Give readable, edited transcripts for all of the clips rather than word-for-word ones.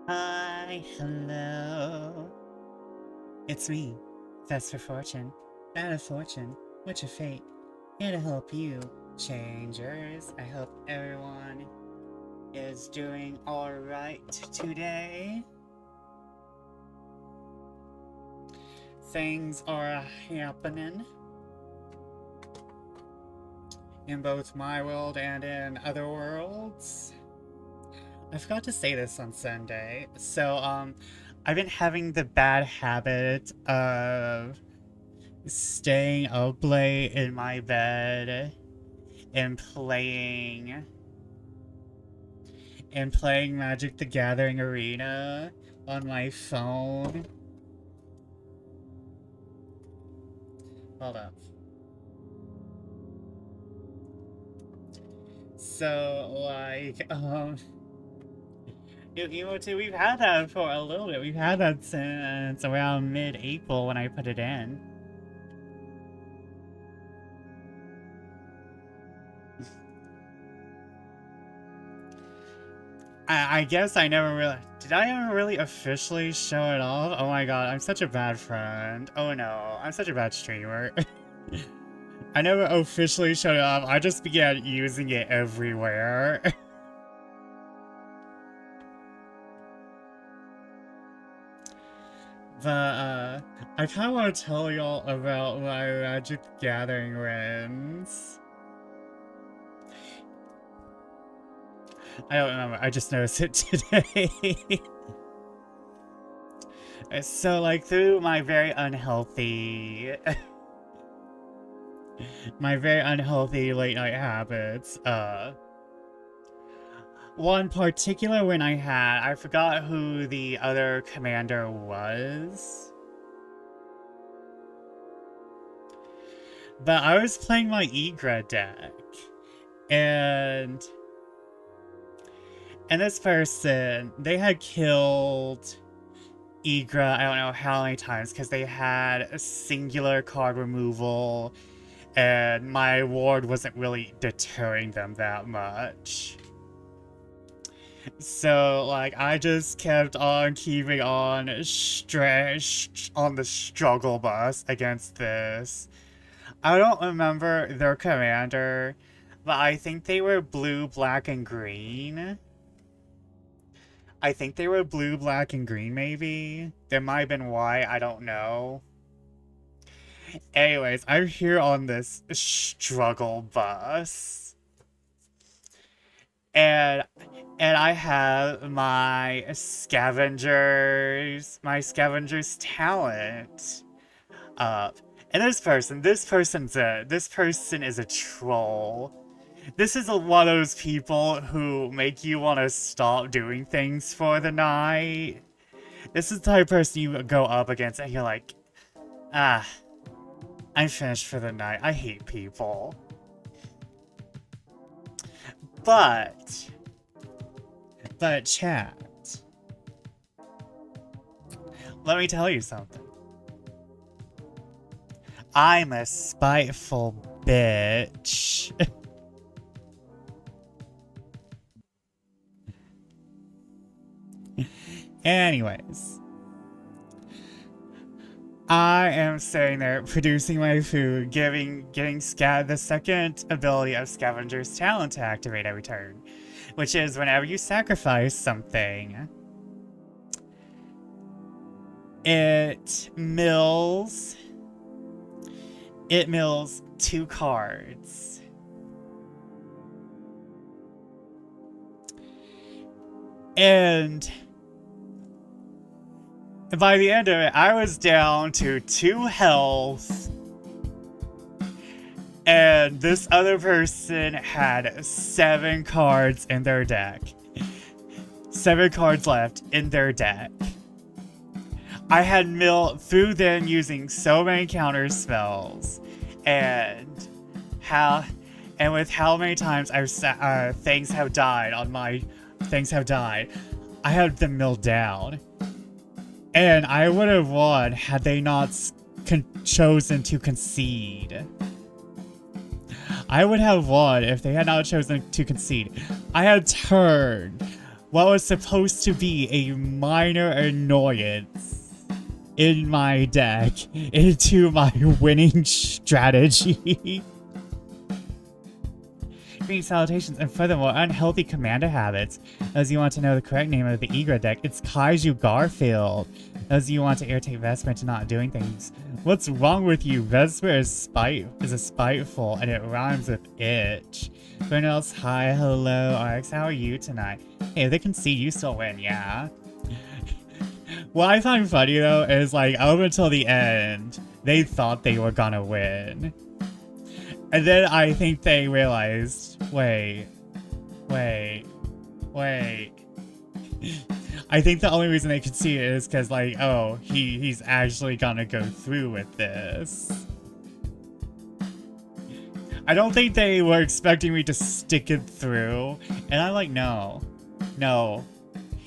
Hi, hello. It's me, That's for Fortune. Out of Fortune, what's your fate? Here to help you, changers. I hope everyone is doing alright today. Things are happening in both my world and in other worlds. I forgot to say this on Sunday. So, I've been having the bad habit of staying up late in my bed and playing Magic the Gathering Arena on my phone. Hold up. So, we've had that for a little bit. We've had that since around mid-April when I put it in. I guess I never really... Did I ever really officially show it off? Oh my god, I'm such a bad friend. Oh no, I'm such a bad streamer. I never officially showed it off, I just began using it everywhere. But, I kinda want to tell y'all about my Magic the Gathering wins. I don't remember, I just noticed it today. So, like, through my very unhealthy... my very unhealthy late-night habits, one particular win I had, I forgot who the other commander was. But I was playing my Igra deck, and this person, they had killed Igra I don't know how many times because they had a singular card removal, and my ward wasn't really deterring them that much. So, like, I just kept on keeping on the struggle bus against this. I don't remember their commander, but I think they were blue, black, and green. I think they were blue, black, and green, maybe? There might have been white, I don't know. Anyways, I'm here on this struggle bus. And I have my scavenger's talent up. And this person is a troll. This is one of those people who make you want to stop doing things for the night. This is the type of person you go up against and you're like, I'm finished for the night. I hate people. But chat, let me tell you something. I'm a spiteful bitch. Anyways, I am sitting there producing my food, getting the second ability of Scavenger's Talent to activate every turn, which is whenever you sacrifice something, it mills 2 cards. And by the end of it, I was down to 2 health. And this other person had 7 cards in their deck. 7 cards left in their deck. I had milled through them using so many counter spells. And with how many times things have died, I had them milled down. And I would have won had they not chosen to concede. I would have won if they had not chosen to concede. I had turned what was supposed to be a minor annoyance in my deck into my winning strategy. Greeting, salutations, and furthermore, unhealthy commander habits. As you want to know the correct name of the Egra deck, it's Kaiju Garfield. As you want to irritate Vesper into not doing things. What's wrong with you? Vesper is a spiteful, and it rhymes with itch. Everyone else, hi, hello, RX, how are you tonight? Hey, if they can see you still win, yeah. What I find funny though is like up until the end, they thought they were gonna win. And then I think they realized, wait. I think the only reason they could see it is because, like, oh, he's actually gonna go through with this. I don't think they were expecting me to stick it through. And I'm like, no.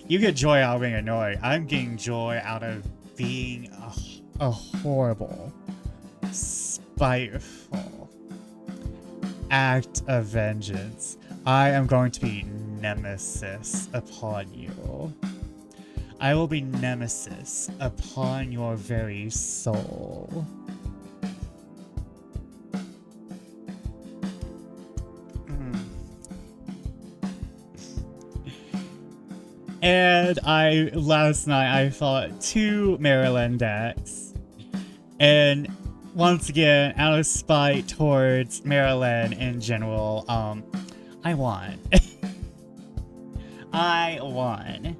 You get joy out of being annoyed. I'm getting joy out of being a horrible, spiteful act of vengeance. I am going to be nemesis upon you. I will be nemesis upon your very soul. And last night I fought 2 Maryland decks. And once again, out of spite towards Maryland in general, I won. I won.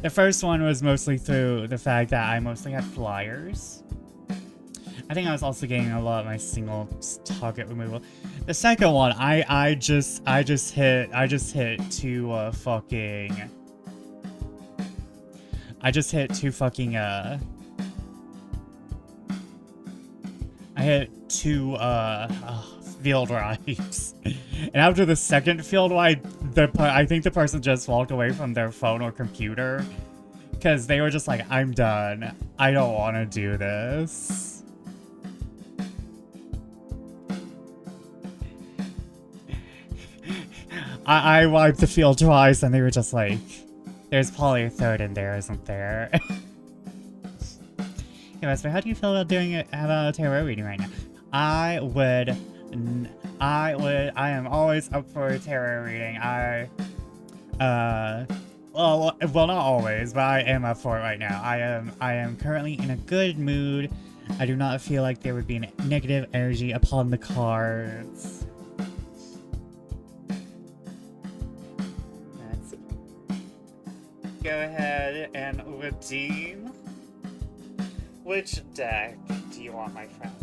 The first one was mostly through the fact that I mostly had flyers. I think I was also getting a lot of my single target removal. The second one, I just hit 2 I hit 2 field wipes. And after the second field wipe, I think the person just walked away from their phone or computer. Because they were just like, I'm done. I don't want to do this. I wiped the field twice and they were just like, there's probably a third in there, isn't there? Hey, Vesper, how do you feel about doing a tarot reading right now? I am always up for a tarot reading. Well, not always, but I am up for it right now. I am currently in a good mood. I do not feel like there would be a negative energy upon the cards. Let's go ahead and redeem. Which deck do you want, my friend?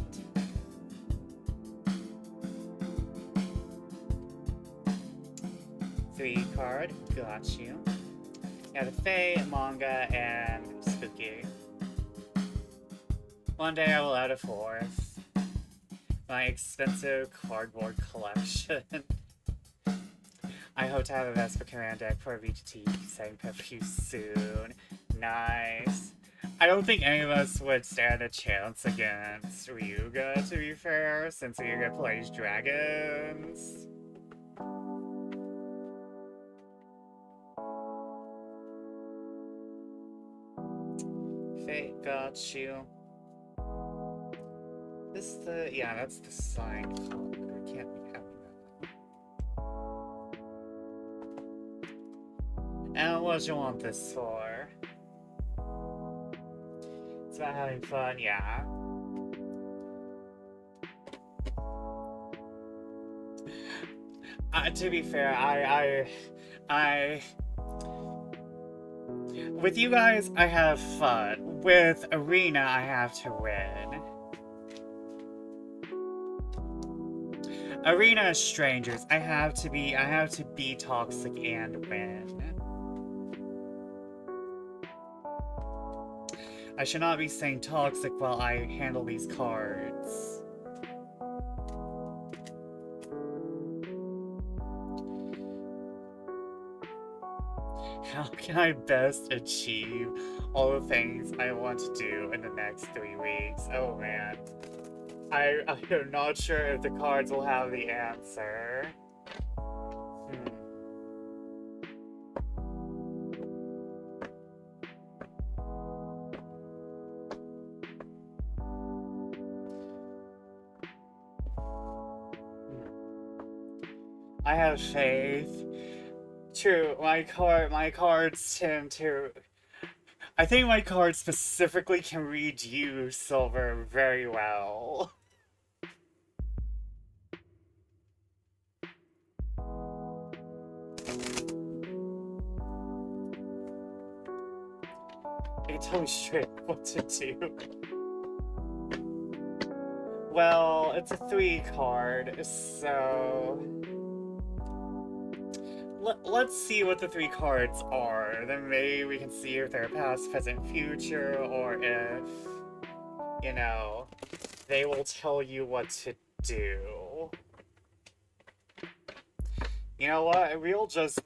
Three card, got you. Yeah, the Fae, manga, and spooky. One day I will add a 4th. My expensive cardboard collection. I hope to have a Vesper command deck for VGT setting up for you soon. Nice. I don't think any of us would stand a chance against Ryuga, to be fair, since Ryuga plays dragons. Fate got you. Yeah, that's the sign card. I can't be having that. And what do you want this for? It's about having fun, yeah. To be fair, I with you guys, I have fun. With Arena, I have to win. Arena is strangers. I have to be toxic and win. I should not be saying toxic while I handle these cards. How can I best achieve all the things I want to do in the next 3 weeks? Oh man. I am not sure if the cards will have the answer. I have faith. True, my cards tend to... I think my cards specifically can read you, Silver, very well. It tells me straight what to do. Well, it's a 3 card, so... Let's see what the 3 cards are. Then maybe we can see if they're past, present, future, or if, you know, they will tell you what to do. You know what? We'll just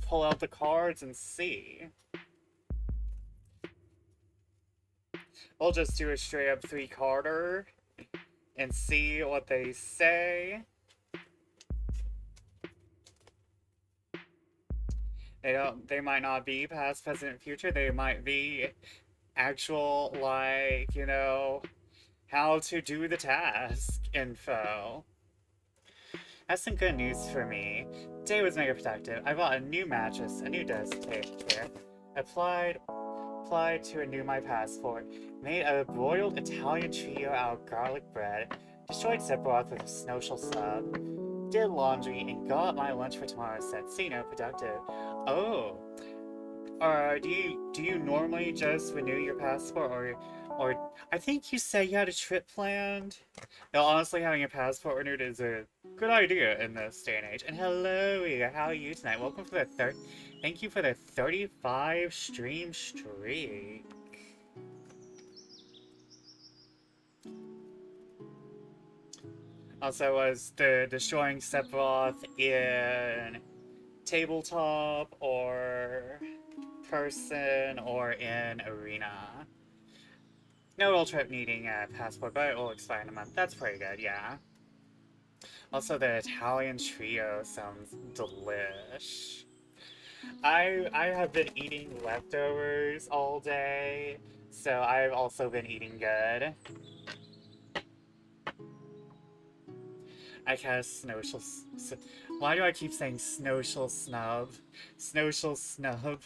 pull out the cards and see. We'll just do a straight up 3-carder and see what they say. They might not be past, present, future. They might be actual, like, you know, how to do the task info. That's some good news for me. Day was mega productive. I bought a new mattress, a new desk chair, applied to renew my passport, made a broiled Italian trio out of garlic bread, destroyed Sephiroth with a snowshell sub, did laundry, and got my lunch for tomorrow set. See, no productive. Oh. Do you normally just renew your passport, or I think you said you had a trip planned? No, honestly, having a passport renewed is a good idea in this day and age. And hello, how are you tonight? Welcome for the thank you for the 35 stream streak. Also, was the destroying Sephiroth in tabletop or person or in arena? No roll trip needing a passport, but it will expire in a month. That's pretty good, yeah. Also, the Italian trio sounds delish. I have been eating leftovers all day, so I've also been eating good. I cast Snowshell... Why do I keep saying Snowshell Snub? Snowshell Snub.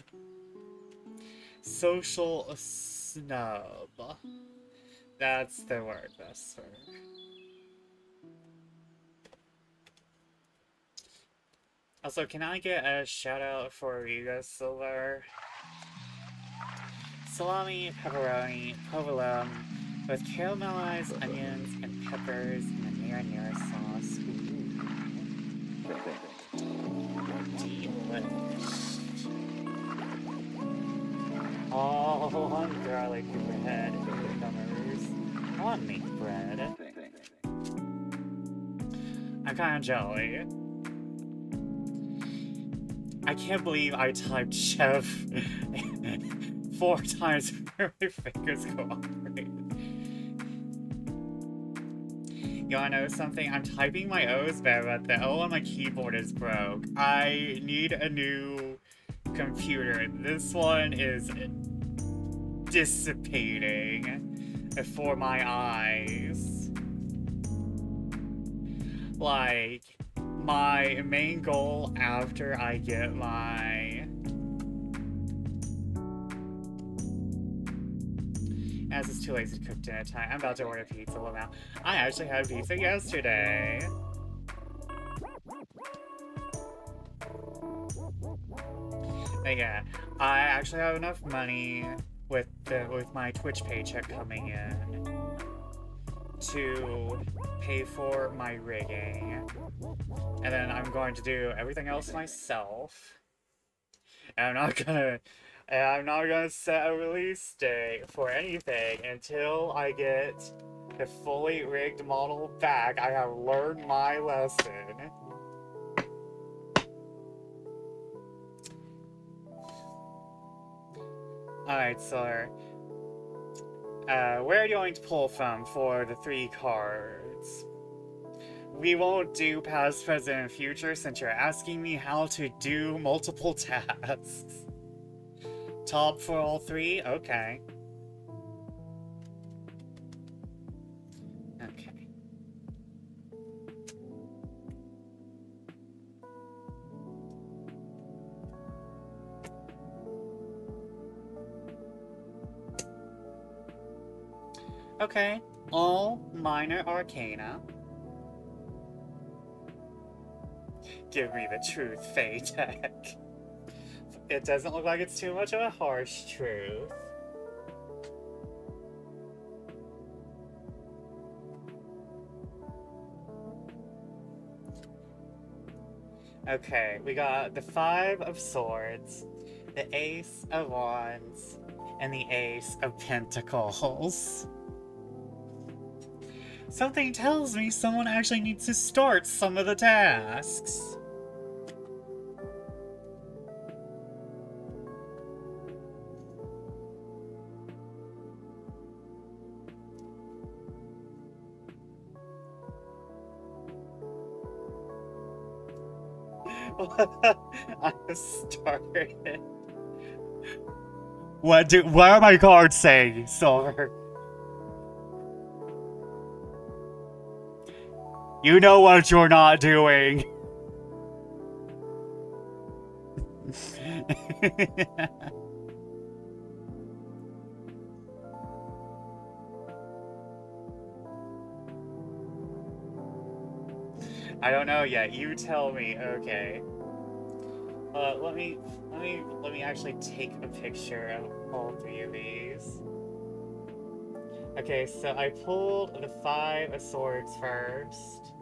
Social Snub. That's the word, Vesper. Also, can I get a shout out for Riga Silver? Salami, pepperoni, provolone, with caramelized onions and peppers and a marinara sauce. Delish. All on garlic bread and cucumbers. On meat bread. I'm kinda jelly. I can't believe I typed chef 4 times before my fingers cooperated. You wanna know something? I'm typing my O's bad, but the O on my keyboard is broke. I need a new computer. This one is dissipating before my eyes. Like, my main goal after I get my... As it's too lazy to cook dinner time, I'm about to order pizza now. I actually had pizza yesterday. But yeah, I actually have enough money with my Twitch paycheck coming in to pay for my rigging. And then I'm going to do everything else myself. And I'm not gonna set a release date for anything until I get the fully rigged model back. I have learned my lesson. Alright, so where are you going to pull from for the 3 cards? We won't do past, present, and future since you're asking me how to do multiple tasks. Top for all 3? Okay. Okay. Okay, all minor arcana. Give me the truth, Fey Tech. It doesn't look like it's too much of a harsh truth. Okay, we got the Five of Swords, the Ace of Wands, and the Ace of Pentacles. Something tells me someone actually needs to start some of the tasks. I started. What are my cards saying, Silver? You know what you're not doing. I don't know yet. You tell me. Okay. Let me actually take a picture of all three of these. Okay, so I pulled the Five of Swords first,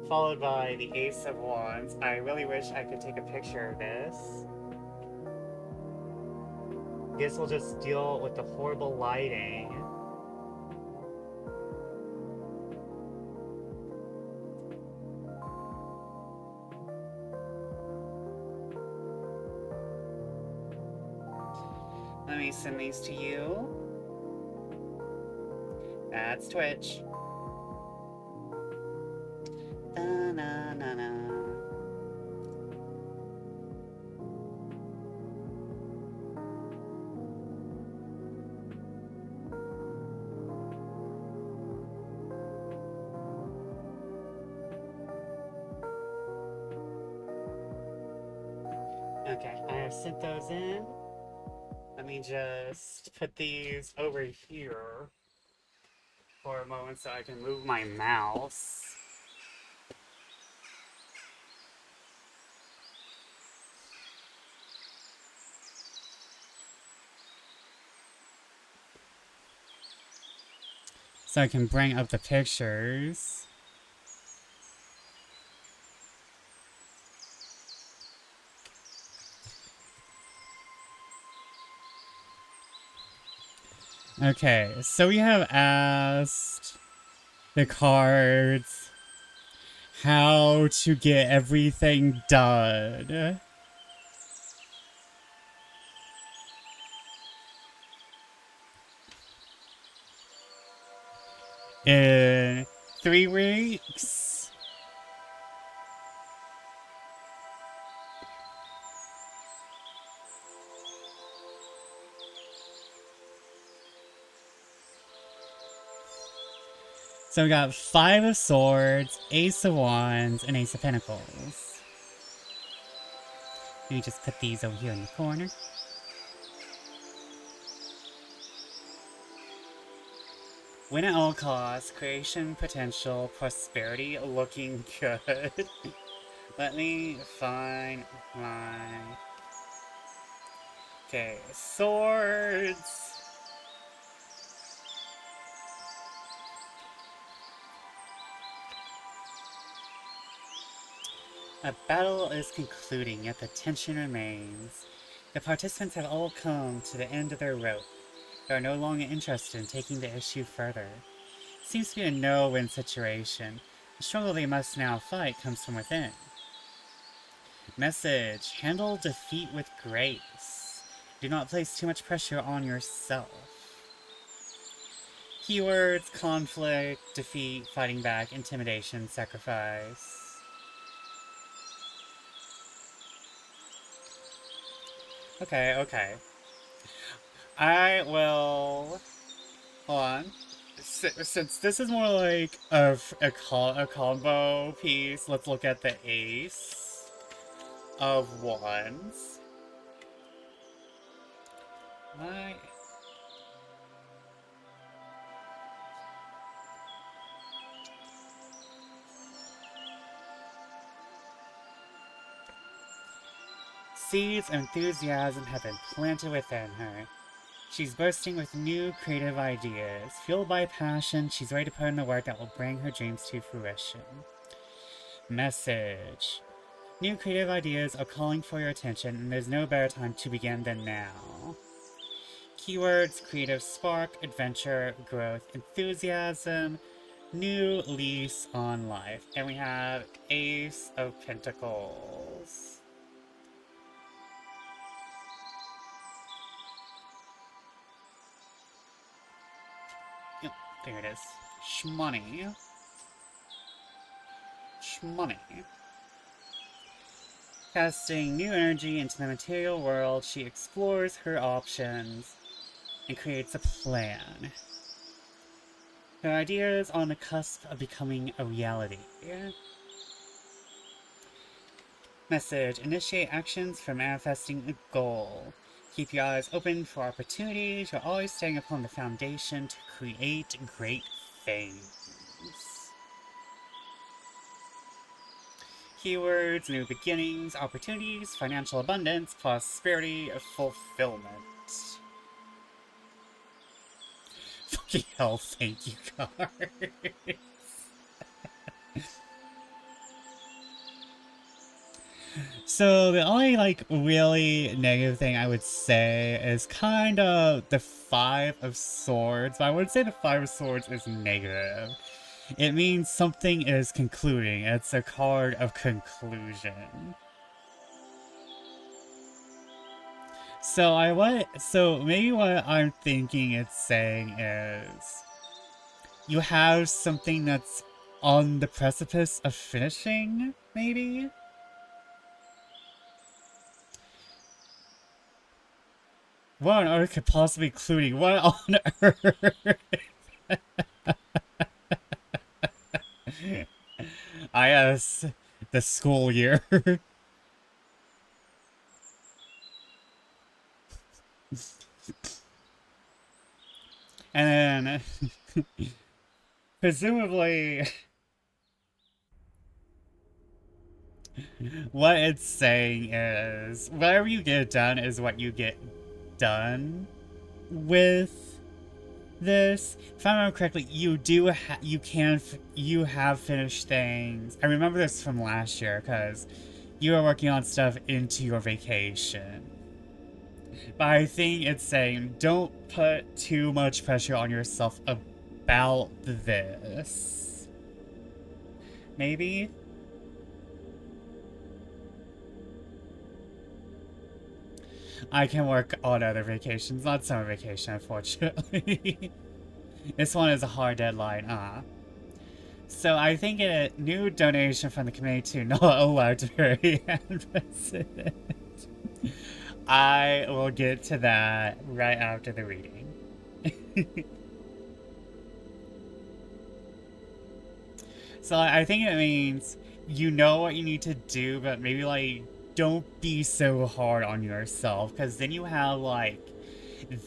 followed by the Ace of Wands. I really wish I could take a picture of this. Guess we'll just deal with the horrible lighting. Let me send these to you. That's Twitch. Da-na-na-na. Okay, I have sent those in. Let me just put these over here for a moment so I can move my mouse. So I can bring up the pictures. Okay, so we have asked the cards how to get everything done in 3 weeks. So we got Five of Swords, Ace of Wands, and Ace of Pentacles. Let me just put these over here in the corner. Win at all costs, creation, potential, prosperity, looking good. Let me find my... Okay, swords. A battle is concluding, yet the tension remains. The participants have all come to the end of their rope. They are no longer interested in taking the issue further. It seems to be a no-win situation. The struggle they must now fight comes from within. Message: handle defeat with grace. Do not place too much pressure on yourself. Keywords: conflict, defeat, fighting back, intimidation, sacrifice. Okay, okay. I will... Hold on. Since this is more like a combo piece, let's look at the Ace of Wands. Why? Seeds of enthusiasm have been planted within her. She's bursting with new creative ideas. Fueled by passion, she's ready to put in the work that will bring her dreams to fruition. Message. New creative ideas are calling for your attention, and there's no better time to begin than now. Keywords: creative spark, adventure, growth, enthusiasm, new lease on life. And we have Ace of Pentacles. Yep, there it is. Shmoney. Shmoney. Casting new energy into the material world, she explores her options and creates a plan. Her idea is on the cusp of becoming a reality. Message. Initiate actions for manifesting a goal. Keep your eyes open for opportunities. You're always staying upon the foundation to create great things. Keywords: new beginnings, opportunities, financial abundance, prosperity, fulfillment. Fucking hell, thank you, cards. So the only, like, really negative thing I would say is kind of the Five of Swords. But I wouldn't say the Five of Swords is negative. It means something is concluding. It's a card of conclusion. So maybe what I'm thinking it's saying is you have something that's on the precipice of finishing, maybe? What on earth could possibly be including? What on earth? I guess the school year. And then, presumably, what it's saying is, whatever you get done is what you get done with this. If I remember correctly, you have finished things. I remember this from last year, because you were working on stuff into your vacation. But I think it's saying, don't put too much pressure on yourself about this. Maybe? I can work on other vacations, not summer vacation, unfortunately. This one is a hard deadline, So I think a new donation from the committee to not allowed to bury and president. I will get to that right after the reading. So I think it means you know what you need to do, but maybe, like, don't be so hard on yourself, because then you have, like,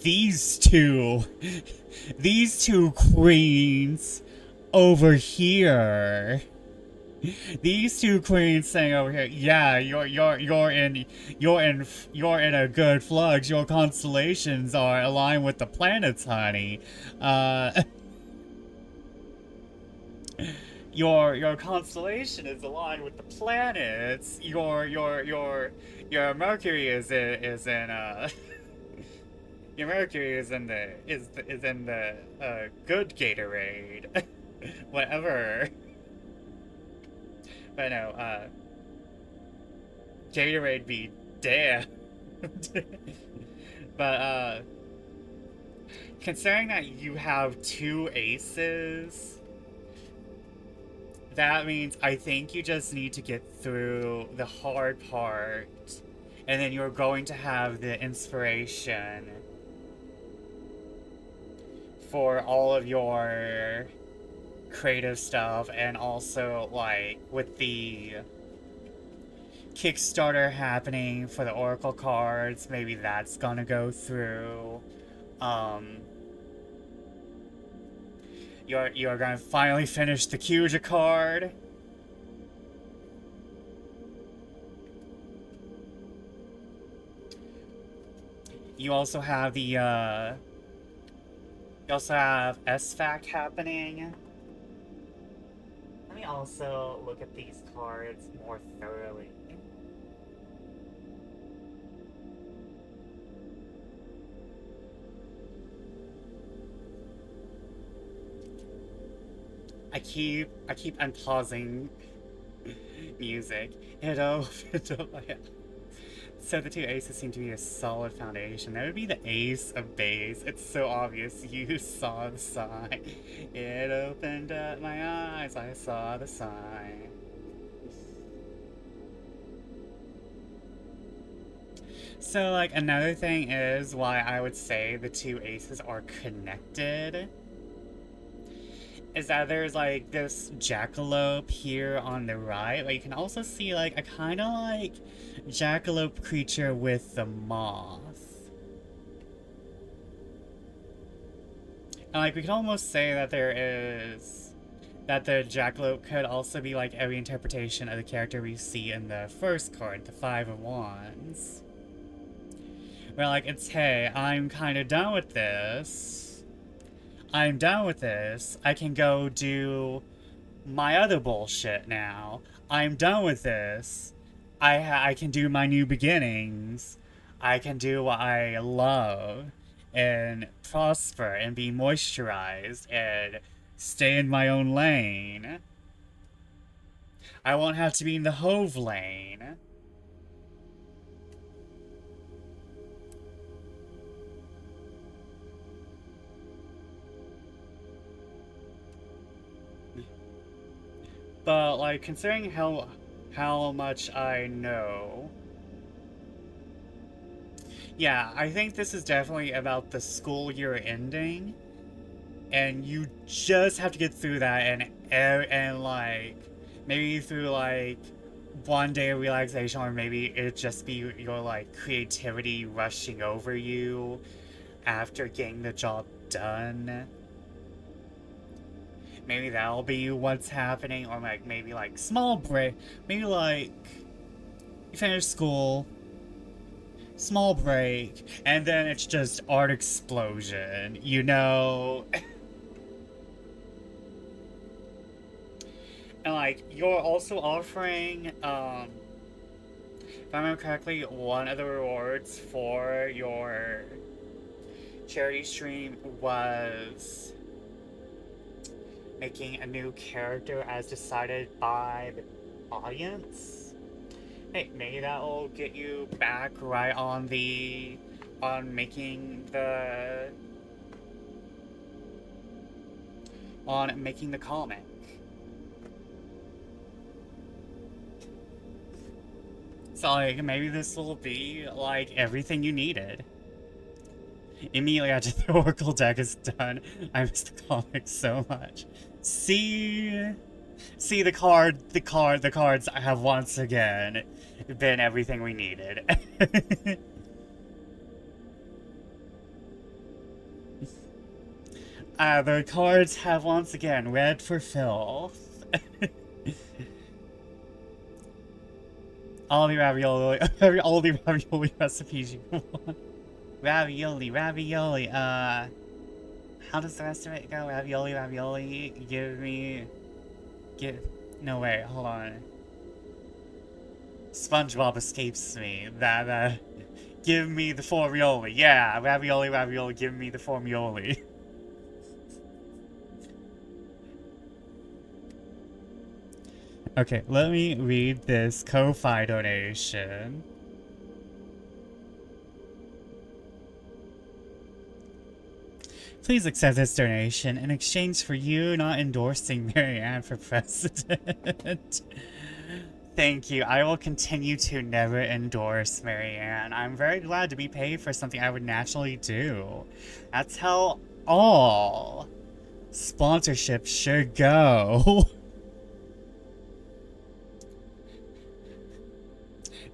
these two queens over here. These two queens saying over here, yeah, you're in a good flux. Your constellations are aligned with the planets, honey. Your constellation is aligned with the planets. Your Mercury is in your Mercury is in the good Gatorade. Whatever. But no, Gatorade be damned. But considering that you have two aces, that means I think you just need to get through the hard part, and then you're going to have the inspiration for all of your creative stuff, and also, like, with the Kickstarter happening for the Oracle cards, maybe that's gonna go through. You're gonna finally finish the Kuja card. You also have the, you also have SFAC happening. Let me also look at these cards more thoroughly. I keep unpausing music. It opened up my head. So the two aces seem to be a solid foundation. That would be the ace of base. It's so obvious you saw the sign. It opened up my eyes. I saw the sign. So, like, another thing is why I would say the two aces are connected is that there's like this jackalope here on the right, but you can also see like a kind of like jackalope creature with the moth. And like we can almost say that that the jackalope could also be like every interpretation of the character we see in the first card, the Five of Wands. Where like it's, hey, I'm kind of done with this. I'm done with this. I can go do my other bullshit now. I'm done with this. I can do my new beginnings. I can do what I love and prosper and be moisturized and stay in my own lane. I won't have to be in the Hove lane. But like considering how much I know, yeah, I think this is definitely about the school year ending, and you just have to get through that and like maybe through like one day of relaxation, or maybe it just be your like creativity rushing over you after getting the job done. Maybe that'll be what's happening, or like maybe like small break, maybe like you finish school, small break, and then it's just art explosion, you know? And like you're also offering, if I remember correctly, one of the rewards for your charity stream was making a new character as decided by the audience. Hey, maybe that'll get you back right on making the comic. So like maybe this will be like everything you needed. Immediately after the Oracle deck is done, I miss the comic so much. See the cards have once again been everything we needed. The cards have once again read for filth. All the ravioli, all the ravioli recipes you want. Ravioli, how does the rest of it go? Ravioli, no wait, hold on. SpongeBob escapes me. Give me the formioli. Yeah, ravioli, give me the formioli. Okay, let me read this Ko-Fi donation. Please accept this donation in exchange for you not endorsing Marianne for president. Thank you. I will continue to never endorse Marianne. I'm very glad to be paid for something I would naturally do. That's how all sponsorships should go.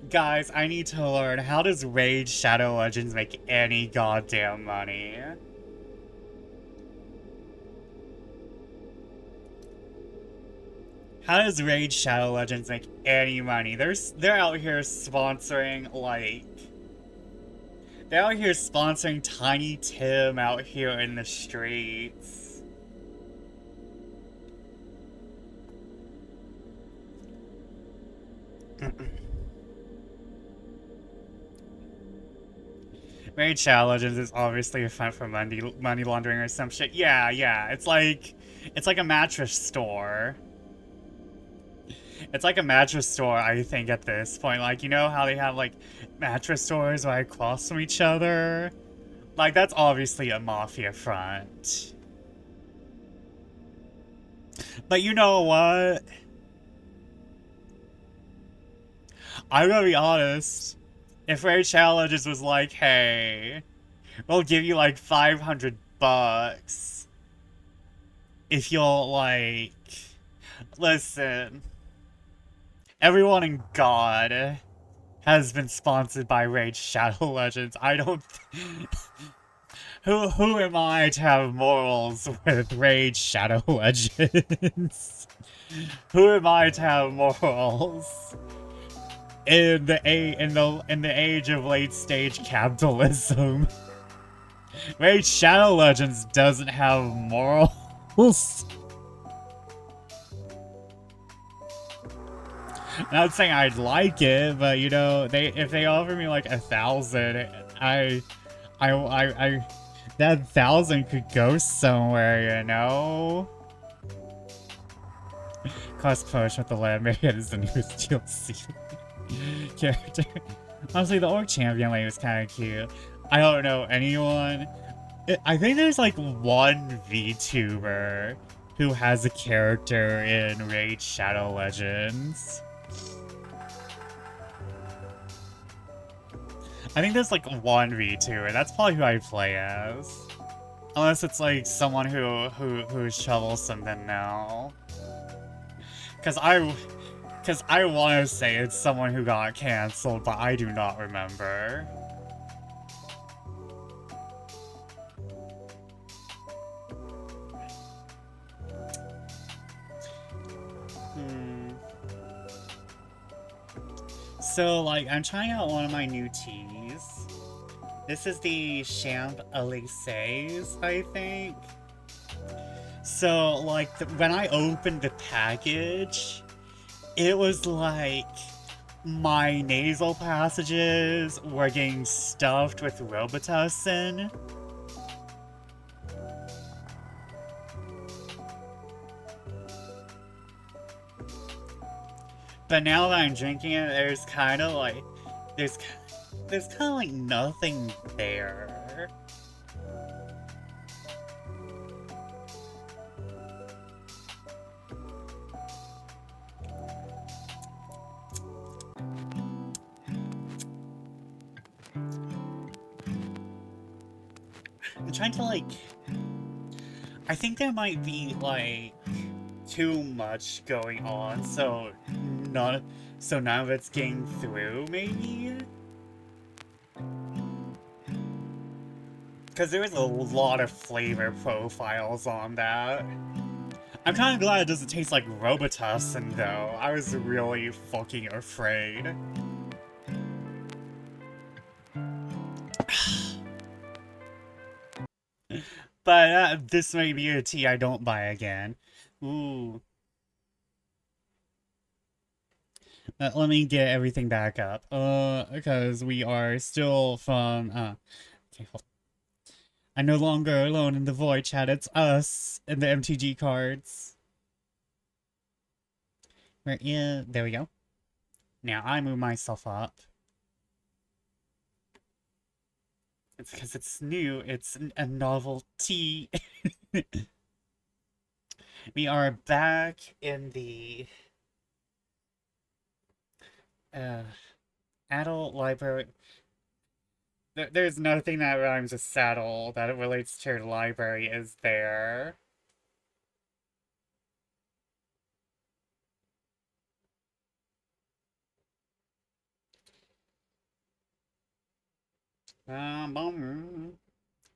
Guys, I need to learn, how does Raid Shadow Legends make any goddamn money? How does Raid Shadow Legends make any money? They're out here sponsoring, like... They're out here sponsoring Tiny Tim out here in the streets. Raid Shadow Legends is obviously a front for money laundering or some shit. Yeah, yeah. It's like a mattress store. It's like a mattress store, I think, at this point. Like, you know how they have, like, mattress stores right across from each other? Like, that's obviously a mafia front. But you know what? I'm gonna be honest. If Raid Challenges was like, hey, we'll give you like 500 bucks if you'll, like, listen, everyone in God has been sponsored by Raid Shadow Legends. I don't. Who am I to have morals with Raid Shadow Legends? Who am I to have morals in the age of late stage capitalism? Raid Shadow Legends doesn't have morals. Not saying I'd like it, but you know, if they offer me like 1,000, I that 1,000 could go somewhere, you know. Cost push with the Landmaid is the newest DLC character. Honestly, the Orc Champion lane is kind of cute. I don't know anyone. I think there's like one VTuber who has a character in Raid Shadow Legends. I think there's like one VTuber. That's probably who I play as. Unless it's like someone who's troublesome then no. Cause I want to say it's someone who got cancelled, but I do not remember. So, like, I'm trying out one of my new teas. This is the Champ Elysees, I think. So, like, when I opened the package, it was like my nasal passages were getting stuffed with Robitussin. But now that I'm drinking it, there's kind of like, there's kind of like nothing there. I'm trying to like, I think there might be like too much going on, so none of it's getting through, maybe? Because there was a lot of flavor profiles on that. I'm kind of glad it doesn't taste like Robitussin, though. I was really fucking afraid. But this may be a tea I don't buy again. Ooh. Let me get everything back up. Because we are still from, okay, hold on. I'm no longer alone in the void chat, it's us and the MTG cards. There we go. Now I move myself up. It's because it's new, it's a novelty. We are back in the adult library. There's nothing that rhymes with saddle that it relates to your library, is there?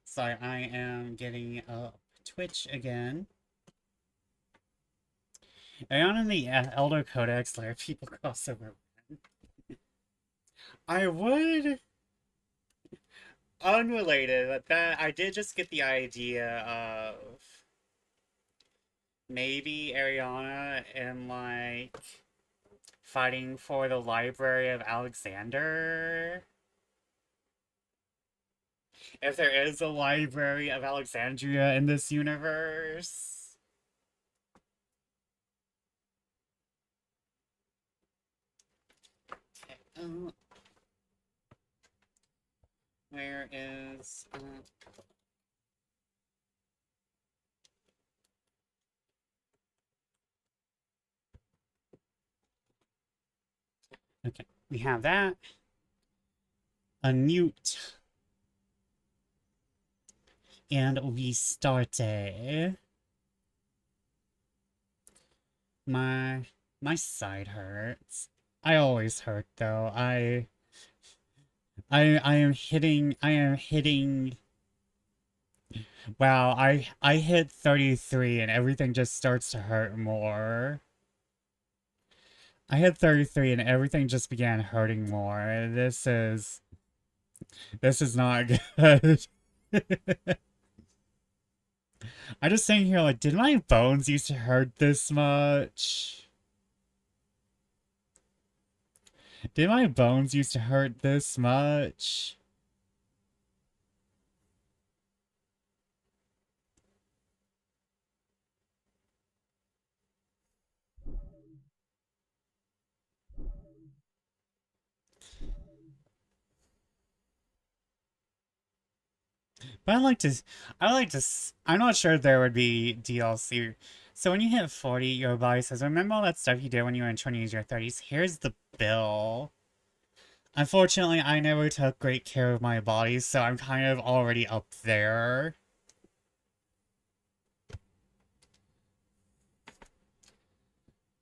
Sorry, I am getting up Twitch again. Ariana and the Elder Codex layer people crossover. I would unrelated, but that I did just get the idea of maybe Ariana and like fighting for the Library of Alexander. If there is a Library of Alexandria in this universe. Okay, where is... Okay, we have that. Unmute. And we started. My side hurts. I always hurt though. I am hitting. Wow, I hit 33 and everything just starts to hurt more. I hit 33 and everything just began hurting more. This is not good. I'm just saying here, like, did my bones used to hurt this much? Did my bones used to hurt this much? But I'm not sure there would be DLC. So when you hit 40, your body says, remember all that stuff you did when you were in 20s or 30s? Here's the bill. Unfortunately, I never took great care of my body, so I'm kind of already up there.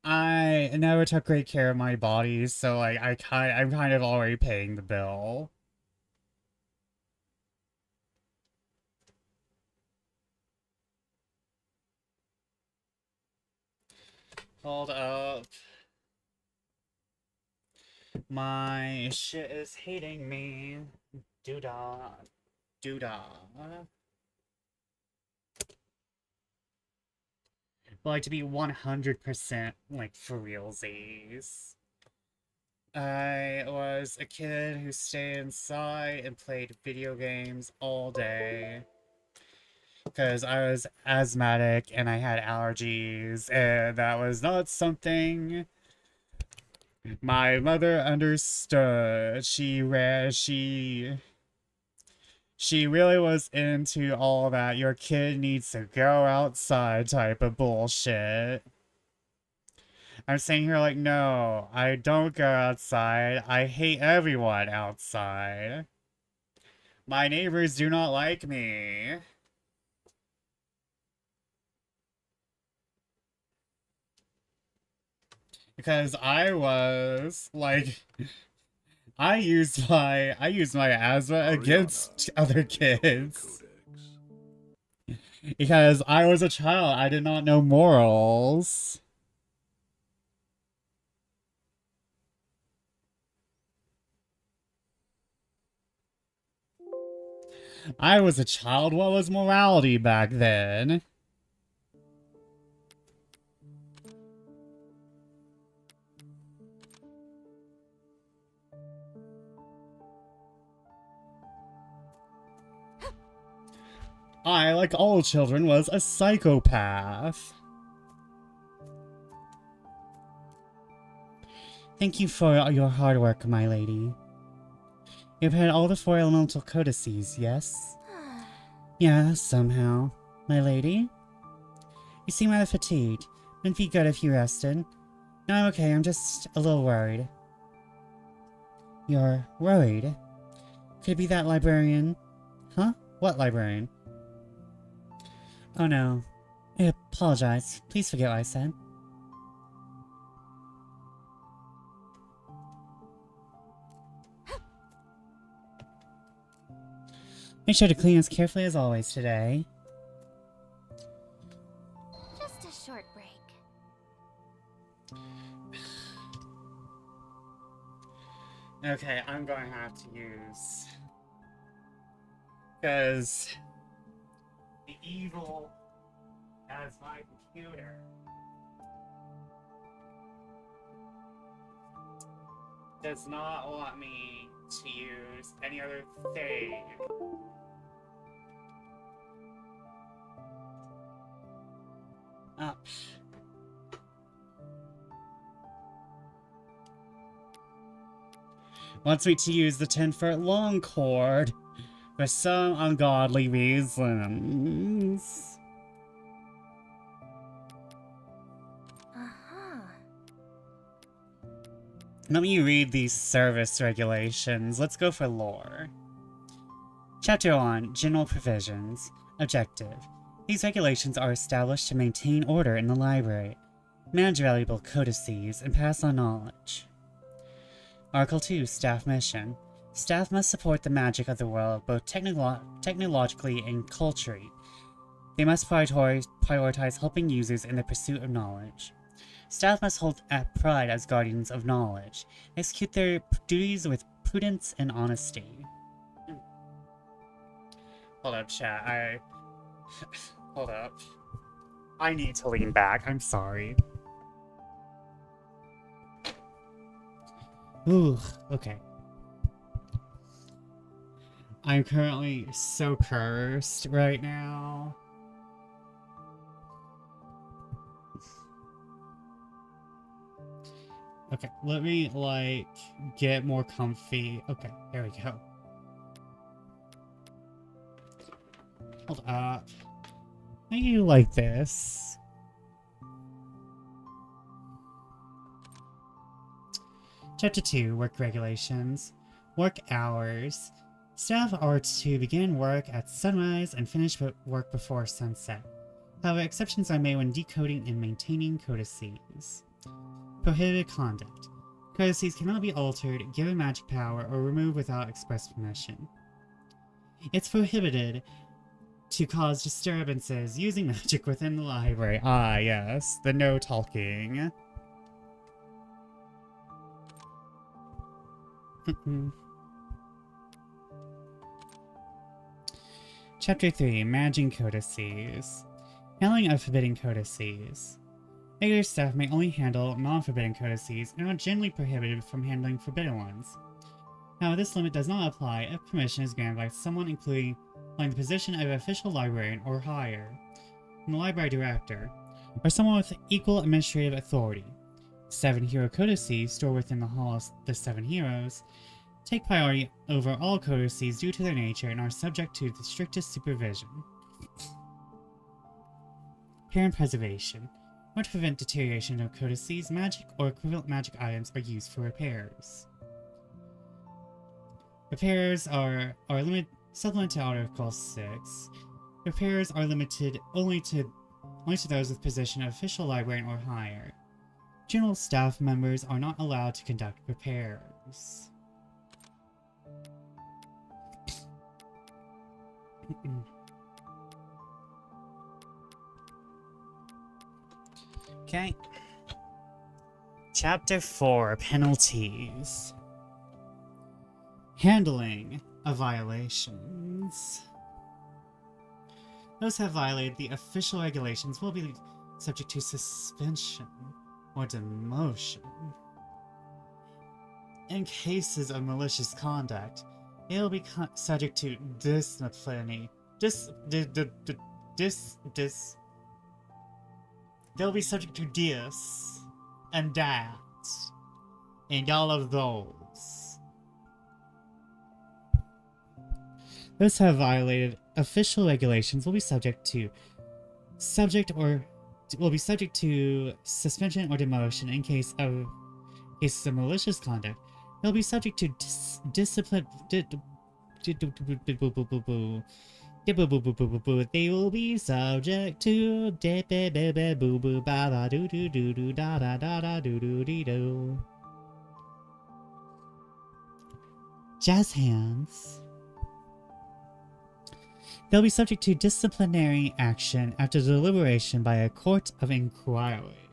I never took great care of my body, so like I'm kind of already paying the bill. Hold up. My shit is hating me. Doodah. Doodah. Like to be 100% like for realsies. I was a kid who stayed inside and played video games all day. Because I was asthmatic and I had allergies, and that was not something my mother understood. She really was into all that your kid needs to go outside type of bullshit. I'm saying here like, no, I don't go outside. I hate everyone outside. My neighbors do not like me. Because I was like I used my asthma Ariana, against other kids. Because I was a child, I did not know morals. I was a child, what was morality back then? I, like all children, was a psychopath. Thank you for your hard work, my lady. You've had all the 4 elemental codices, yes? Yeah, somehow. My lady? You seem rather fatigued. Wouldn't be good if you rested. No, I'm okay, I'm just a little worried. You're worried? Could it be that librarian? Huh? What librarian? Oh no. I apologize. Please forget what I said. Make sure to clean as carefully as always today. Just a short break. Okay, I'm going to have to use Because the evil has my computer. Does not want me to use any other thing. Oh. Wants me to use the 10-foot long cord for some ungodly reasons. Uh-huh. Let me read these service regulations. Let's go for lore. Chapter 1, General Provisions. Objective. These regulations are established to maintain order in the library, manage valuable codices, and pass on knowledge. Article 2, Staff Mission. Staff must support the magic of the world, both technologically and culturally. They must prioritize helping users in the pursuit of knowledge. Staff must hold pride as guardians of knowledge, execute their duties with prudence and honesty. Hold up, chat. Hold up. I need to lean back. I'm sorry. Ooh, okay. I'm currently so cursed right now. Okay, let me, like, get more comfy. Okay, there we go. Hold up. How do you like this? Chapter 2, Work Regulations. Work Hours. Staff are to begin work at sunrise and finish work before sunset. However, exceptions are made when decoding and maintaining codices. Prohibited Conduct. Codices cannot be altered, given magic power, or removed without express permission. It's prohibited to cause disturbances using magic within the library. Ah, yes, the no talking. Chapter 3, Managing Codices. Handling of Forbidden Codices. Regular staff may only handle non-forbidden codices and are generally prohibited from handling forbidden ones. However, this limit does not apply if permission is granted by someone including the position of official librarian or higher, and the library director, or someone with equal administrative authority. 7 hero codices stored within the Hall of the 7 Heroes take priority over all codices due to their nature and are subject to the strictest supervision. Repair and Preservation. In order to prevent deterioration of codices, magic or equivalent magic items are used for repairs. Repairs are limited. Supplement to Article 6. Repairs are limited only to those with position of official librarian or higher. General staff members are not allowed to conduct repairs. Okay. Chapter 4, Penalties. Handling of violations. Those who have violated the official regulations will be subject to suspension or demotion. In cases of malicious conduct, they will be subject to disciplinary. They'll be subject to dis and that and all of those. Those who have violated official regulations will be subject to suspension or demotion in case of cases of malicious conduct. They'll be subject to discipline. They will be subject to jazz hands. They'll be subject to disciplinary action after deliberation by a court of inquiry.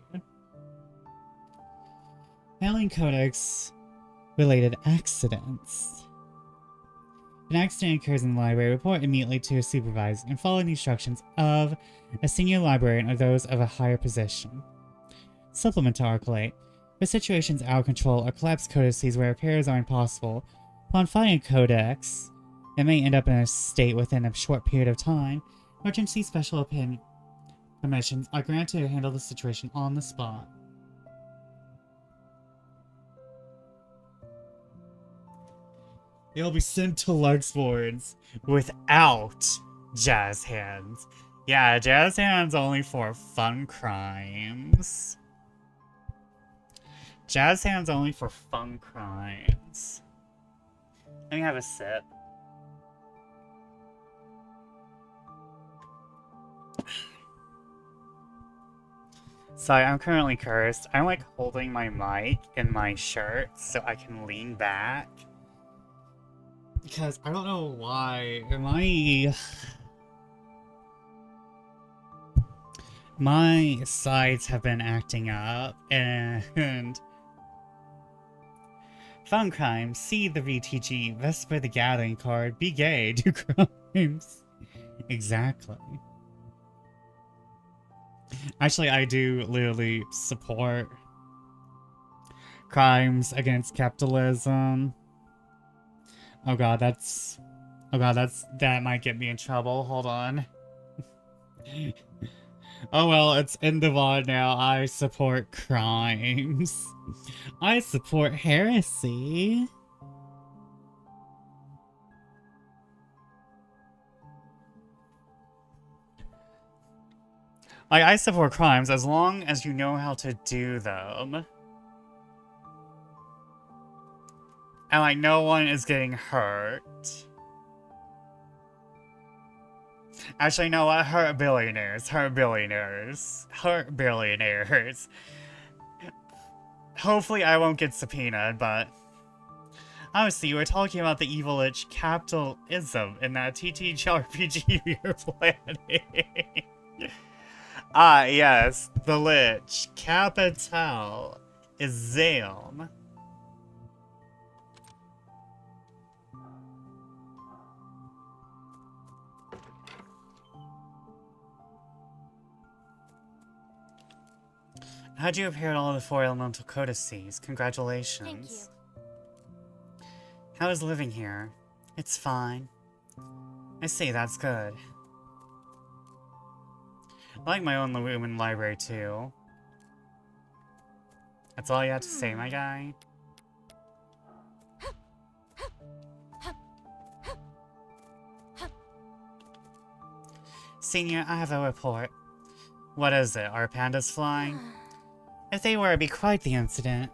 Handling Codex related accidents. If an accident occurs in the library, report immediately to a supervisor and follow the instructions of a senior librarian or those of a higher position. Supplement to Article 8. For situations out of control or collapsed codices where repairs are impossible, upon finding a codex, it may end up in a state within a short period of time. Emergency special permissions are granted to handle the situation on the spot. It'll be sent to Luxboards without jazz hands. Yeah, jazz hands only for fun crimes. Jazz hands only for fun crimes. Let me have a sip. Sorry, I'm currently cursed. I'm like holding my mic in my shirt so I can lean back. Because I don't know why. My sides have been acting up and fun crimes. See the VTG. Vesper the Gathering card. Be gay. Do crimes. Exactly. Actually, I do literally support crimes against capitalism. Oh god, that might get me in trouble. Hold on. Oh well, it's in the VOD now. I support crimes. I support heresy. Like, I support crimes as long as you know how to do them. And like, no one is getting hurt. Actually, no, what? Hurt billionaires. Hurt billionaires. Hurt billionaires. Hopefully I won't get subpoenaed, but... Obviously, you were talking about the evil itch capitalism in that TTRPG we were planning. Ah, yes, the Lich. Capital is Zam. How'd you repair all the 4 elemental codices? Congratulations. Thank you. How is living here? It's fine. I see, that's good. I like my own room in the library, too. That's all you have to say, my guy? Senior, I have a report. What is it? Are pandas flying? If they were, it'd be quite the incident.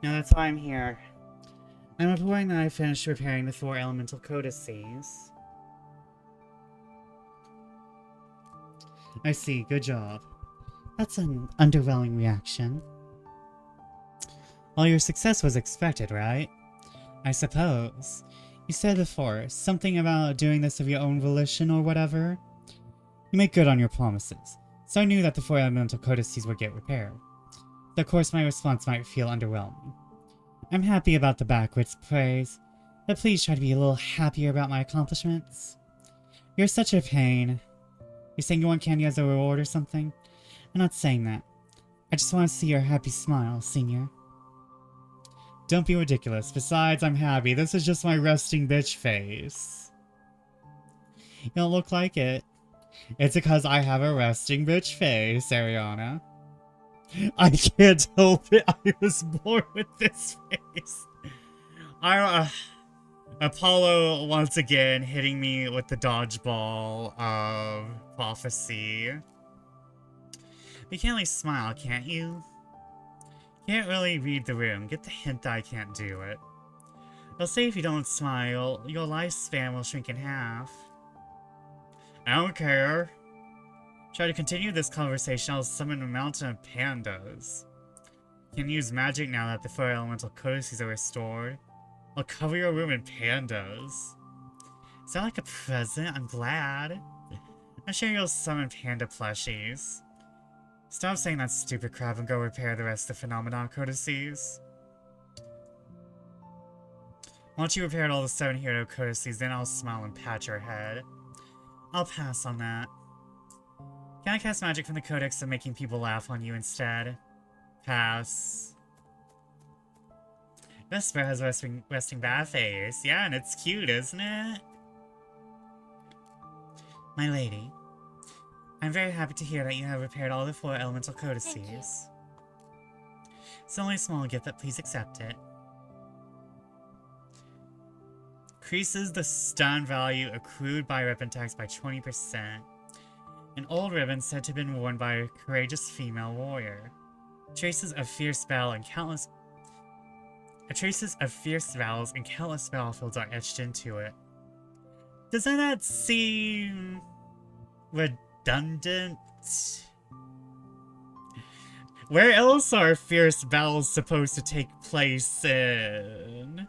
No, that's why I'm here. I'm reporting that I finished repairing the 4 elemental codices. I see, good job. That's an underwhelming reaction. Well, your success was expected, right? I suppose. You said before, something about doing this of your own volition or whatever? You make good on your promises, so I knew that the 4 elemental codices would get repaired. Of course, my response might feel underwhelming. I'm happy about the backwards praise, but please try to be a little happier about my accomplishments. You're such a pain. You're saying you want candy as a reward or something? I'm not saying that. I just want to see your happy smile, Senior. Don't be ridiculous. Besides, I'm happy. This is just my resting bitch face. You don't look like it. It's because I have a resting bitch face, Ariana. I can't help it. I was born with this face. Apollo once again hitting me with the dodgeball of prophecy. You can't really smile, can't you? Can't really read the room. Get the hint that I can't do it. They'll say if you don't smile, your lifespan will shrink in half. I don't care. Try to continue this conversation, I'll summon a mountain of pandas. You can use magic now that the 4 elemental codices are restored. I'll cover your room in pandas. Is that like a present? I'm glad. I'm sure you'll summon panda plushies. Stop saying that stupid crap and go repair the rest of the phenomenon codices. Once you repaired all the 7 hero codices, then I'll smile and pat your head. I'll pass on that. Can I cast magic from the Codex of making people laugh on you instead? Pass. Vesper has resting bat face. Yeah, and it's cute, isn't it? My lady, I'm very happy to hear that you have repaired all the 4 elemental codices. It's only a small gift, but please accept it. Increases the stun value accrued by ribbon attacks by 20%. An old ribbon said to have been worn by a courageous female warrior. Traces of fierce battle and countless battlefields are etched into it. Doesn't that seem redundant? Where else are fierce battles supposed to take place in?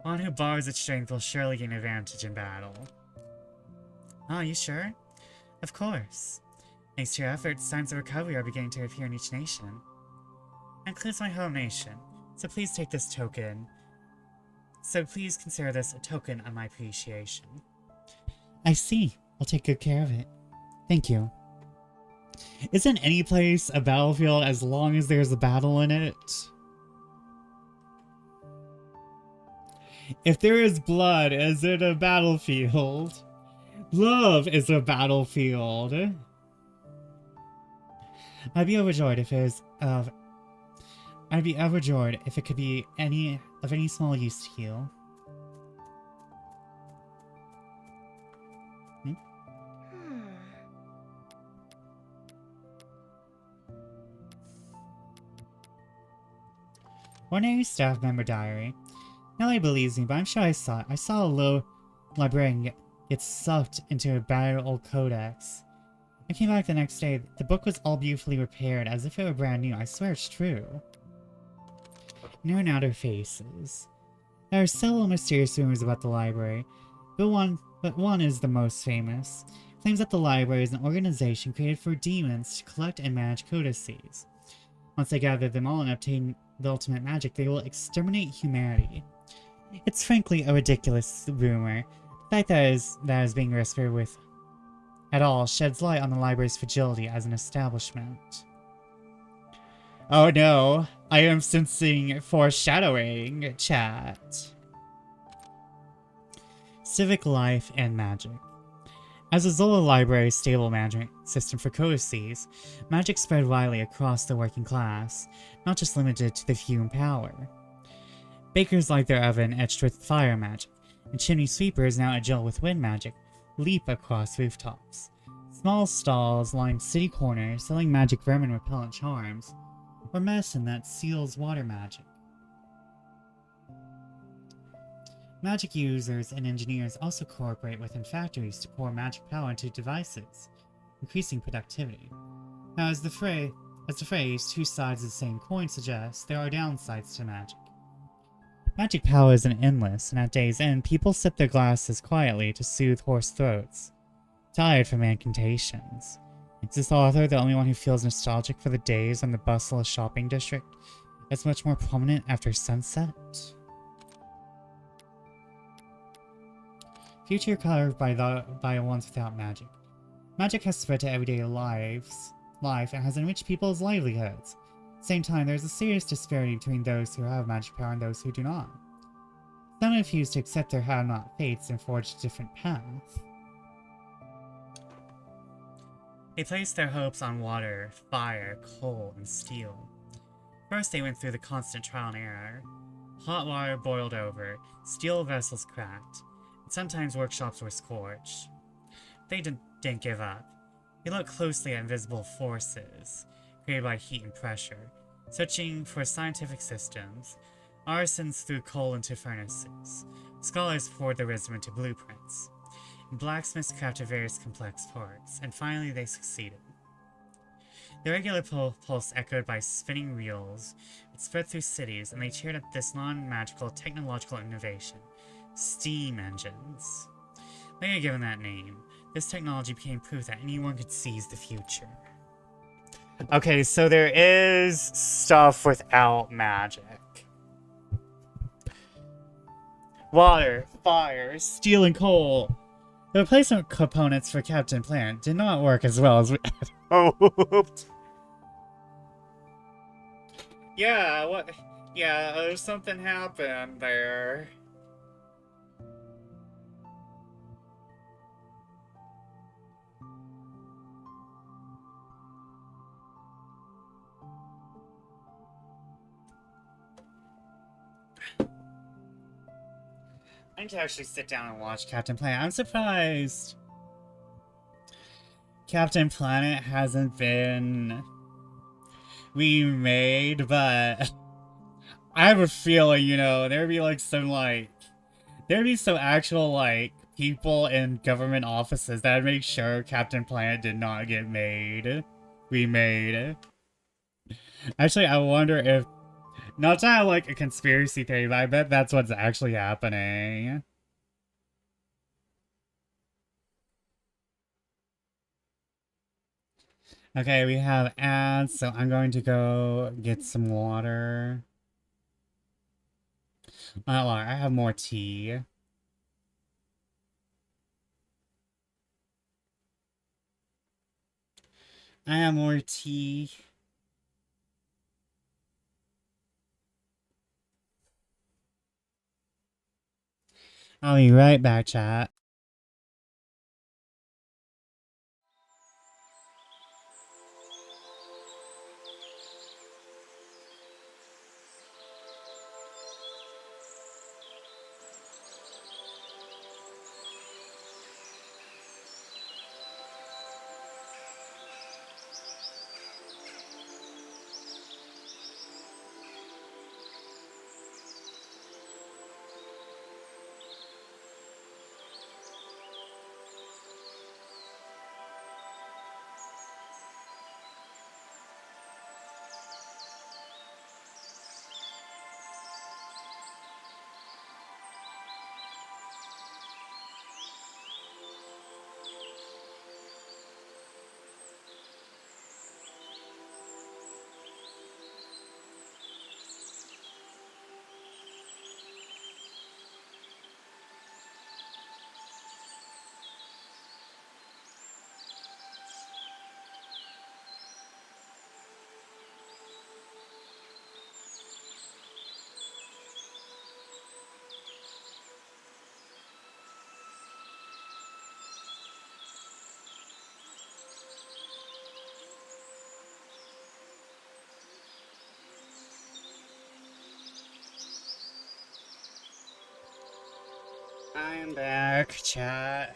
One who borrows its strength will surely gain advantage in battle. Oh, you sure? Of course. Thanks to your efforts, signs of recovery are beginning to appear in each nation. That includes my home nation, so please take this token. So please consider this a token of my appreciation. I see. I'll take good care of it. Thank you. Isn't any place a battlefield as long as there's a battle in it? If there is blood, is it a battlefield? Love is a battlefield. I'd be overjoyed if it could be of any small use to you. Ordinary staff member diary. Nobody believes me, but I'm sure I saw it. I saw a low librarian get sucked into a battered old codex. I came back the next day. The book was all beautifully repaired, as if it were brand new. I swear it's true. Near and outer faces. There are several mysterious rumors about the library, but one is the most famous. It claims that the library is an organization created for demons to collect and manage codices. Once they gather them all and obtain the ultimate magic, they will exterminate humanity. It's frankly a ridiculous rumor. The fact that is being whispered with at all sheds light on the library's fragility as an establishment. Oh no, I am sensing foreshadowing, chat. Civic life and magic. As a Zola Library's stable management system for codices, magic spread widely across the working class, not just limited to the few in power. Bakers light their oven etched with fire magic, and chimney sweepers, now agile with wind magic, leap across rooftops. Small stalls line city corners selling magic vermin repellent charms, or medicine that seals water magic. Magic users and engineers also cooperate within factories to pour magic power into devices, increasing productivity. Now, as the phrase "two sides of the same coin" suggests, there are downsides to magic. Magic power isn't endless, and at day's end, people sip their glasses quietly to soothe hoarse throats, tired from incantations. Is this author the only one who feels nostalgic for the days when the bustle of shopping district is much more prominent after sunset? Future carved by ones without magic. Magic has spread to everyday life and has enriched people's livelihoods. At the same time, there is a serious disparity between those who have magic power and those who do not. Some refuse to accept their have-not fates and forge a different path. They placed their hopes on water, fire, coal, and steel. First, they went through the constant trial and error. Hot water boiled over, steel vessels cracked, and sometimes workshops were scorched. They didn't give up. They looked closely at invisible forces created by heat and pressure, searching for scientific systems. Artisans threw coal into furnaces. Scholars poured their wisdom into blueprints. And blacksmiths crafted various complex parts, and finally they succeeded. The regular pulse echoed by spinning wheels. It spread through cities, and they cheered at this non-magical technological innovation: steam engines. Later given that name, this technology became proof that anyone could seize the future. Okay, so there is stuff without magic. Water, fire, steel, and coal. The replacement components for Captain Planet did not work as well as we had hoped. Yeah, what? Yeah, something happened there. I need to actually sit down and watch Captain Planet. I'm surprised Captain Planet hasn't been remade, but I have a feeling, you know, there'd be like some there'd be some actual people in government offices that'd make sure Captain Planet did not get remade. Actually, I wonder if, not to have like a conspiracy theory, but I bet that's what's actually happening. Okay, we have ads, so I'm going to go get some water. I have more tea. I have more tea. I'll be right back, chat. I'm back, chat.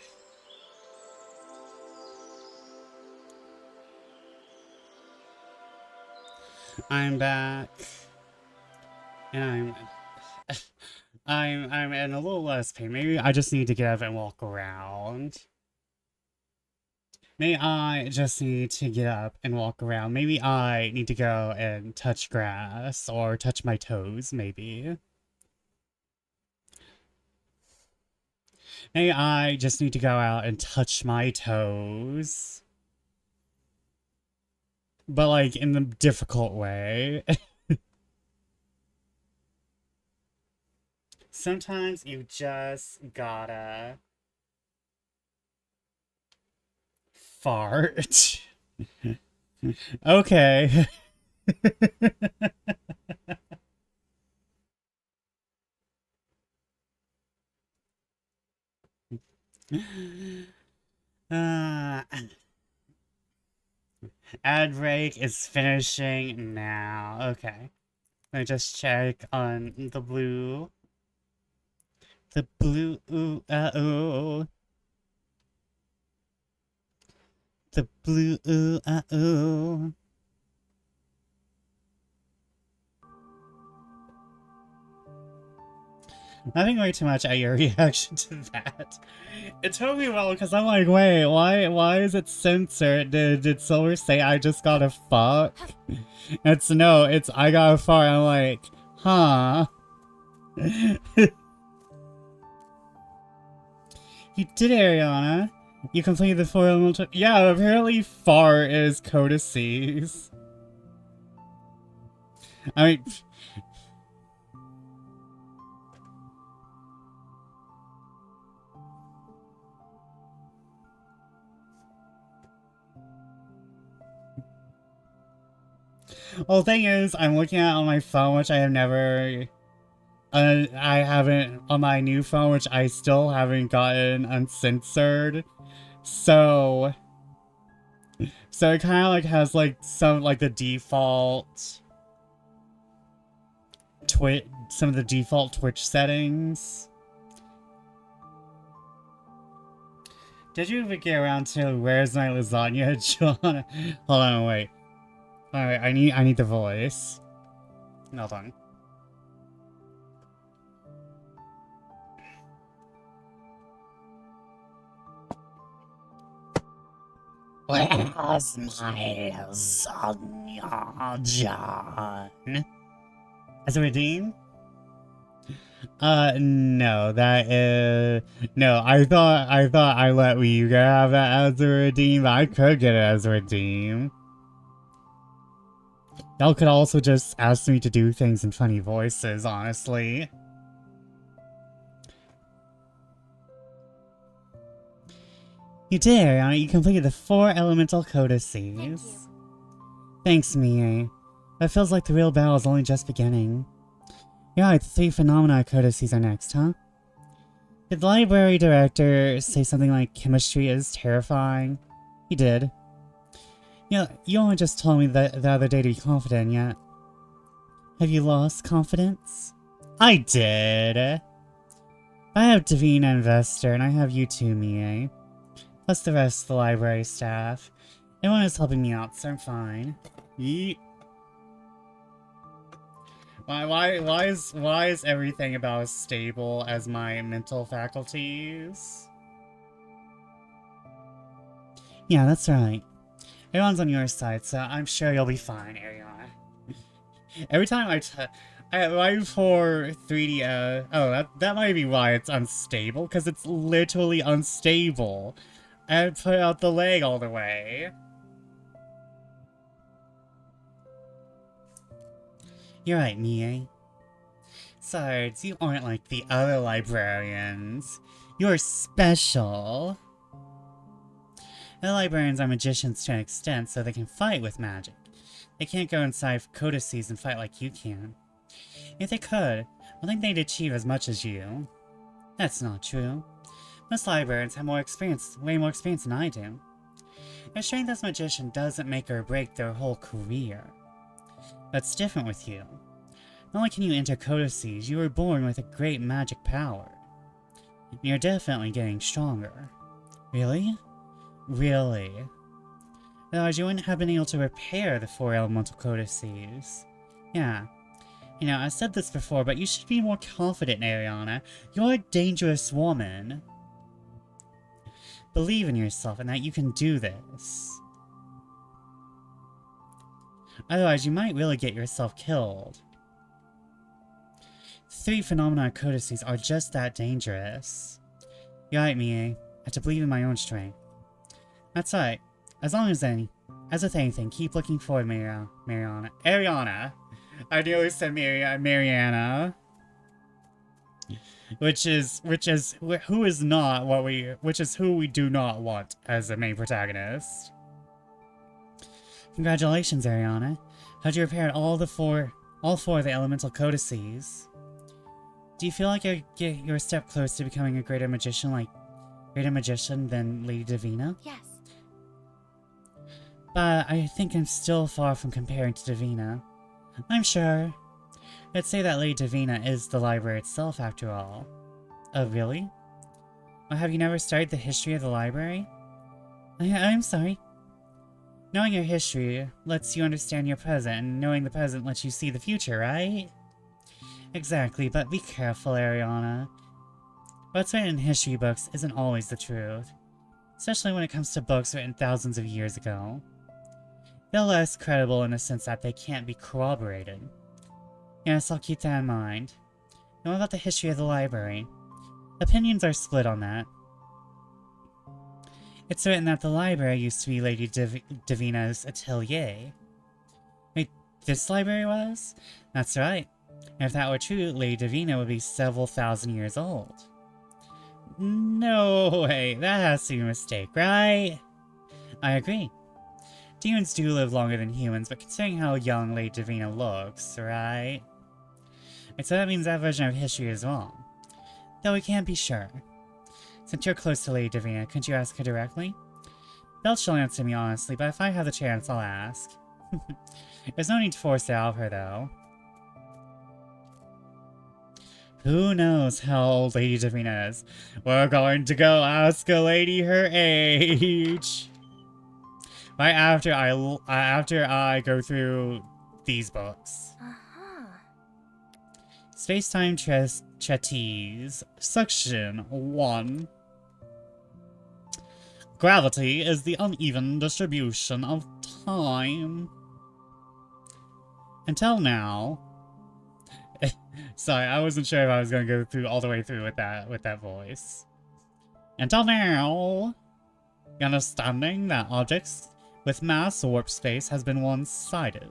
I'm back. And I'm in a little less pain. Maybe I just need to get up and walk around. Maybe I just need to get up and walk around. Maybe I need to go and touch grass or touch my toes, maybe. Maybe I just need to go out and touch my toes. But like in the difficult way. Sometimes you just gotta fart. Okay. uh, ad break is finishing now. Okay. Let me just check on the blue. The blue, ooh. The blue, ooh. Nothing way too much at your reaction to that. It took me a while because I'm like, wait, why is it censored? Did Silver say I just got a fuck? It's no, it's I got a fuck. I'm like, huh? You did it, Ariana. You completed the 4 elemental. Yeah, apparently far is codices. I mean, Well, the thing is, I'm looking at it on my phone, which I have never... I haven't... On my new phone, which I still haven't gotten uncensored. So it kind of like has like some like the default some of the default Twitch settings. Did you even get around to where's my lasagna, John? Hold on, wait. Alright, I need the voice. Hold on. Where's my lasagna, John? As a redeem? No, that is... No, I thought I let you have that as a redeem, but I could get it as a redeem. Y'all could also just ask me to do things in funny voices, honestly. You did, Ariana. You completed the 4 elemental codices. Thank you. Thanks, Mie. It feels like the real battle is only just beginning. Yeah, the 3 phenomena codices are next, huh? Did the library director say something like chemistry is terrifying? He did. Yeah, you only just told me that the other day to be confident yet. Have you lost confidence? I did! I have Davina and Vester, and I have you too, Mie. Plus the rest of the library staff. Everyone is helping me out, so I'm fine. Yeet. Why is everything about as stable as my mental faculties? Yeah, that's right. Everyone's on your side, so I'm sure you'll be fine, Ariana. Every time right before 3D, oh, that might be why it's unstable, because it's literally unstable. I put out the leg all the way. You're right, Mie. Besides, you aren't like the other librarians. You're special. The librarians are magicians to an extent, so they can fight with magic. They can't go inside codices and fight like you can. If they could, I think they'd achieve as much as you. That's not true. Most librarians have more experience, way more experience than I do. Their strength as a magician doesn't make or break their whole career. That's different with you. Not only can you enter codices, you were born with a great magic power. You're definitely getting stronger. Really? Really? Otherwise, you wouldn't have been able to repair the 4 elemental codices. Yeah. You know, I've said this before, but you should be more confident, Ariana. You're a dangerous woman. Believe in yourself and that you can do this. Otherwise, you might really get yourself killed. 3 phenomena codices are just that dangerous. You're right, Mie. I have to believe in my own strength. That's right. As with anything, keep looking forward, Mariana. Ariana! I nearly said Mariana. Which is who we do not want as the main protagonist. Congratulations, Ariana. How'd you repair all 4 of the elemental codices? Do you feel like you're a step closer to becoming a greater magician than Lady Davina? Yes. But I think I'm still far from comparing to Davina. I'm sure. Let's say that Lady Davina is the library itself, after all. Oh, really? Well, have you never studied the history of the library? I'm sorry. Knowing your history lets you understand your present, and knowing the present lets you see the future, right? Exactly, but be careful, Ariana. What's written in history books isn't always the truth. Especially when it comes to books written thousands of years ago. They're less credible in the sense that they can't be corroborated. Yes, I'll keep that in mind. Now what about the history of the library? Opinions are split on that. It's written that the library used to be Lady Davina's atelier. Wait, this library was? That's right. And if that were true, Lady Davina would be several thousand years old. No way, that has to be a mistake, right? I agree. Demons do live longer than humans, but considering how young Lady Davina looks, right? And so that means that version of history is wrong. Though we can't be sure. Since you're close to Lady Davina, couldn't you ask her directly? Belle she'll answer me honestly, but if I have the chance, I'll ask. There's no need to force it out of her, though. Who knows how old Lady Davina is? We're going to go ask a lady her age. Right after I go through these books. Space-time treatise. Section 1. Gravity is the uneven distribution of time. Until now. Sorry, I wasn't sure if I was going to go through all the way through with that voice. Until now, the understanding that objects with mass or warp space has been one-sided.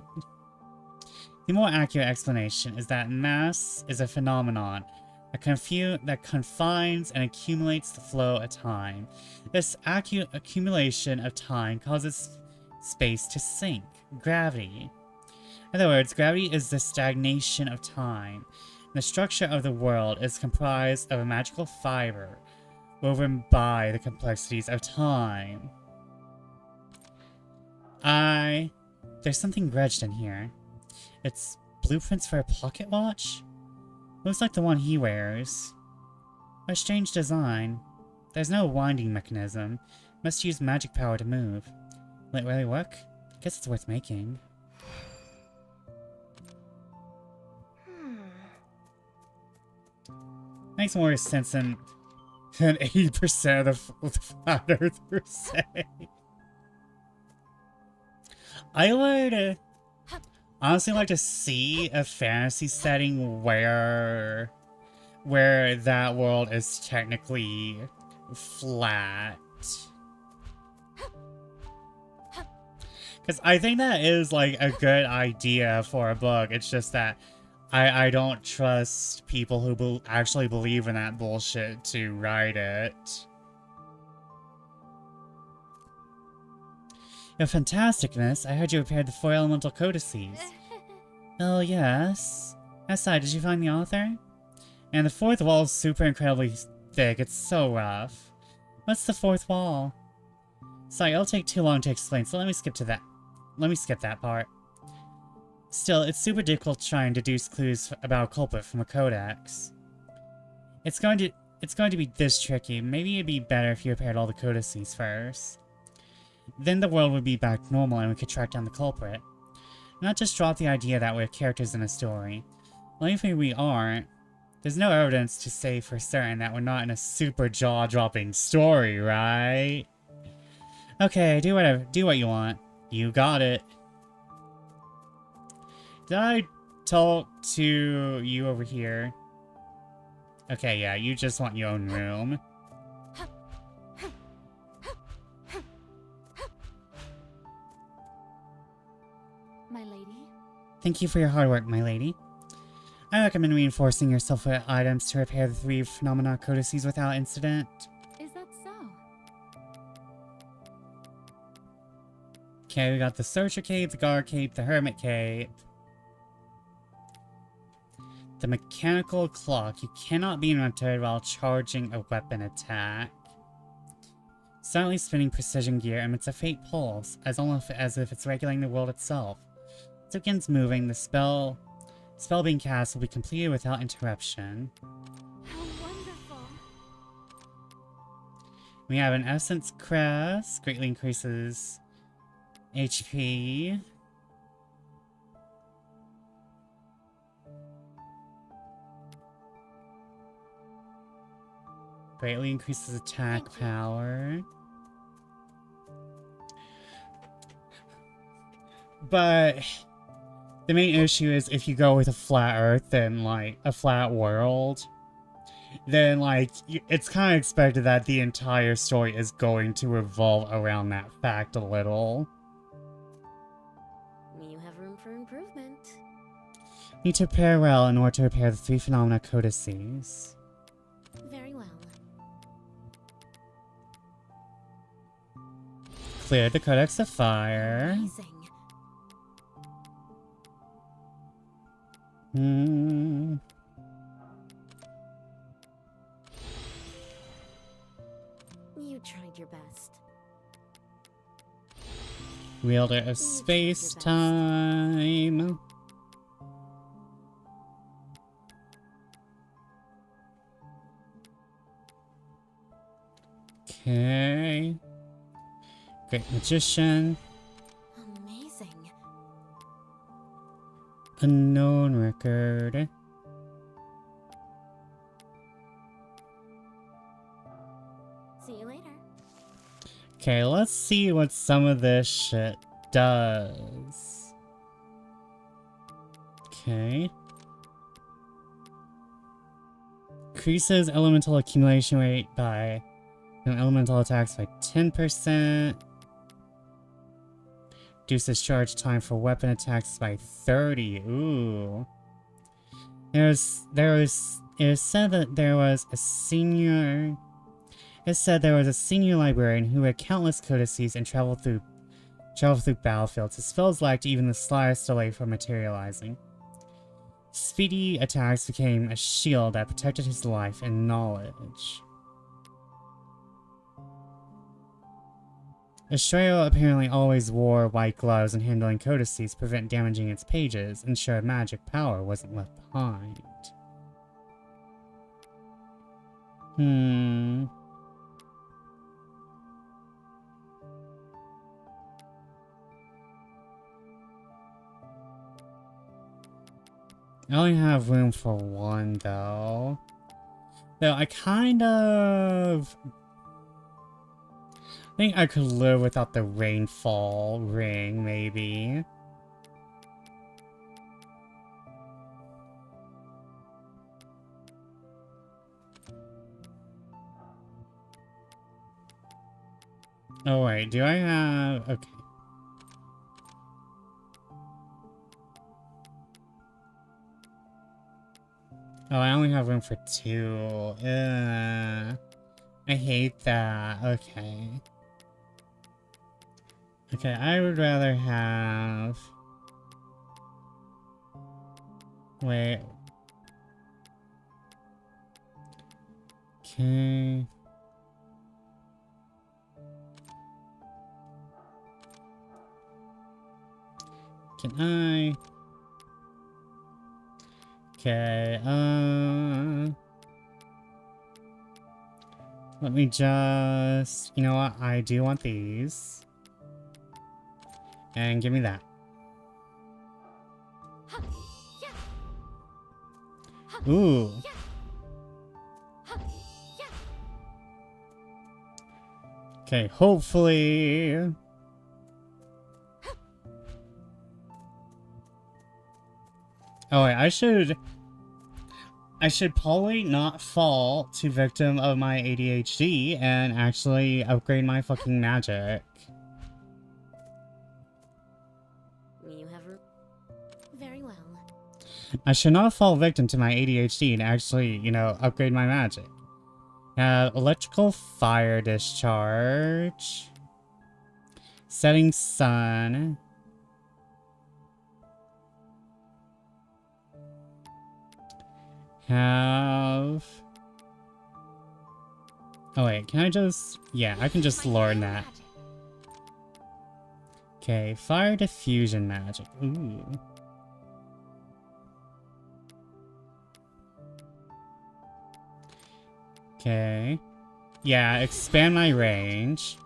The more accurate explanation is that mass is a phenomenon that confines and accumulates the flow of time. This accumulation of time causes space to sink, gravity. In other words, gravity is the stagnation of time. The structure of the world is comprised of a magical fiber woven by the complexities of time. There's something grudged in here. It's blueprints for a pocket watch? Looks like the one he wears. A strange design. There's no winding mechanism. Must use magic power to move. Will it really work? Guess it's worth making. Makes more sense than 80% of the Flat Earthers say. I would honestly like to see a fantasy setting where that world is technically flat. Because I think that is like a good idea for a book. It's just that I don't trust people who actually believe in that bullshit to write it. You're fantastic, miss. I heard you prepared the 4 elemental codices. Oh, yes. Aside, did you find the author? And the 4th wall is super incredibly thick. It's so rough. What's the 4th wall? Sorry, it'll take too long to explain, so let me skip that part. Still, it's super difficult to try and deduce clues about a culprit from a codex. It's going to be this tricky. Maybe it'd be better if you prepared all the codices first. Then the world would be back to normal and we could track down the culprit. Not just drop the idea that we're characters in a story. Well, even if we aren't, there's no evidence to say for certain that we're not in a super jaw-dropping story, right? Okay, do what you want. You got it. Did I talk to you over here? Okay, yeah, you just want your own room. My lady? Thank you for your hard work, my lady. I recommend reinforcing yourself with items to repair the 3 phenomena codices without incident. Is that so? Okay, we got the Searcher Cape, the Guard Cape, the Hermit Cape. The Mechanical Clock. You cannot be entered while charging a weapon attack. Silently spinning precision gear emits a faint pulse, as if it's regulating the world itself. As it begins moving, the spell being cast will be completed without interruption. How wonderful! We have an Essence Crest, greatly increases HP. Greatly increases attack power. But the main issue is if you go with a flat Earth and like a flat world, then like it's kind of expected that the entire story is going to revolve around that fact a little. You have room for improvement. Need to prepare well in order to repair the 3 phenomena codices. Very well. Cleared the Codex of Fire. Amazing. Hmm. You tried your best. Wielder of Space-Time. Okay. Great Magician. Amazing. Unknown record. See you later. Okay, let's see what some of this shit does. Okay. Increases elemental accumulation rate by elemental attacks by 10%. Reduces charge time for weapon attacks by 30. Ooh. It said that there was a senior... It said there was a senior librarian who had countless codices and traveled through battlefields. His spells lacked even the slightest delay from materializing. Speedy attacks became a shield that protected his life and knowledge. Estrella apparently always wore white gloves and handling codices to prevent damaging its pages, ensure magic power wasn't left behind. I only have room for one, though. Though I kind of... I think I could live without the rainfall ring, maybe. Oh wait, do I have... Okay. Oh, I only have room for 2. Ugh. I hate that. Okay. Okay, I would rather have... Wait. Okay. Can I... Okay, let me just... You know what? I do want these. And give me that. Ooh. Okay, hopefully... Oh wait, I should probably not fall to victim of my ADHD and actually upgrade my fucking magic. You have very well. I should not fall victim to my ADHD and actually, you know, upgrade my magic. Electrical fire discharge. Setting sun. Have... Oh wait, can I just... Yeah, I can just learn that. Okay, fire diffusion magic. Ooh. Okay. Yeah, expand my range.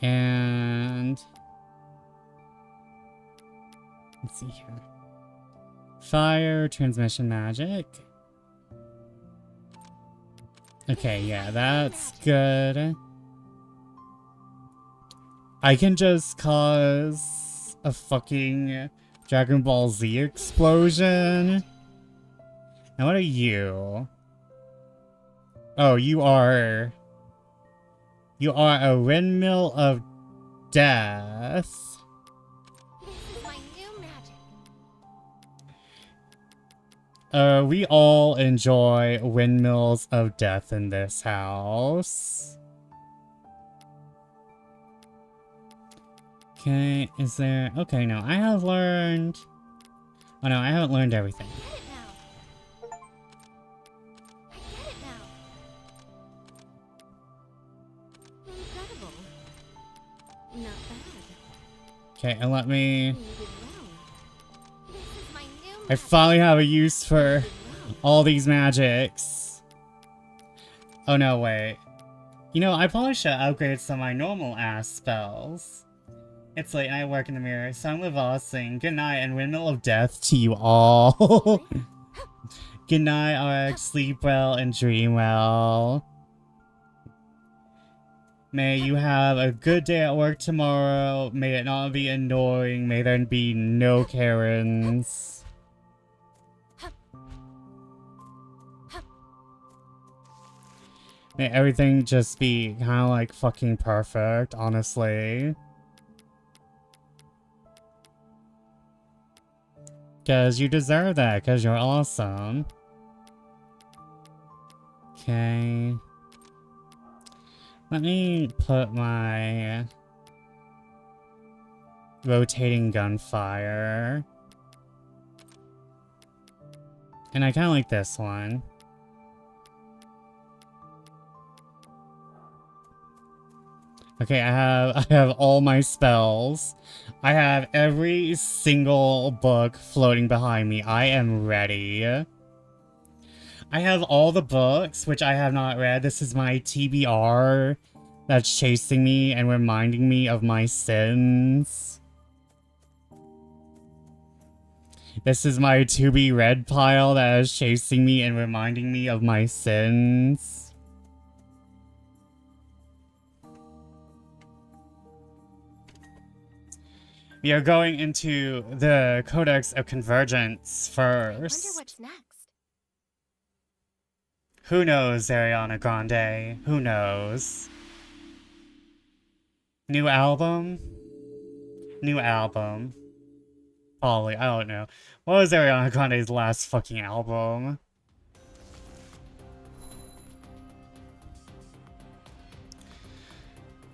And... Let's see here. Fire transmission magic. Okay, yeah, that's good. I can just cause a fucking Dragon Ball Z explosion. And what are you? Oh, you are a windmill of death. We all enjoy windmills of death in this house. Okay, is there... Okay, no, I have learned... Oh no, I haven't learned everything. I get it now. Incredible. Not bad. Okay, and let me... You did well. This is my new I finally have a use for all these magics. Oh no, wait. You know, I probably should upgrade some of my normal ass spells. It's late and I work in the mirror, so I'm reversing. Good night and windmill of death to you all. Good night, Arx. Sleep well and dream well. May you have a good day at work tomorrow. May it not be annoying. May there be no Karens. May everything just be kind of like fucking perfect, honestly. Because you deserve that, because you're awesome. Okay. Let me put my rotating gunfire. And I kind of like this one. Okay, I have all my spells. I have every single book floating behind me. I am ready. I have all the books, which I have not read. This is my TBR that's chasing me and reminding me of my sins. This is my to-be-read pile that is chasing me and reminding me of my sins. We are going into the Codex of Convergence first. I wonder what's next. Who knows, Ariana Grande? Who knows? New album? New album. Probably, I don't know. What was Ariana Grande's last fucking album?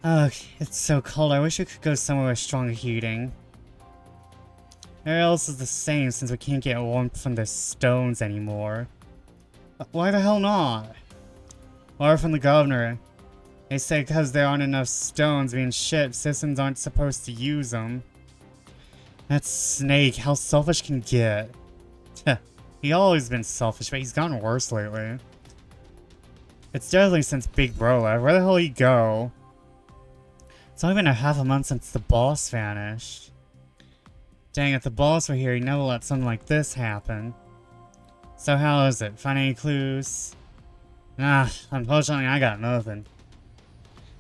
Ugh, it's so cold. I wish we could go somewhere with stronger heating. Everywhere else is the same since we can't get warmth from the stones anymore. Why the hell not? Or from the governor. They say because there aren't enough stones being shipped, citizens aren't supposed to use them. That Snake, how selfish can get. He always been selfish, but he's gotten worse lately. It's definitely since Big Bro left. Where the hell did he go? It's only been a half a month since the boss vanished. Dang, if the boss were here, he'd never let something like this happen. So how is it? Find any clues? Nah, unfortunately I got nothing.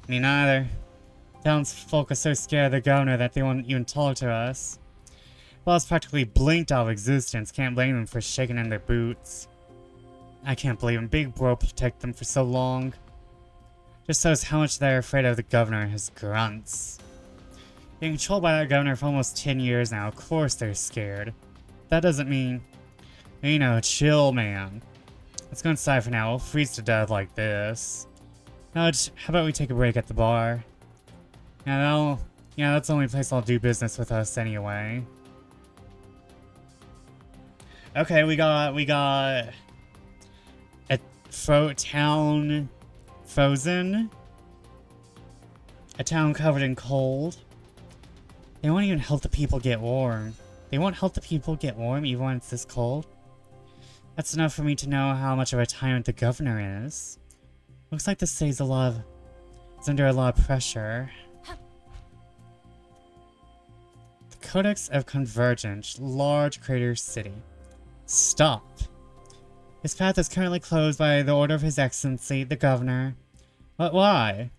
Me neither. Townsfolk are so scared of the governor that they won't even talk to us. Boss practically blinked out of existence. Can't blame them for shaking in their boots. I can't believe him. Big Bro protected them for so long. Just shows how much they're afraid of the governor and his grunts. Being controlled by that governor for almost 10 years now, of course they're scared. That doesn't mean... You know, chill, man. Let's go inside for now. We'll freeze to death like this. Now, how about we take a break at the bar? Yeah, that's the only place I'll do business with us anyway. Okay, we got a town frozen. A town covered in cold. They won't even help the people get warm. They won't help the people get warm even when it's this cold. That's enough for me to know how much of a tyrant the governor is. Looks like this city's it's under a lot of pressure. The Codex of Convergence, large crater city. Stop. This path is currently closed by the order of His Excellency, the Governor. But why?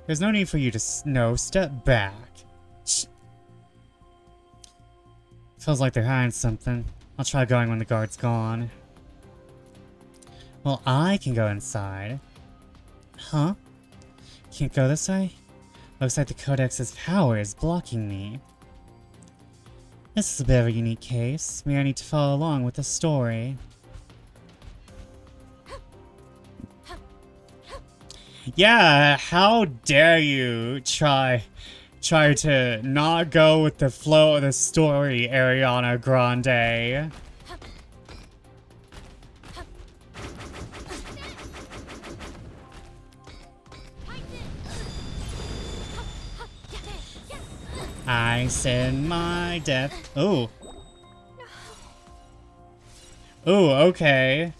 There's no need for you to know. Step back. Shh. Feels like they're hiding something. I'll try going when the guard's gone. Well, I can go inside. Huh? Can't go this way? Looks like the Codex's power is blocking me. This is a bit of a unique case. Maybe I need to follow along with the story. Yeah, how dare you try try to not go with the flow of the story, Ariana Grande. I send my death. Ooh. Ooh, okay.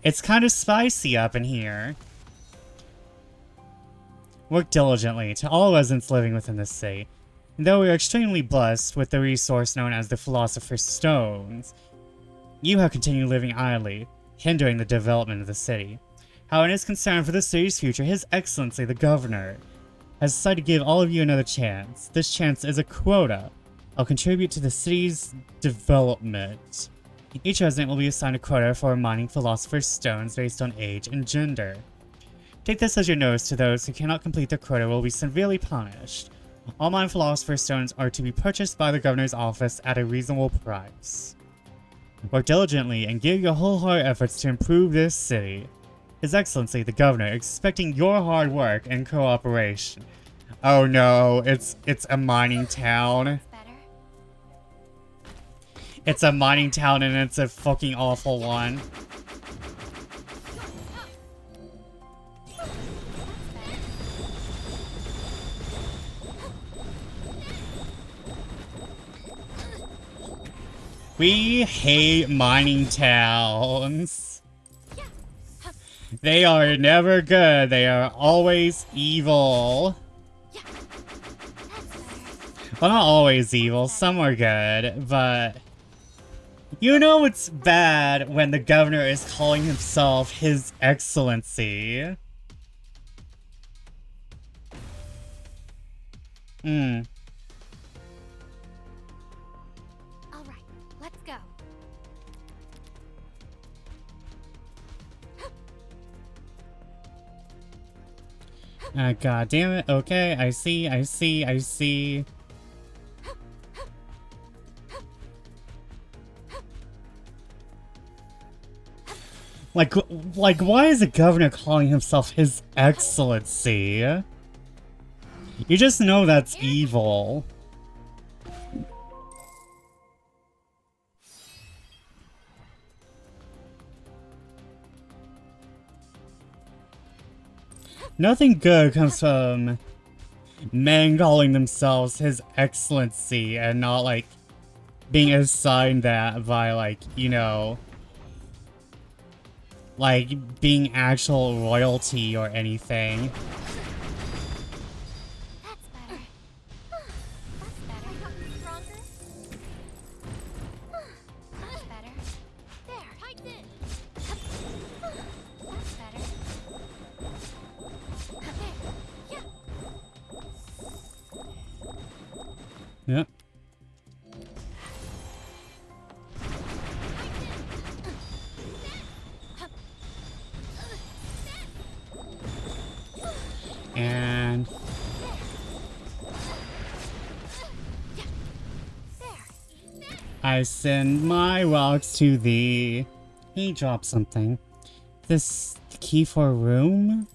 It's kind of spicy up in here. Work diligently to all residents living within the city. And though we are extremely blessed with the resource known as the Philosopher's Stones, you have continued living idly, hindering the development of the city. However, in his concern for the city's future, His Excellency the Governor has decided to give all of you another chance. This chance is a quota. I'll contribute to the city's development. Each resident will be assigned a quota for mining Philosopher's Stones based on age and gender. Take this as your notice to those who cannot complete their quota will be severely punished. All mined Philosopher's Stones are to be purchased by the Governor's office at a reasonable price. Work diligently and give your wholehearted efforts to improve this city. His Excellency the Governor, expecting your hard work and cooperation. Oh no, it's a mining town. It's a mining town and it's a fucking awful one. We hate mining towns. They are never good. They are always evil. Well, not always evil. Some are good, but... You know it's bad when the governor is calling himself His Excellency. All right, let's go. God damn it. Okay, I see. Like, why is the governor calling himself His Excellency? You just know that's evil. Nothing good comes from men calling themselves His Excellency and not, like, being assigned that by, like, you know, like, being actual royalty or anything. That's better. That's better. Stronger. That's better. There. Hiked in. That's better. There. Yeah. Yep. And I send my rocks to thee. He dropped something. This key for a room?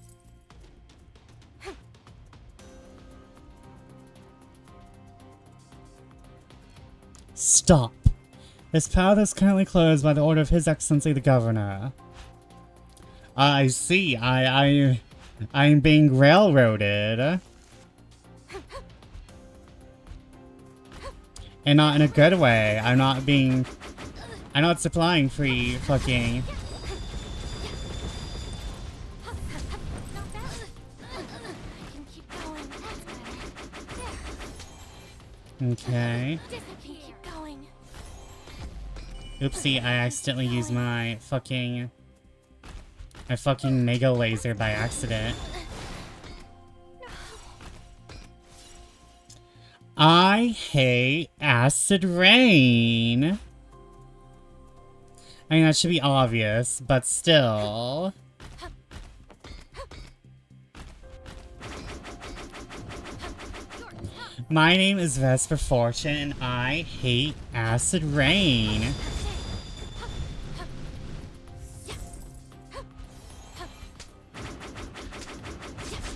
Stop. This path is currently closed by the order of His Excellency the Governor. I see. I'm being railroaded. And not in a good way. I'm not supplying free fucking... Not bad. I can keep going. That's better. There. Okay. Disappear. Keep going. Oopsie, I accidentally used my fucking mega laser by accident. I hate acid rain. I mean, that should be obvious, but still. My name is Vesper Fortune, and I hate acid rain.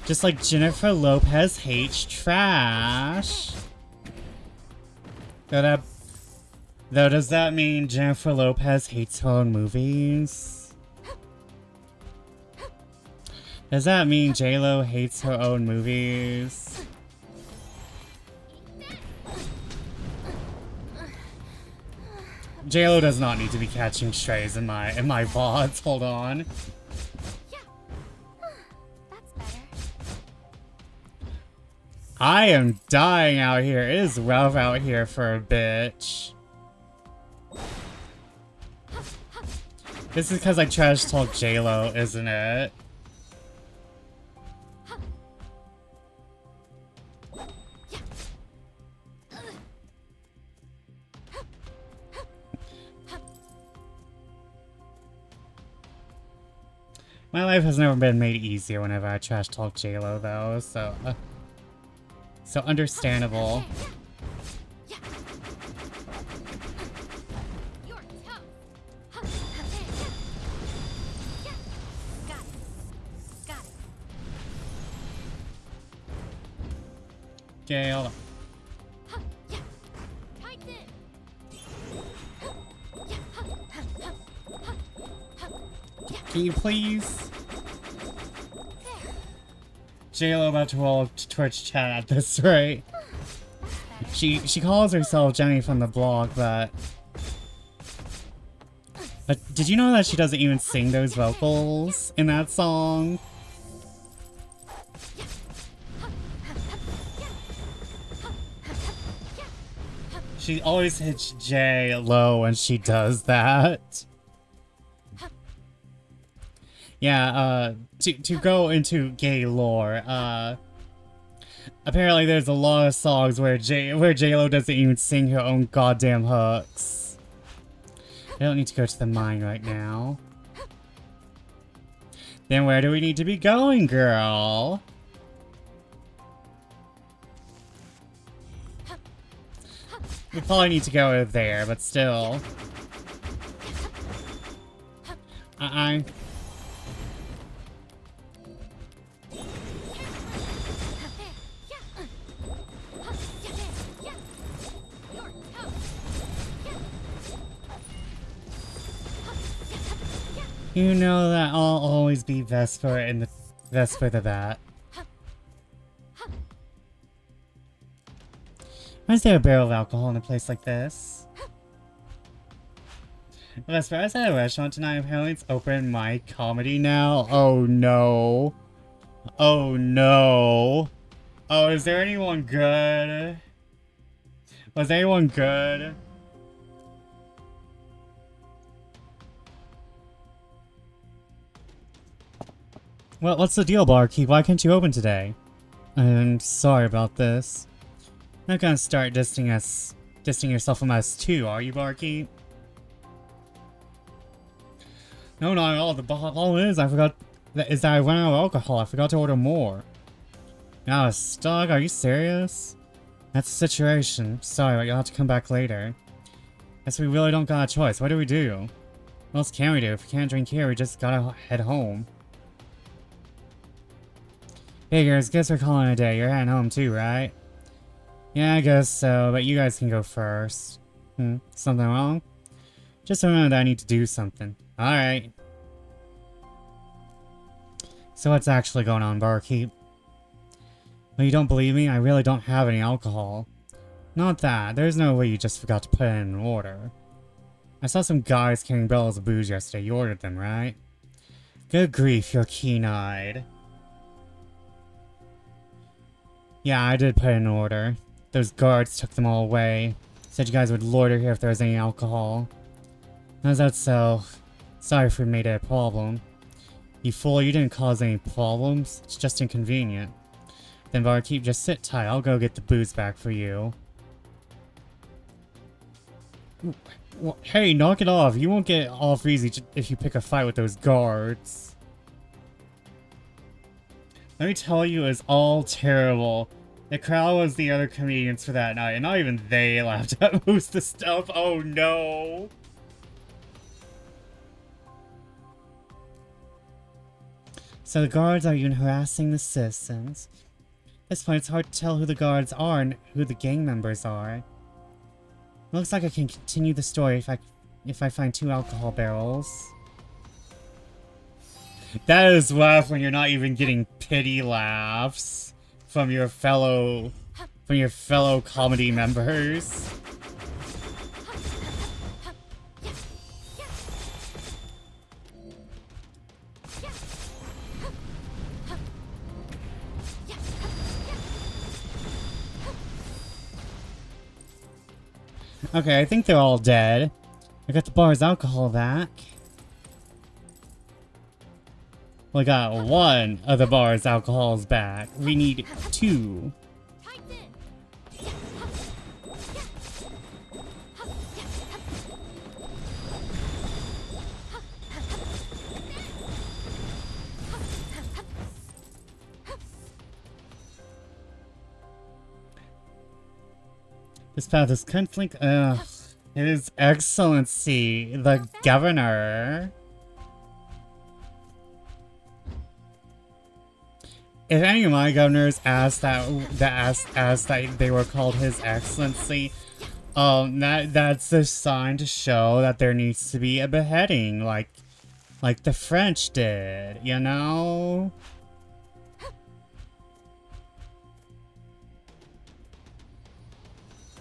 Just like Jennifer Lopez hates trash. Though, does that mean Jennifer Lopez hates her own movies? Does that mean J-Lo hates her own movies? J-Lo does not need to be catching strays in my VODs. Hold on. I am dying out here. It is rough out here for a bitch. This is because I trash talk J-Lo, isn't it? My life has never been made easier whenever I trash talk J-Lo, though, so... so understandable. Okay, hold on. Can you please? J-Lo about to roll up to Twitch chat at this rate. She calls herself Jenny from the blog, but did you know that she doesn't even sing those vocals in that song? She always hits J low when she does that. Yeah, to go into gay lore, apparently there's a lot of songs where J-Lo doesn't even sing her own goddamn hooks. I don't need to go to the mine right now. Then where do we need to be going, girl? We probably need to go there, but still. You know that I'll always be Vesper in the Vesper the Bat. Why is there a barrel of alcohol in a place like this? Vesper, I was at a restaurant tonight. Apparently it's open mic comedy now. Oh no. Oh no. Oh, is there anyone good? Was anyone good? Well, what's the deal, barkeep? Why can't you open today? I'm sorry about this. Not gonna start dissing yourself from us too, are you, barkeep? No, not at all. The problem is, I ran out of alcohol. I forgot to order more. Now a stock? Are you serious? That's the situation. Sorry, but you'll have to come back later. Guess we really don't got a choice. What do we do? What else can we do? If we can't drink here, we just gotta head home. Hey guys, guess we're calling it a day. You're heading home too, right? Yeah, I guess so, but you guys can go first. Something wrong? Just remember that I need to do something. Alright. So what's actually going on, barkeep? Well, you don't believe me? I really don't have any alcohol. Not that. There's no way you just forgot to put it in an order. I saw some guys carrying barrels of booze yesterday. You ordered them, right? Good grief, you're keen-eyed. Yeah, I did put in an order. Those guards took them all away. Said you guys would loiter here if there was any alcohol. How's that so? Sorry if we made it a problem. You fool, you didn't cause any problems. It's just inconvenient. Then barkeep, just sit tight. I'll go get the booze back for you. Well, hey, knock it off. You won't get off easy if you pick a fight with those guards. Let me tell you, it's all terrible. The crowd was the other comedians for that night, and not even they laughed at most of the stuff. Oh no. So the guards are even harassing the citizens. At this point, it's hard to tell who the guards are and who the gang members are. It looks like I can continue the story if I find 2 alcohol barrels. That is rough when you're not even getting pity laughs from your fellow comedy members. Okay, I think they're all dead. I got the bar's alcohol back. We got 1 of the bar's alcohols back. We need 2. This path is conflict. His Excellency, the Governor. If any of my governors asked that they were called His Excellency, that's a sign to show that there needs to be a beheading, like the French did, you know?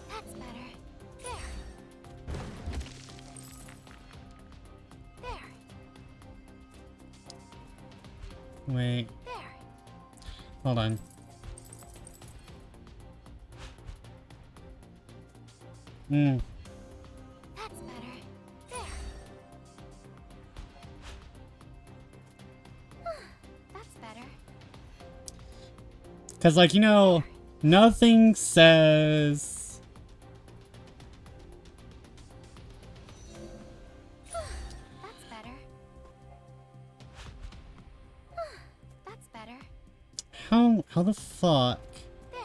That's better. There. There. Wait. There. Hold on. That's better. There. That's better. Cause like, you know, nothing says... That's better. That's better. How the fuck? There.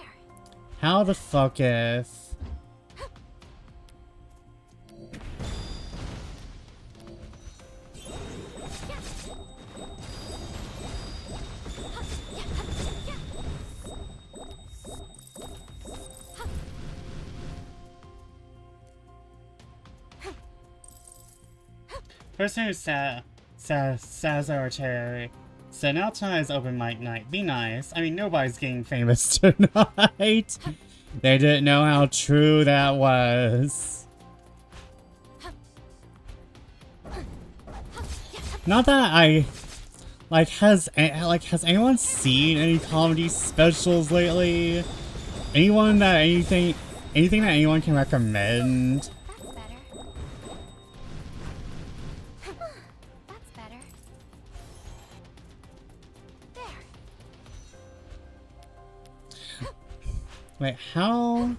How the fuck if... Person who says artillery. So now tonight is open mic night. Be nice. I mean, nobody's getting famous tonight. They didn't know how true that was. Not that I... has anyone seen any comedy specials lately? Anything that anyone can recommend? That's better. There. Wait, how?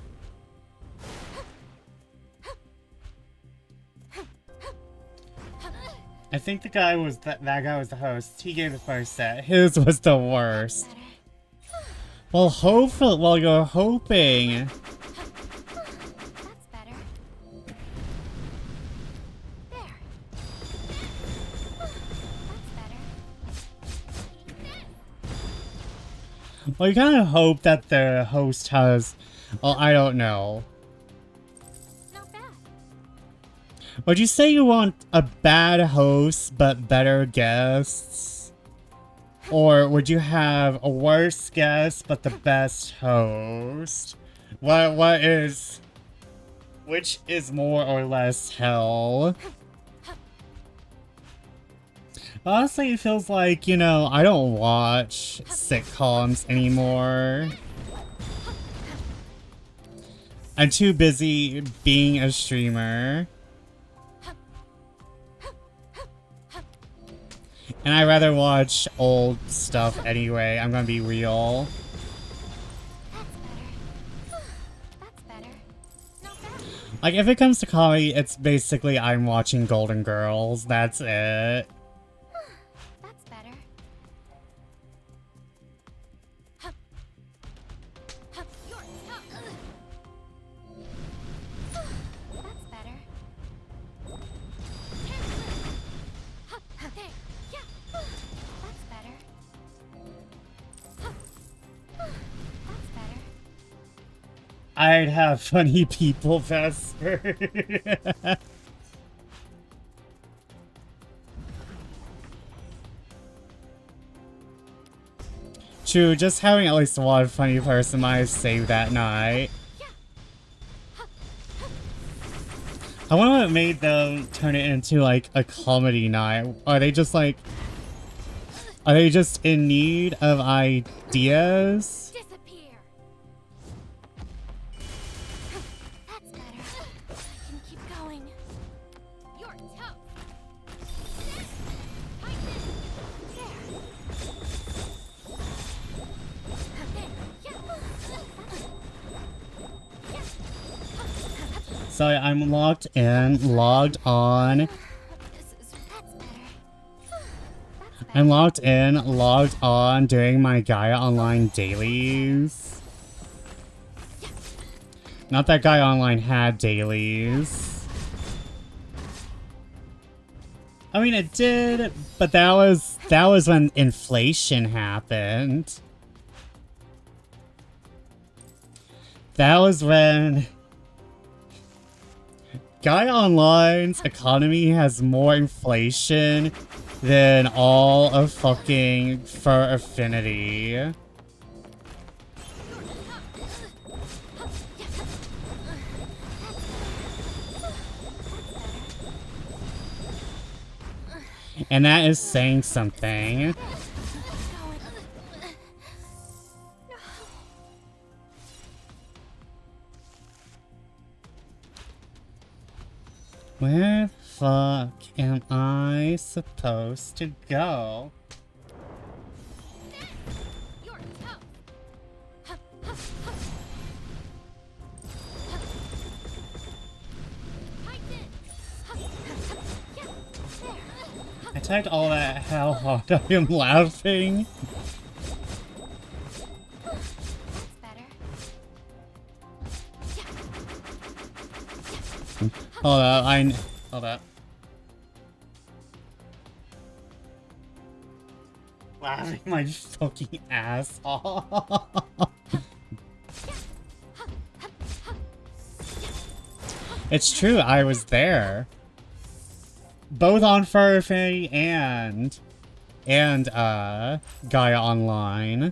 I think the guy was that guy was the host. He gave the first set. His was the worst. Well, hopefully, well, you're hoping. That's better. There. That's better. Well, you kind of hope that the host has. Well, I don't know. Not bad. Would you say you want a bad host but better guests? Or would you have a worse guest but the best host? Which is more or less hell? Honestly, it feels like, you know, I don't watch sitcoms anymore. I'm too busy being a streamer. And I'd rather watch old stuff anyway, I'm gonna be real. That's better. Not bad. Like, if it comes to comedy, it's basically I'm watching Golden Girls, that's it. That's better. You're tough. That's better. There. Yeah. That's better. I'd have funny people, Vesper. True, just having at least one funny person might have saved that night. I wonder what made them turn it into like a comedy night. Are they just like... Are they just in need of ideas? Disappear. That's better. I can keep going. You're tough. So I'm logged on. That's better. I'm logged on doing my Gaia Online dailies. Not that Gaia Online had dailies. I mean, it did, but that was when inflation happened. That was when Gaia Online's economy has more inflation than all of fucking Fur Affinity. And that is saying something. Where the fuck am I supposed to go? You're tough. I typed all that how hard I am laughing. That's better. Hold up, hold up. Laughing my fucking ass off. It's true, I was there. Both on Fur Affinity and Gaia Online.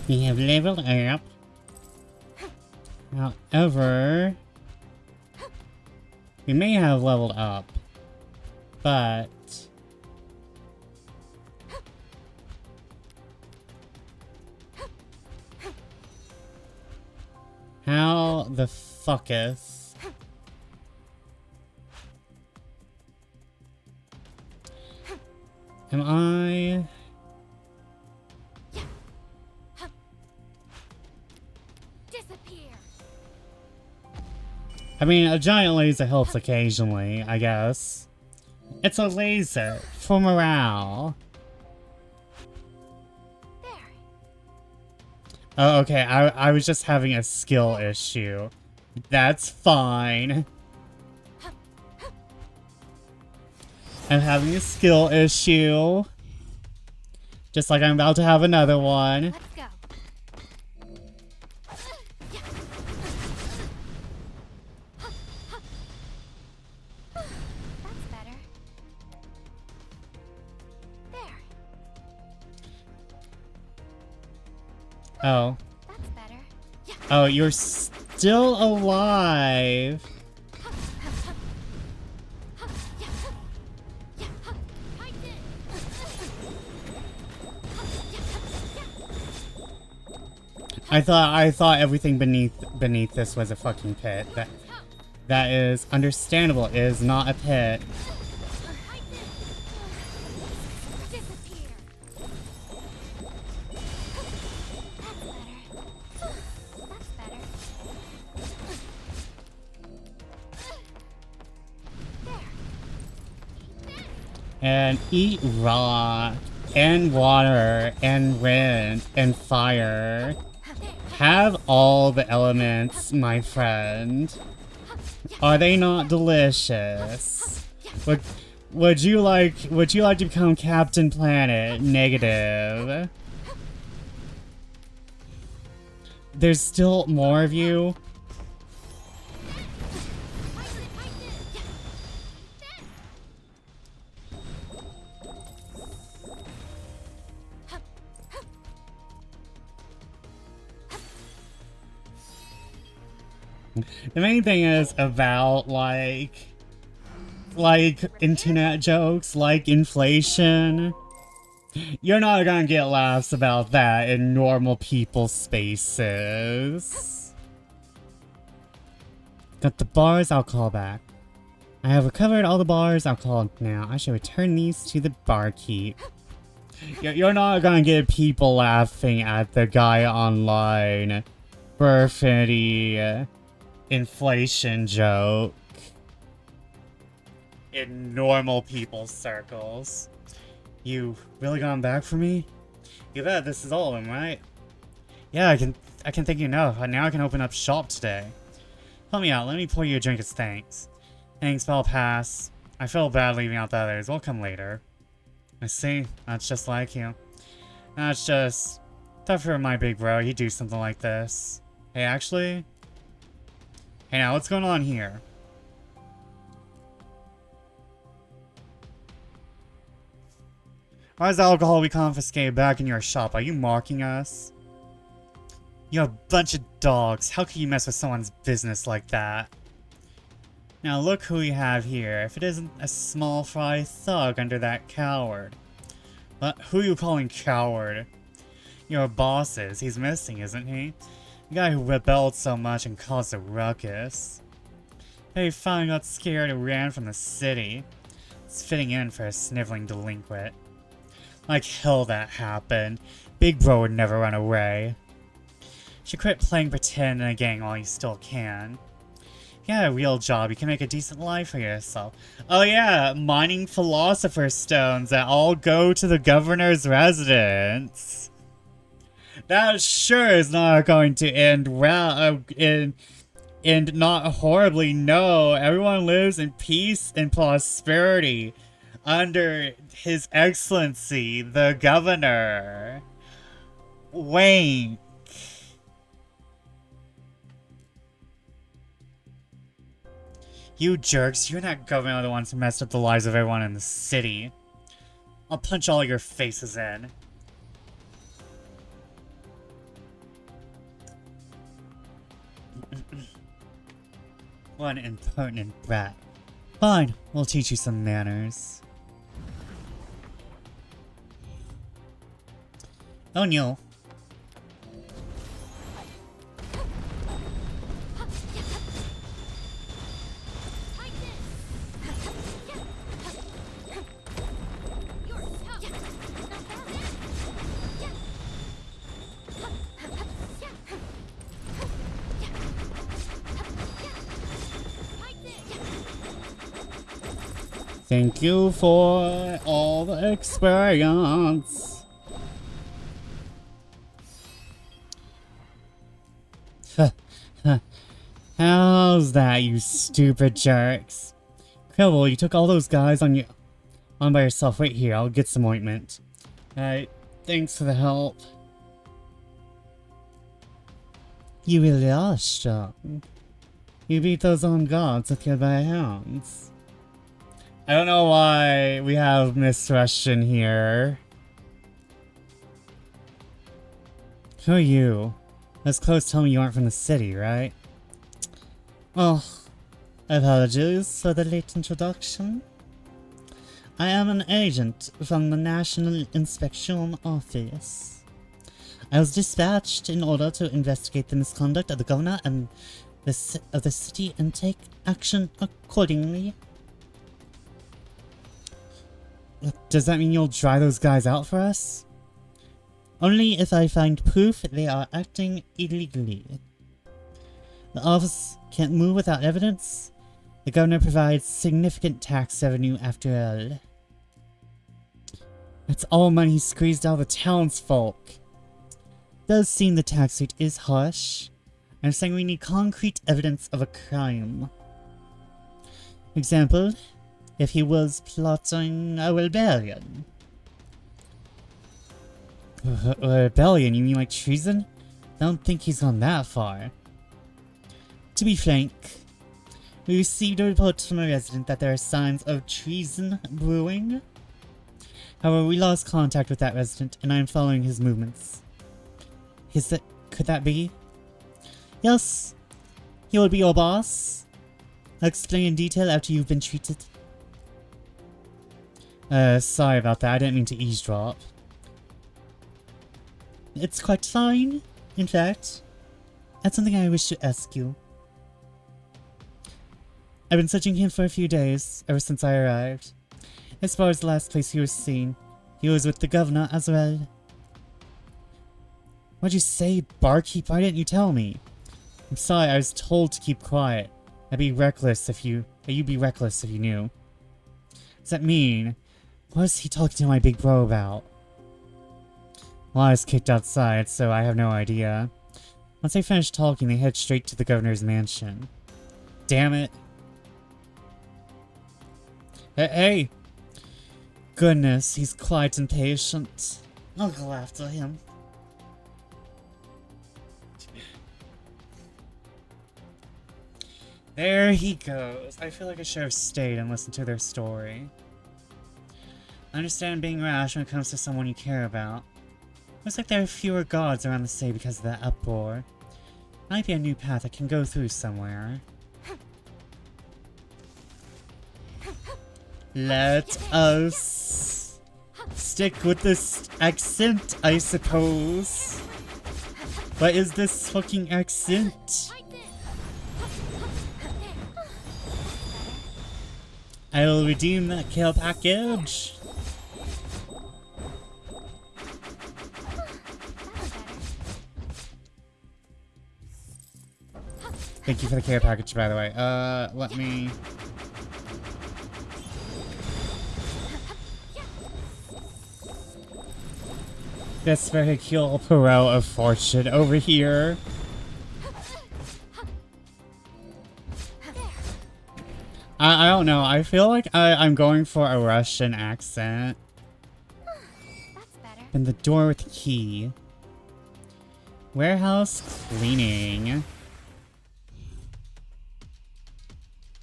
We have leveled up. However, we may have leveled up, but how the fuckus? Am I? I mean, a giant laser helps occasionally, I guess. It's a laser for morale. There. Oh, okay, I was just having a skill issue. That's fine. I'm having a skill issue. Just like I'm about to have another one. Let's go. That's better. There. Oh. That's better. Yeah. Oh, you're still alive. I thought everything beneath this was a fucking pit. That is understandable. It is not a pit. Disappear. That's better. And eat rock, and water, and wind, and fire. Have all the elements, my friend. Are they not delicious? Would you like to become Captain Planet? Negative. There's still more of you. The main thing is about like internet jokes, like inflation. You're not gonna get laughs about that in normal people spaces. Got the bar's alcohol back. I have recovered all the bar's alcohol now. I should return these to the barkeep. You're not gonna get people laughing at the guy online birthday inflation joke in normal people's circles. You really gone back for me? You bet this is all of them, right? Yeah, I can think you know. Now I can open up shop today. Help me out. Let me pour you a drink as thanks. Thanks, but I'll pass. I feel bad leaving out the others. We'll come later. I see. That's just like you. That's just tough for my big bro. He'd do something like this. Hey, actually. Hey, now what's going on here? Why is the alcohol we confiscated back in your shop? Are you mocking us? You're a bunch of dogs. How can you mess with someone's business like that? Now look who we have here. If it isn't a small fry thug under that coward. But who are you calling coward? Your boss is. He's missing, isn't he? The guy who rebelled so much and caused a ruckus. He finally got scared and ran from the city. It's fitting in for a sniveling delinquent. Like hell that happened. Big bro would never run away. Should quit playing pretend in a gang while you still can. Yeah, a real job. You can make a decent life for yourself. Oh yeah, mining philosopher's stones that all go to the governor's residence. That sure is not going to end well, and not horribly. No, everyone lives in peace and prosperity under His Excellency, the Governor. Wink. You jerks, you're not governor are the ones who messed up the lives of everyone in the city. I'll punch all your faces in. What an impertinent brat. Fine, we'll teach you some manners. Oh no. Thank you for all the experience. How's that, you stupid jerks? Incredible, you took all those guys on by yourself. Wait here, I'll get some ointment. Thanks for the help. You really are strong. You beat those on guards with your bare hands. I don't know why we have Miss Russian here. Who are you? Those clothes tell me you aren't from the city, right? Oh, apologies for the late introduction. I am an agent from the National Inspection Office. I was dispatched in order to investigate the misconduct of the governor and of the city and take action accordingly. Does that mean you'll dry those guys out for us? Only if I find proof they are acting illegally. The office can't move without evidence. The governor provides significant tax revenue after all. That's all money squeezed out of the townsfolk. Does seem the tax rate is harsh. I'm saying we need concrete evidence of a crime. Example, if he was plotting a rebellion. A rebellion? You mean like treason? I don't think he's gone that far. To be frank, we received a report from a resident that there are signs of treason brewing. However, we lost contact with that resident, and I am following his movements. Could that be? Yes, he will be your boss. I'll explain in detail after you've been treated. Sorry about that, I didn't mean to eavesdrop. It's quite fine, in fact. That's something I wish to ask you. I've been searching him for a few days, ever since I arrived. As far as the last place he was seen, he was with the governor as well. What'd you say, barkeep? Why didn't you tell me? I'm sorry, I was told to keep quiet. You'd be reckless if you knew. Does that mean? What was he talking to my big bro about? Well, I was kicked outside, so I have no idea. Once they finished talking, they head straight to the governor's mansion. Damn it. Hey! Goodness, he's quite impatient. I'll go after him. There he goes. I feel like I should have stayed and listened to their story. I understand being rash when it comes to someone you care about. Looks like there are fewer gods around the city because of that uproar. Might be a new path I can go through somewhere. Let us stick with this accent, I suppose. What is this fucking accent? I will redeem that care package. Thank you for the care package, by the way. Let me... This vehicle Perot of fortune over here. I don't know. I feel like I'm going for a Russian accent. That's better. And the door with the key. Warehouse cleaning.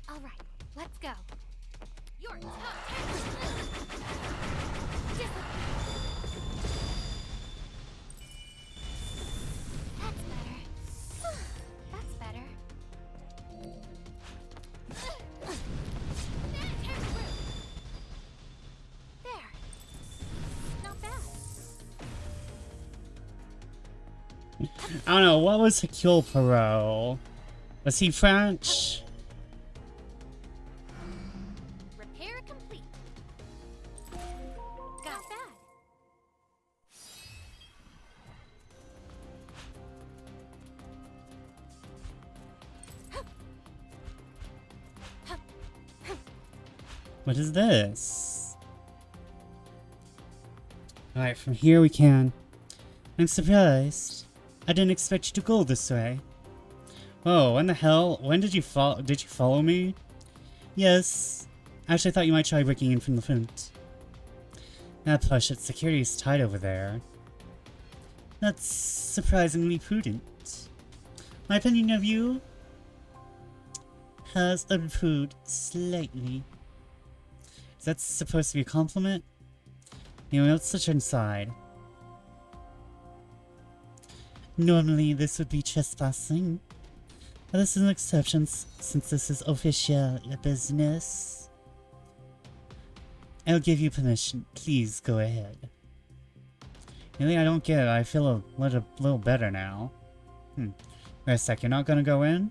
All right, let's go. You're tough. That's better. That's better. There. Not bad. I don't know. What was Hercule Poirot? Was he French? Repair complete. Got that. What is this? Alright, from here we can. I'm surprised. I didn't expect you to go this way. Oh, when the hell? When did you follow me? Yes. Actually, I thought you might try breaking in from the front. Ah, push it. Security is tight over there. That's surprisingly prudent. My opinion of you has improved slightly. Is that supposed to be a compliment? Anyway, let's switch inside. Normally, this would be trespassing. But this is an exception since this is official business. I'll give you permission. Please go ahead. Really, I don't get it. I feel a little better now. Wait a sec, you're not gonna go in?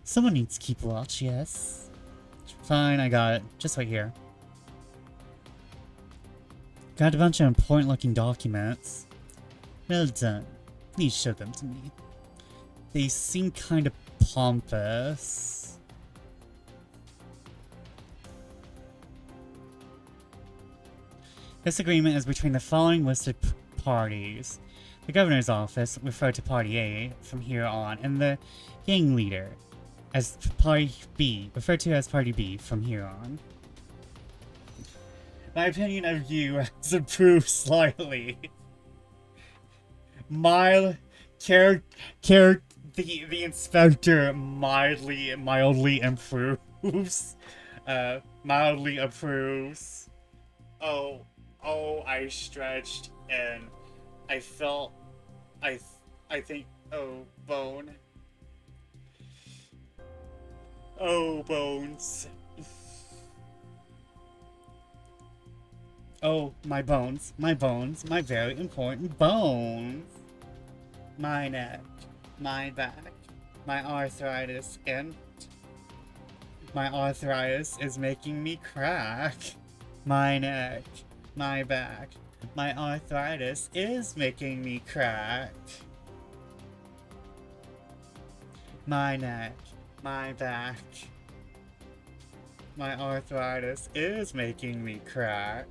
Someone needs to keep watch, yes. Fine, I got it. Just wait here. Got a bunch of important looking documents. Well done. Please show them to me. They seem kind of pompous. This agreement is between the following listed parties. The Governor's Office, referred to Party A from here on, and the Gang Leader, as Party B, referred to as Party B from here on. My opinion of you has improved slightly. The inspector mildly improves. Mildly approves. Oh, I stretched and I felt, I think, oh, bone. Oh, bones. Oh, my bones, my very important bones. My neck, my back, my arthritis, and my arthritis is making me crack. My neck, my back, my arthritis is making me crack. My neck, my back, my arthritis is making me crack.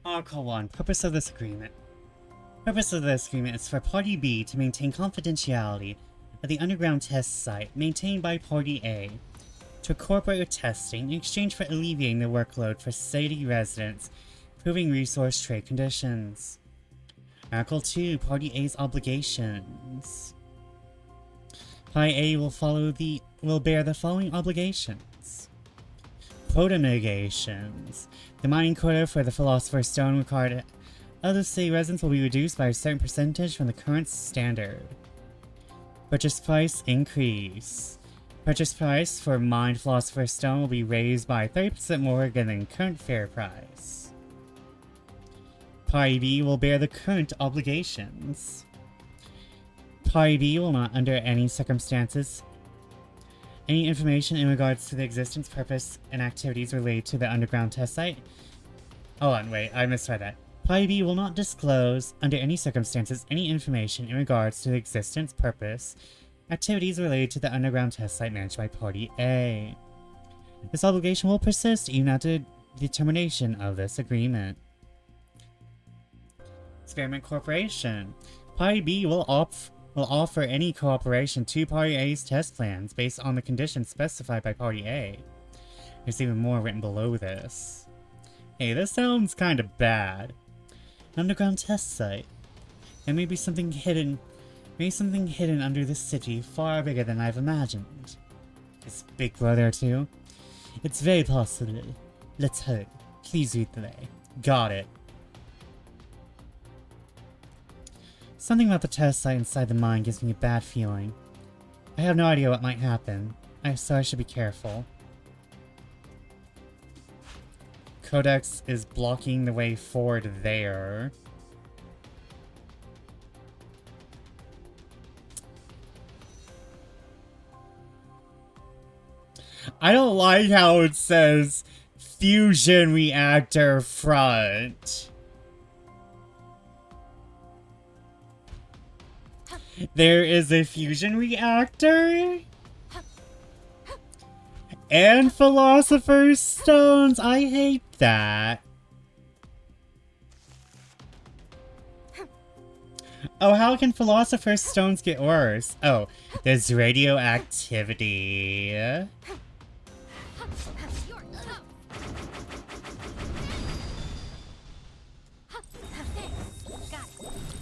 Article 1. Purpose of this agreement. Purpose of this agreement is for Party B to maintain confidentiality at the underground test site maintained by Party A, to incorporate with testing in exchange for alleviating the workload for city residents, improving resource trade conditions. Article 2. Party A's obligations. Party A will bear the following obligations. Quota mitigations. The mining quota for the Philosopher's Stone required of the city residents will be reduced by a certain percentage from the current standard. Purchase price increase. Purchase price for mined Philosopher's Stone will be raised by 30% more than the current fair price. Party B will bear the current obligations. Party B will not, under any circumstances, any information in regards to the existence, purpose, and activities related to the underground test site. Hold on, wait, I misread that. Party B will not disclose, under any circumstances, any information in regards to the existence, purpose, activities related to the underground test site managed by Party A. This obligation will persist even after the termination of this agreement. Experiment Corporation. Party B will offer any cooperation to Party A's test plans based on the conditions specified by Party A. There's even more written below this. Hey, this sounds kind of bad. An underground test site. There may be something hidden. Maybe something hidden under this city far bigger than I've imagined. Is Big Brother too? It's very possible. Let's hope. Please read today. Got it. Something about the test site inside the mine gives me a bad feeling. I have no idea what might happen, so I should be careful. Codex is blocking the way forward there. I don't like how it says fusion reactor front. There is a fusion reactor? And Philosopher's Stones? I hate that. Oh, how can Philosopher's Stones get worse? Oh, there's radioactivity.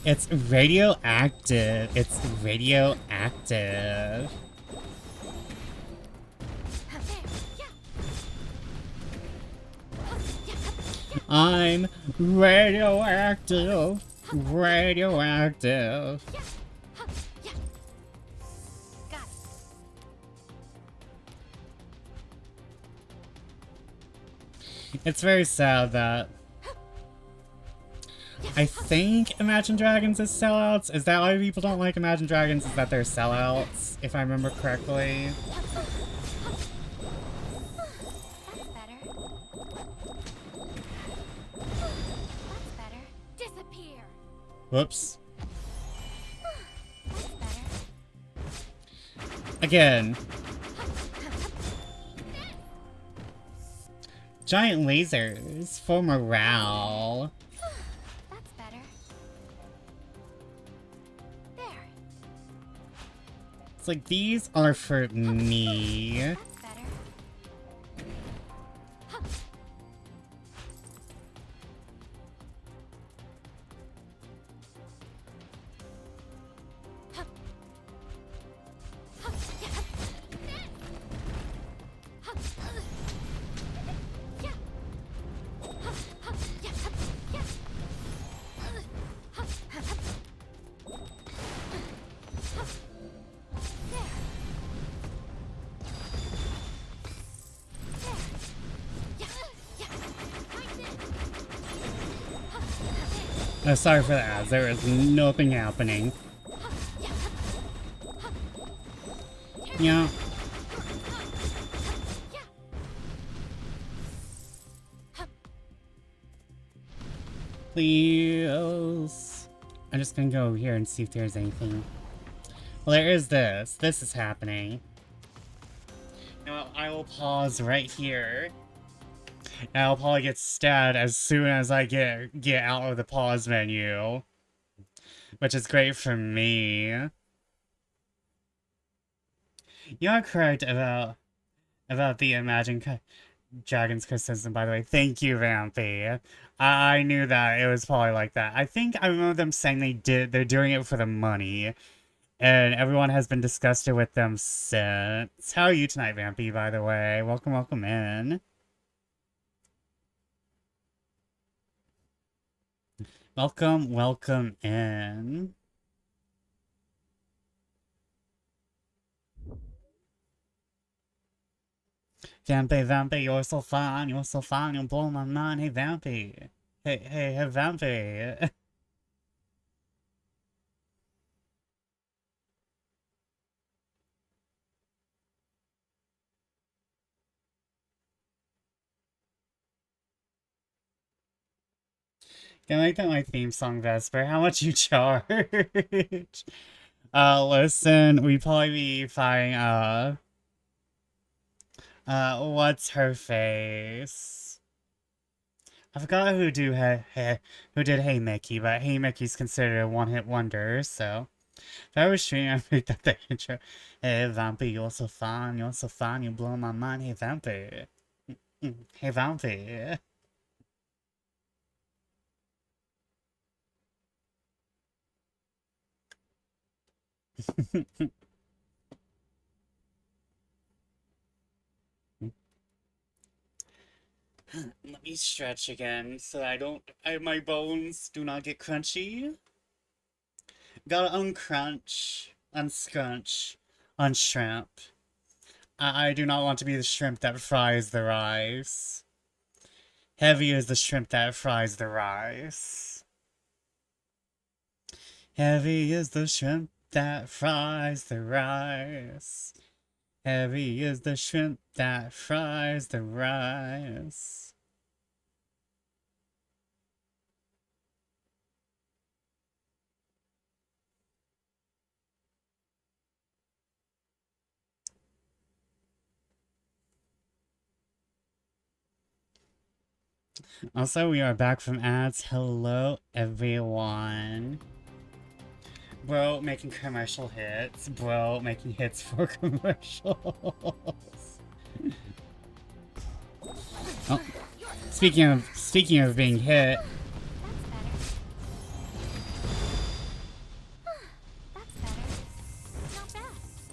It's radioactive. It's radioactive. I'm radioactive. Radioactive. It's very sad that I think Imagine Dragons is sellouts. Is that why people don't like Imagine Dragons? Is that they're sellouts, if I remember correctly? That's better. That's better. Disappear. Whoops. That's better. Again. Giant lasers for morale. That's better. There. It's like, these are for me. That's better. Oh, sorry for that. There is nothing happening. Yeah. Please. I'm just gonna go here and see if there's anything. Well, there is this. This is happening. Now, I will pause right here. And I'll probably get stabbed as soon as I get out of the pause menu. Which is great for me. You are correct about the Imagine Dragons criticism, by the way. Thank you, Vampy. I knew that it was probably like that. I think I remember them saying they're doing it for the money. And everyone has been disgusted with them since. How are you tonight, Vampy, by the way? Welcome, welcome in. Welcome, welcome in. Vampy, you're so fine, you're blowing my mind. Hey, Vampy. Hey, Vampy. Can I make that my theme song, Vesper? How much you charge? Listen, we probably be fine, what's her face? I forgot who did Hey Mickey, but Hey Mickey's considered a one-hit wonder, so if I was streaming, I'd make that the intro. Hey Vampy, you're so fine, you blow my mind. Hey Vampy. Hey Vampy. Let me stretch again so my bones do not get crunchy. Gotta uncrunch, unscrunch, unshrimp. I do not want to be the shrimp that fries the rice. Heavy is the shrimp that fries the rice. Heavy is the shrimp that fries the rice. Heavy is the shrimp that fries the rice. Also, we are back from ads. Hello, everyone. Bro making commercial hits. Bro making hits for commercials. Oh, speaking of being hit.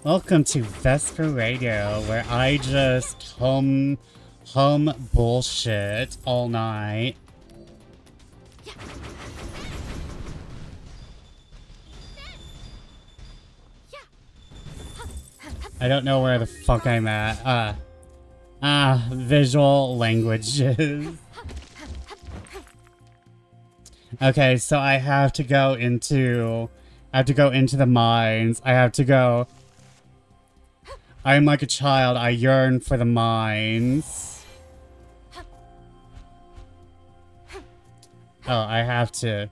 Welcome to Vesper Radio, where I just hum bullshit all night. I don't know where the fuck I'm at. Ah, visual languages. Okay, so I have to go into the mines. I'm like a child. I yearn for the mines. Oh, I have to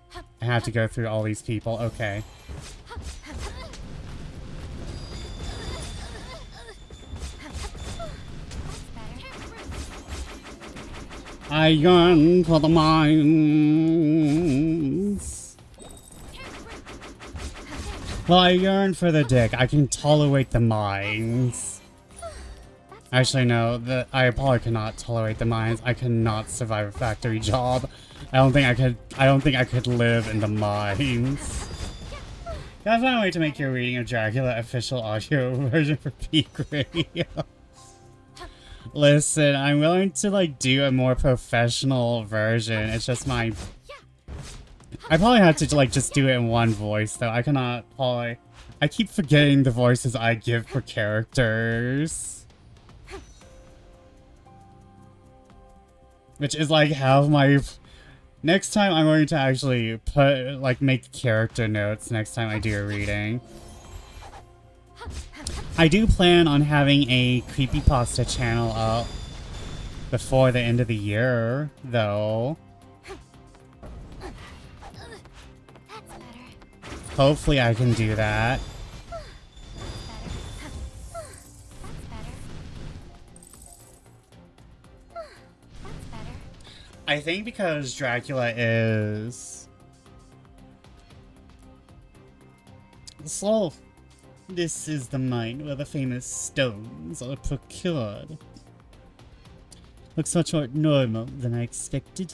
go through all these people. Okay. I yearn for the mines. Well, I yearn for the dick. I can tolerate the mines. Actually, no. I probably cannot tolerate the mines. I cannot survive a factory job. I don't think I could live in the mines. Gotta find a way to make your reading of Dracula official audio version for Peak Radio. Listen, I'm willing to like do a more professional version. It's just I probably have to like just do it in one voice though. I cannot probably. I keep forgetting the voices I give for characters. Which is like half my... Next time I'm going to actually make character notes next time I do a reading. I do plan on having a creepypasta channel up before the end of the year, though. Hopefully I can do that. I think because Dracula is... So, this is the mine where the famous stones are procured. Looks much more normal than I expected.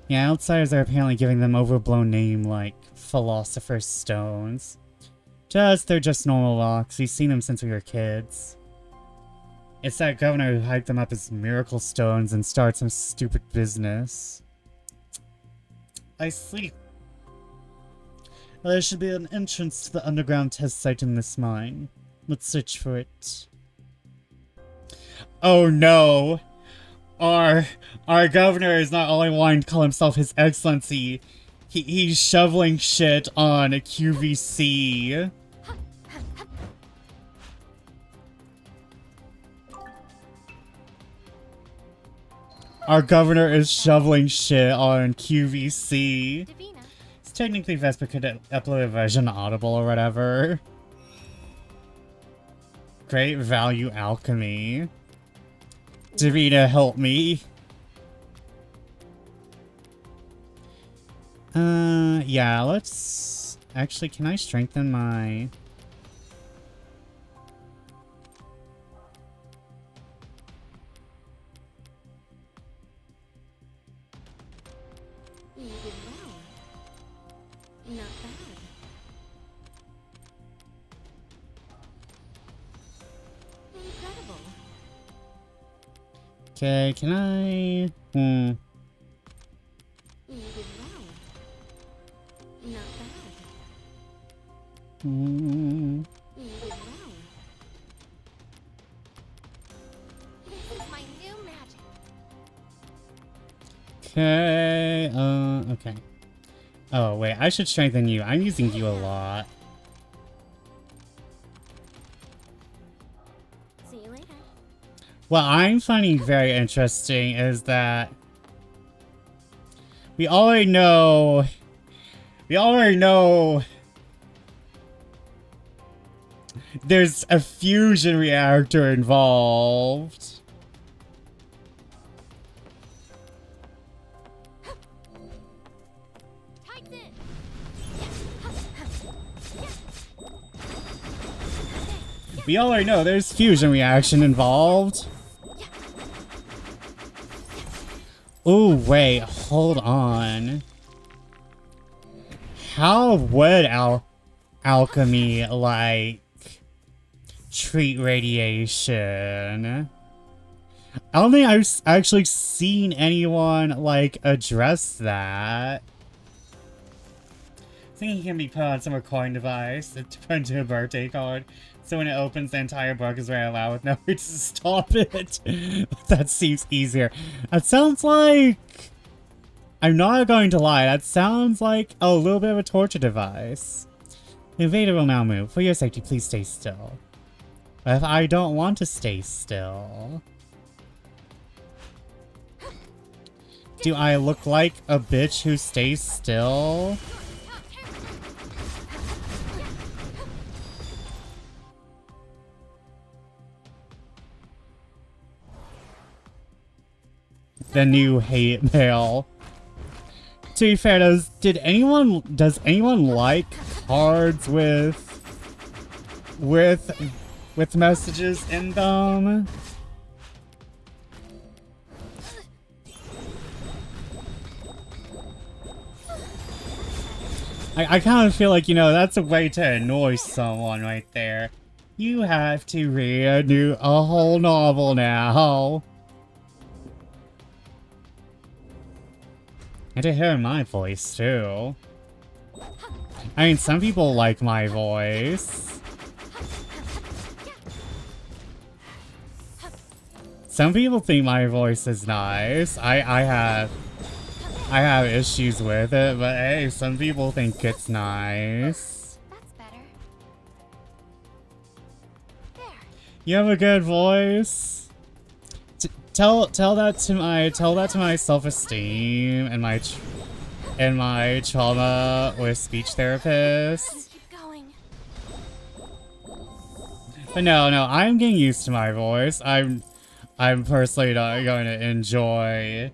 Yeah, outsiders are apparently giving them overblown name like Philosopher's Stones. To us, they're just normal rocks. We've seen them since we were kids. It's that governor who hyped them up as miracle stones and started some stupid business. I see. Well, there should be an entrance to the underground test site in this mine. Let's search for it. Oh no! Our governor is not only wanting to call himself His Excellency, he's shoveling shit on a QVC. Our governor is shoveling shit on QVC. It's technically Vesper could upload a version Audible or whatever. Great value alchemy. Davina, help me. Yeah, let's... Actually, can I strengthen my... You did well. Not bad. Incredible. Okay, can I... You did well. Not bad. You did well. This is my new magic. Okay, okay. Oh, wait, I should strengthen you. I'm using you a lot. See you later. What I'm finding very interesting is that we already know there's a fusion reactor involved. Tighten. We already know there's fusion reaction involved. Oh, wait, hold on. How would alchemy, like, treat radiation? I don't think I've actually seen anyone, like, address that. I think it can be put on some recording device to put into a birthday card. So when it opens, the entire book is very loud with no way to stop it. That seems easier. That sounds like... I'm not going to lie, that sounds like a little bit of a torture device. The invader will now move. For your safety, please stay still. But if I don't want to stay still... Do I look like a bitch who stays still? The new hate mail. To be fair, does anyone like cards with messages in them? I kind of feel like, you know, that's a way to annoy someone right there. You have to read a whole novel now. And to hear my voice, too. I mean, some people like my voice. Some people think my voice is nice. I have issues with it, but hey, some people think it's nice. That's better. There. You have a good voice. Tell that to my self-esteem and my trauma with speech therapists. Keep going. But no, I'm getting used to my voice. I'm personally not going to enjoy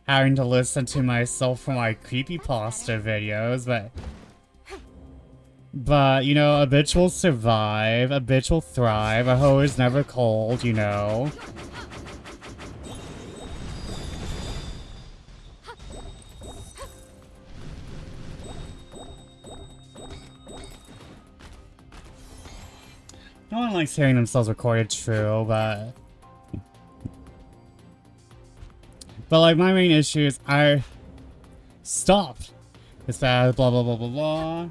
having to listen to myself for my creepypasta videos, but you know, a bitch will survive, a bitch will thrive, a hoe is never cold, you know. No one likes hearing themselves recorded, true, but like, my main issue is stop. It's bad, blah, blah, blah, blah, blah.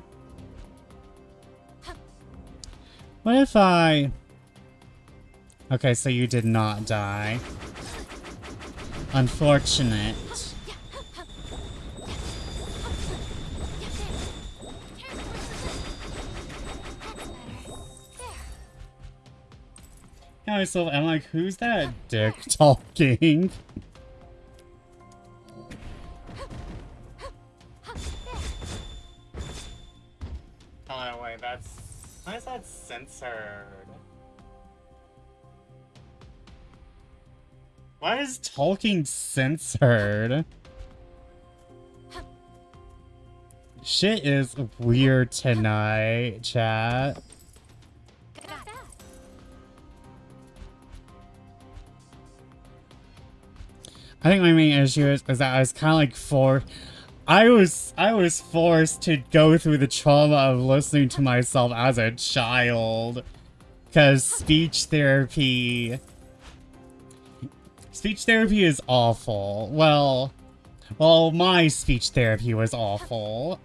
What if okay, so you did not die. Unfortunate. I'm like, who's that dick talking? Oh, wait, why is that censored? Why is talking censored? Shit is weird tonight, chat. I think my main issue is that I was kind of like I was forced to go through the trauma of listening to myself as a child, because speech therapy is awful. Well, my speech therapy was awful.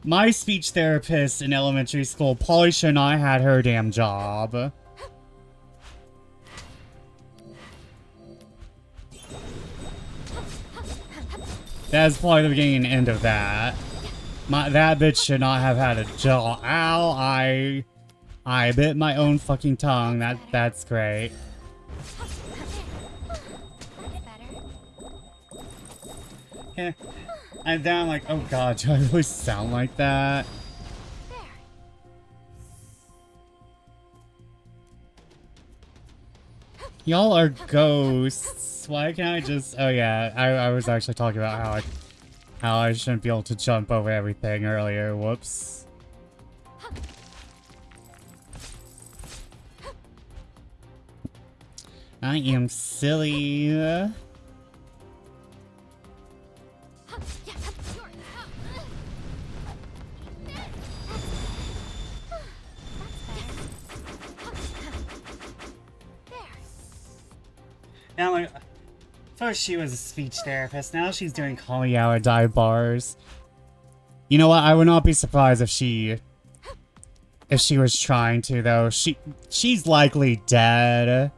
My speech therapist in elementary school probably should not have had her damn job. That's probably the beginning and end of that. That bitch should not have had a job. Ow, I bit my own fucking tongue. That's great. Yeah. And then I'm like, oh god, do I really sound like that? Y'all are ghosts. Why can't I just... Oh yeah, I was actually talking about how I shouldn't be able to jump over everything earlier. Whoops. I am silly. Now, like, first she was a speech therapist, now she's doing call me out or dive bars. You know what? I would not be surprised if she was trying to, though. She's likely dead.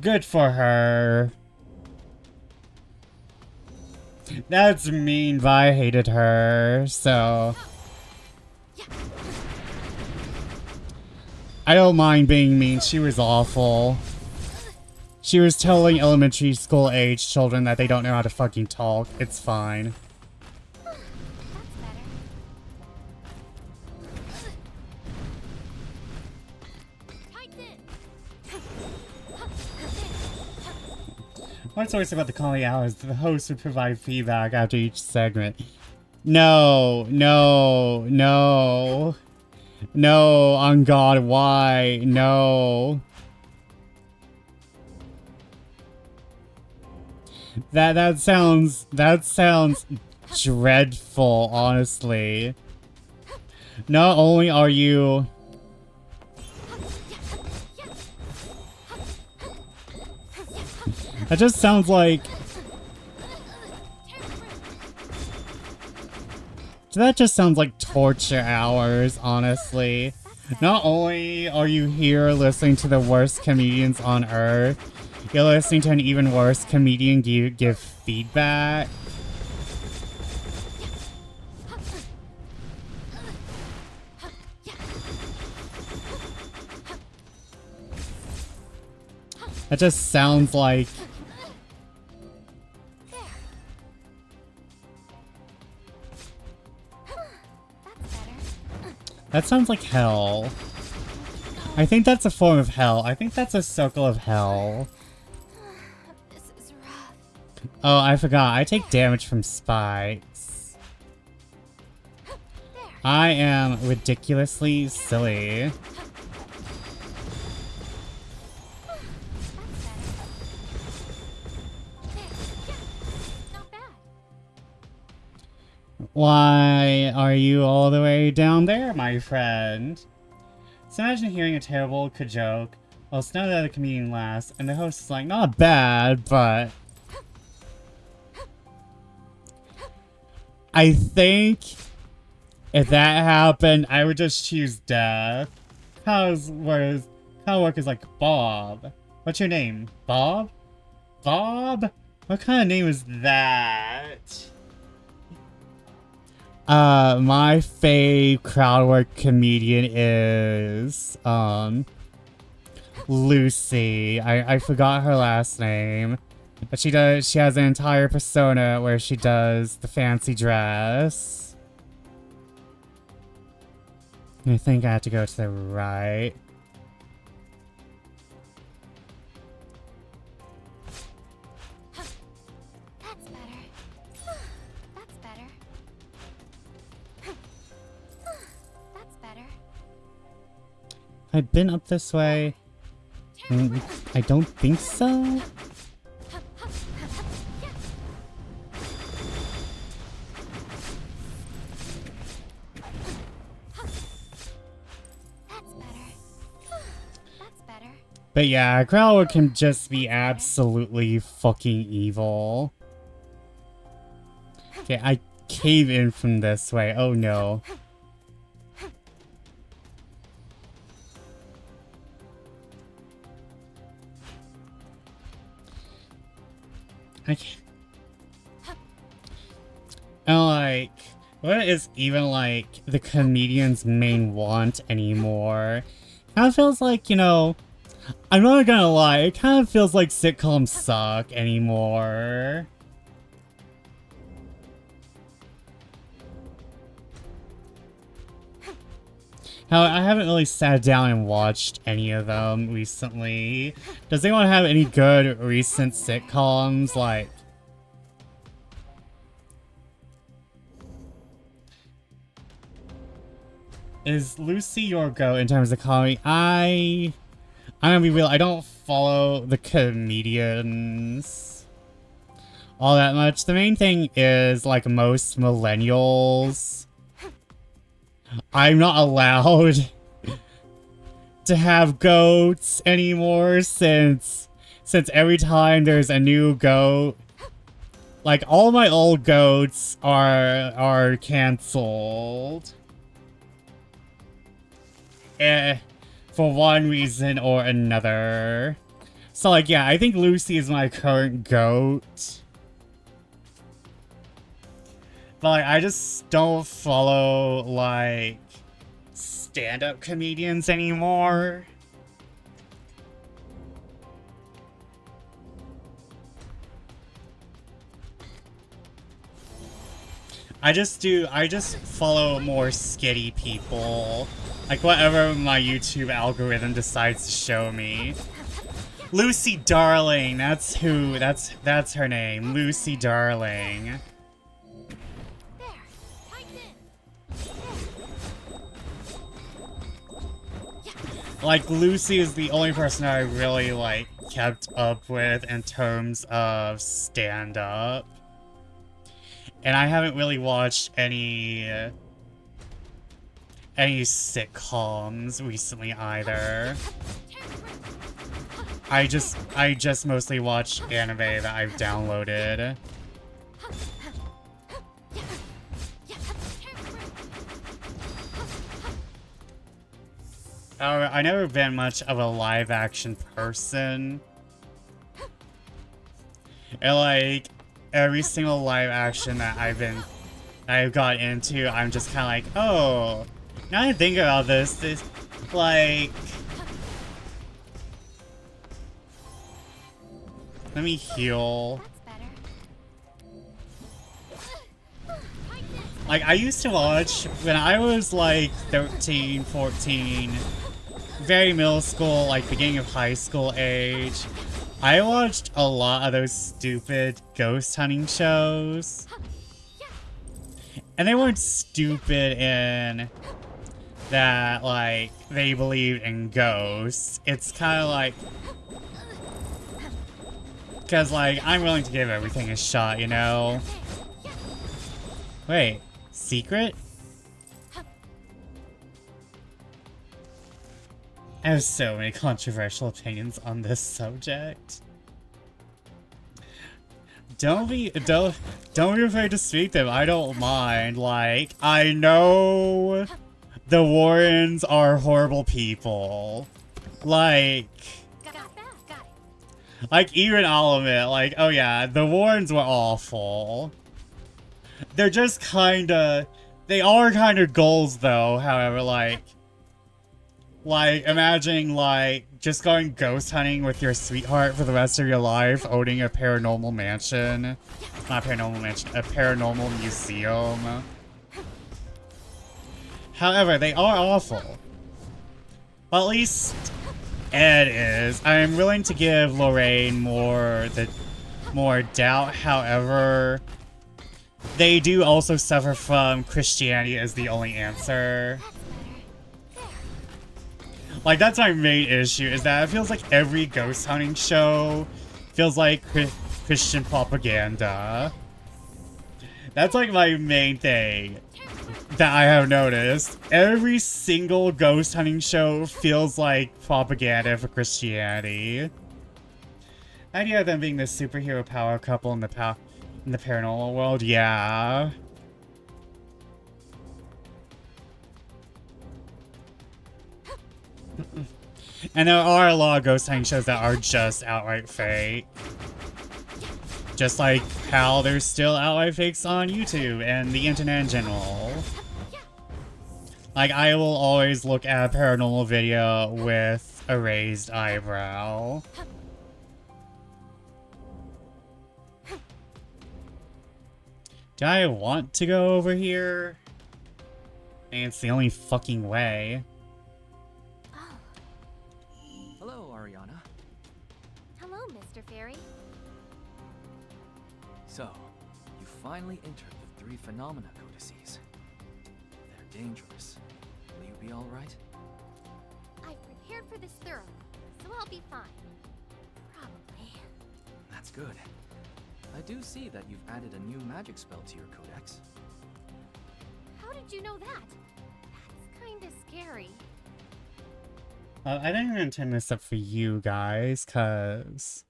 Good for her. That's mean, but I hated her, so... I don't mind being mean. She was awful. She was telling elementary school age children that they don't know how to fucking talk. It's fine. What's always about the calling hours? The host would provide feedback after each segment. No, no, no. No, on God, why? No. That sounds dreadful, honestly. Not only are you... That just sounds like... That just sounds like torture hours, honestly. Not only are you here listening to the worst comedians on earth, you're listening to an even worse comedian give feedback. That just sounds like... That sounds like hell. I think that's a form of hell. I think that's a circle of hell. This is rough. Oh, I forgot. I take damage from spikes. I am ridiculously silly. Why are you all the way down there, my friend? So imagine hearing a terrible joke while none of the other comedian laughs, and the host is like, not bad, but... I think if that happened, I would just choose death. Work is like Bob. What's your name? Bob? Bob? What kind of name is that? My fave crowd work comedian is, Lucy. I forgot her last name. But she has an entire persona where she does the fancy dress. I think I have to go to the right. That's better. That's better. That's better. I've been up this way. I don't think so. But yeah, Crowler can just be absolutely fucking evil. Okay, I cave in from this way. Oh no. I can't. And like, what is even like the comedian's main want anymore? Kind of feels like, you know, I'm not gonna lie, it kind of feels like sitcoms suck anymore. Hell, I haven't really sat down and watched any of them recently. Does anyone have any good recent sitcoms, like... Is Lucy your go in terms of comedy? I'm gonna be real, I don't follow the comedians all that much. The main thing is, like most millennials, I'm not allowed to have goats anymore since every time there's a new goat, Like, all my old goats are canceled. For one reason or another. So, like, yeah, I think Lucy is my current goat. But, like, I just don't follow, like, stand-up comedians anymore. I just follow more skitty people. Like, whatever my YouTube algorithm decides to show me. Lucy Darling, that's her name. Lucy Darling. There. Tighten in. Like, Lucy is the only person I really, like, kept up with in terms of stand-up. And I haven't really watched any sitcoms recently either. I just mostly watch anime that I've downloaded. I've never been much of a live action person. And like every single live action that I've got into, I'm just kind of like, oh, now I think about this like, let me heal. Like, I used to watch, when I was like 13, 14, very middle school, like beginning of high school age, I watched a lot of those stupid ghost hunting shows. And they weren't stupid in that, like, they believed in ghosts. It's kind of like, because, like, I'm willing to give everything a shot, you know? Wait, secret? I have so many controversial opinions on this subject. Don't be afraid to speak them. I don't mind. Like, I know the Warrens are horrible people. Like, even I'll admit, like, oh yeah, the Warrens were awful. They're just kinda, they are kinda goals though, however, like, imagine, like, just going ghost hunting with your sweetheart for the rest of your life, owning a paranormal mansion. Not a paranormal mansion, a paranormal museum. However, they are awful. Well, at least Ed is. I'm willing to give Lorraine more doubt, however, they do also suffer from Christianity as the only answer. Like, that's my main issue, is that it feels like every ghost hunting show feels like Christian propaganda. That's like my main thing that I have noticed. Every single ghost hunting show feels like propaganda for Christianity. The idea of them being this superhero power couple in the paranormal world, yeah. And there are a lot of ghost hunting shows that are just outright fake. Just like how there's still outright fakes on YouTube and the internet in general. Like, I will always look at a paranormal video with a raised eyebrow. Do I want to go over here? I mean, it's the only fucking way. Hello, Ariana. Hello, Mr. Fairy. So, you finally entered the 3 phenomena codices. They're dangerous. Will you be alright? I've prepared for this thoroughly, so I'll be fine. Probably. That's good. I do see that you've added a new magic spell to your codex. How did you know that? That's kinda scary. I didn't even intend this up for you guys, cause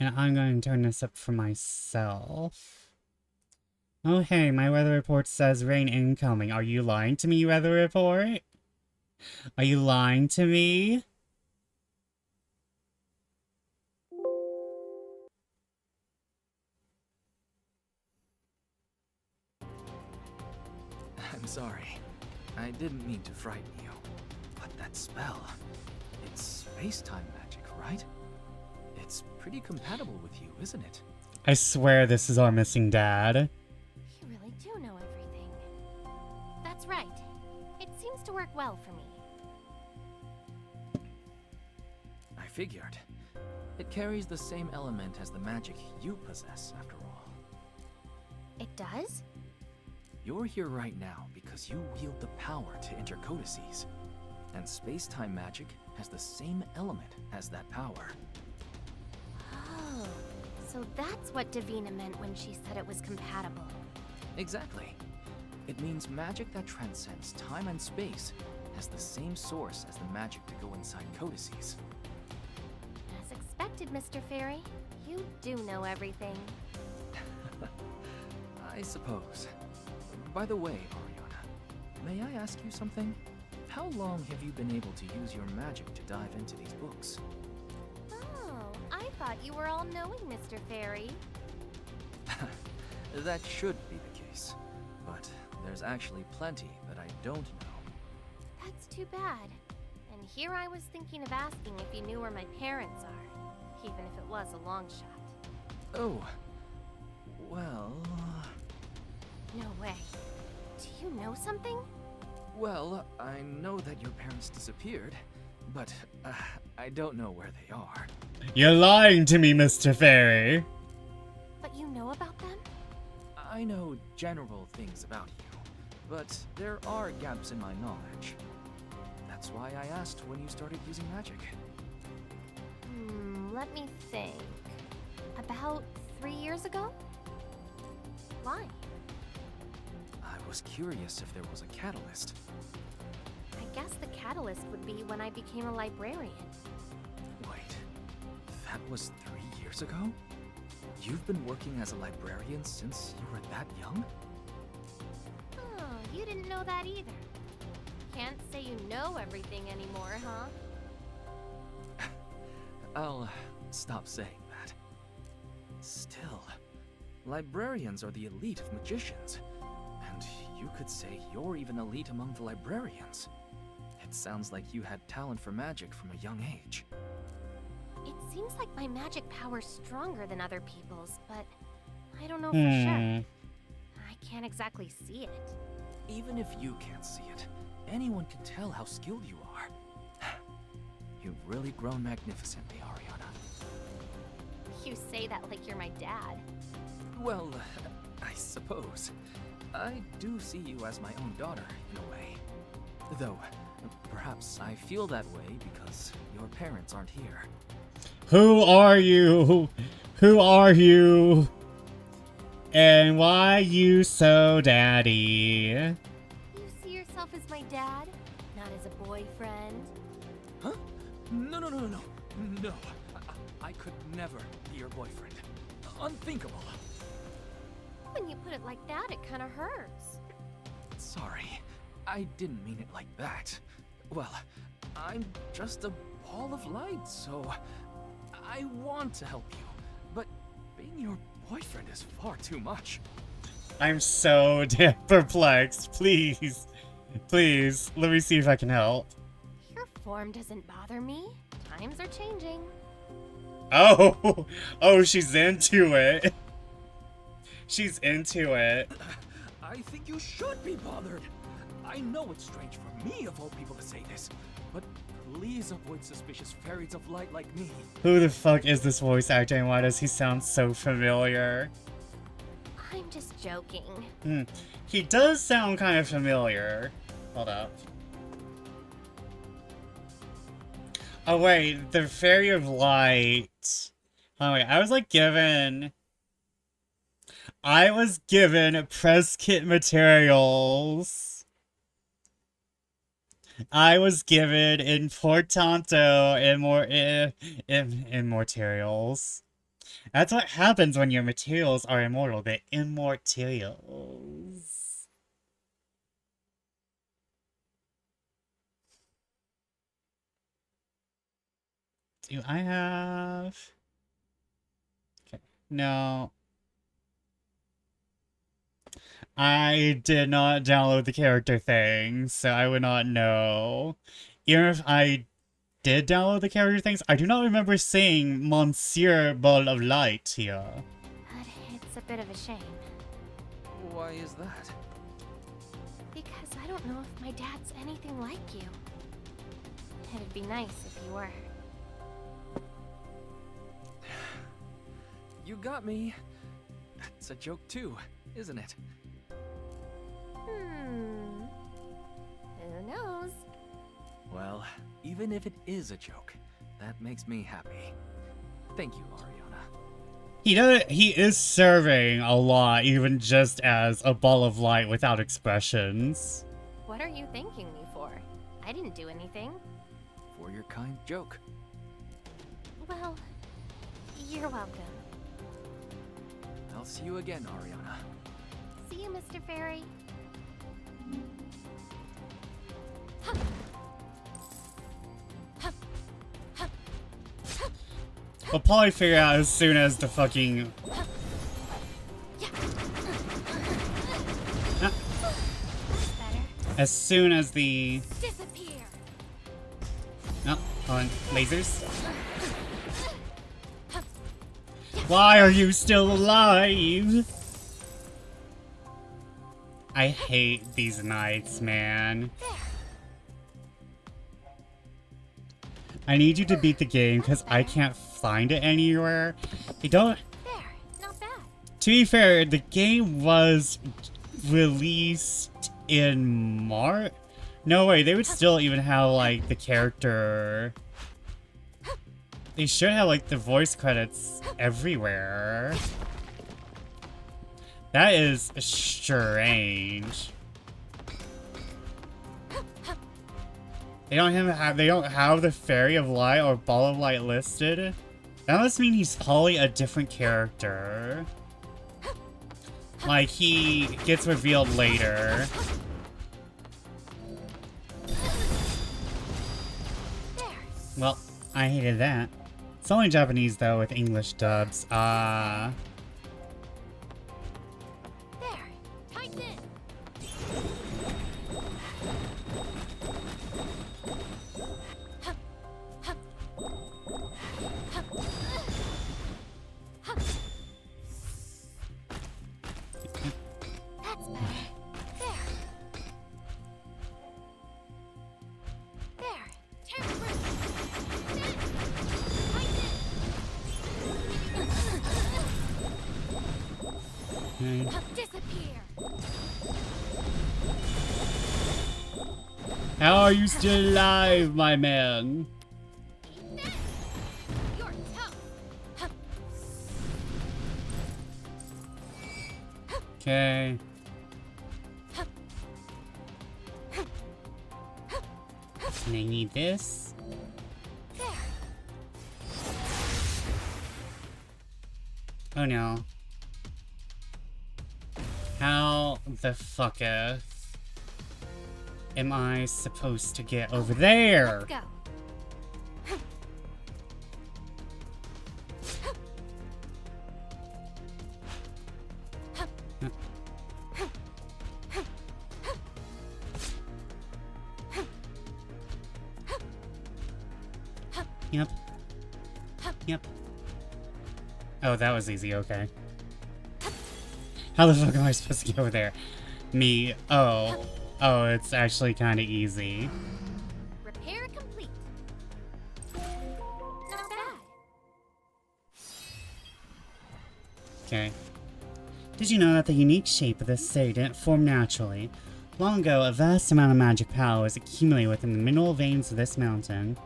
And I'm going to turn this up for myself. Oh hey, my weather report says rain incoming. Are you lying to me, weather report? Are you lying to me? I'm sorry. I didn't mean to frighten you. But that spell, it's space-time magic, right? It's pretty compatible with you, isn't it? I swear this is our missing dad. You really do know everything. That's right. It seems to work well for me. I figured. It carries the same element as the magic you possess, after all. It does? You're here right now because you wield the power to enter codices. And space-time magic has the same element as that power. Oh, so that's what Davina meant when she said it was compatible. Exactly. It means magic that transcends time and space has the same source as the magic to go inside codices. As expected, Mr. Fairy. You do know everything. I suppose. By the way, Ariana, may I ask you something? How long have you been able to use your magic to dive into these books? Oh, I thought you were all-knowing, Mr. Fairy. That should be the case. But there's actually plenty that I don't know. That's too bad. And here I was thinking of asking if you knew where my parents are, even if it was a long shot. Oh. Well... No way. Do you know something? Well, I know that your parents disappeared, but I don't know where they are. You're lying to me, Mr. Fairy. But you know about them? I know general things about you, but there are gaps in my knowledge. That's why I asked when you started using magic. Let me think. About 3 years ago? Why? I was curious if there was a catalyst. I guess the catalyst would be when I became a librarian. Wait, that was 3 years ago? You've been working as a librarian since you were that young? Oh, you didn't know that either. Can't say you know everything anymore, huh? I'll stop saying that. Still, librarians are the elite of magicians. And you could say you're even elite among the librarians. It sounds like you had talent for magic from a young age. It seems like my magic power's stronger than other people's, but I don't know for sure. I can't exactly see it. Even if you can't see it, anyone can tell how skilled you are. You've really grown magnificently, Ariana. You say that like you're my dad. Well, I suppose. I do see you as my own daughter, in a way. Though, perhaps I feel that way because your parents aren't here. Who are you? Who are you? And why you so daddy? You see yourself as my dad, not as a boyfriend? Huh? No. No. I could never be your boyfriend. Unthinkable. When you put it like that, it kind of hurts. Sorry. I didn't mean it like that. Well, I'm just a ball of light, so I want to help you. But being your boyfriend is far too much. I'm so damn perplexed. Please. Please, let me see if I can help. Your form doesn't bother me. Times are changing. Oh, she's into it. She's into it. I think you should be bothered. I know it's strange for me, of all people, to say this, but please avoid suspicious fairies of light like me. Who the fuck is this voice actor and why does he sound so familiar? I'm just joking. He does sound kind of familiar. Hold up. Oh wait, the Fairy of Light. Oh wait, I was given press kit materials. I was given Importanto and more materials. That's what happens when your materials are immortal. They're immortals. Do I have... Okay. No. I did not download the character thing, so I would not know. Even if I did download the character things, I do not remember seeing Monsieur Ball of Light here. But it's a bit of a shame. Why is that? Because I don't know if my dad's anything like you. It'd be nice if you were. You got me. It's a joke too, isn't it? Who knows? Well, even if it is a joke, that makes me happy. Thank you, Ariana. He is serving a lot, even just as a ball of light without expressions. What are you thanking me for? I didn't do anything. For your kind joke. Well, you're welcome. I'll see you again, Ariana. See you, Mr. Fairy. We'll probably figure out as soon as the fucking... Better. As soon as the... Disappear. No, hold on. Lasers? Why are you still alive? I hate these nights, man. I need you to beat the game because I can't find it anywhere. They don't... There. Not bad. To be fair, the game was released in March? No way, they would still even have, like, the character... They should have, like, the voice credits everywhere. That is strange. They don't have the Fairy of Light or Ball of Light listed. That must mean he's probably a different character. Like, he gets revealed later. Well, I hated that. It's only Japanese, though, with English dubs. There. Tighten in. That's better. There. There. Tear through. Disappear. How are you still alive, my man? You're tough. Okay. And I need this. There. Oh no. How the fuck am I supposed to get over there? Let's go. Yep. Yep. Oh, that was easy, okay. How the fuck am I supposed to get over there? Me. Oh. Oh, it's actually kind of easy. Repair complete. Not bad. Okay. Did you know that the unique shape of this city didn't form naturally? Long ago, a vast amount of magic power was accumulated within the mineral veins of this mountain.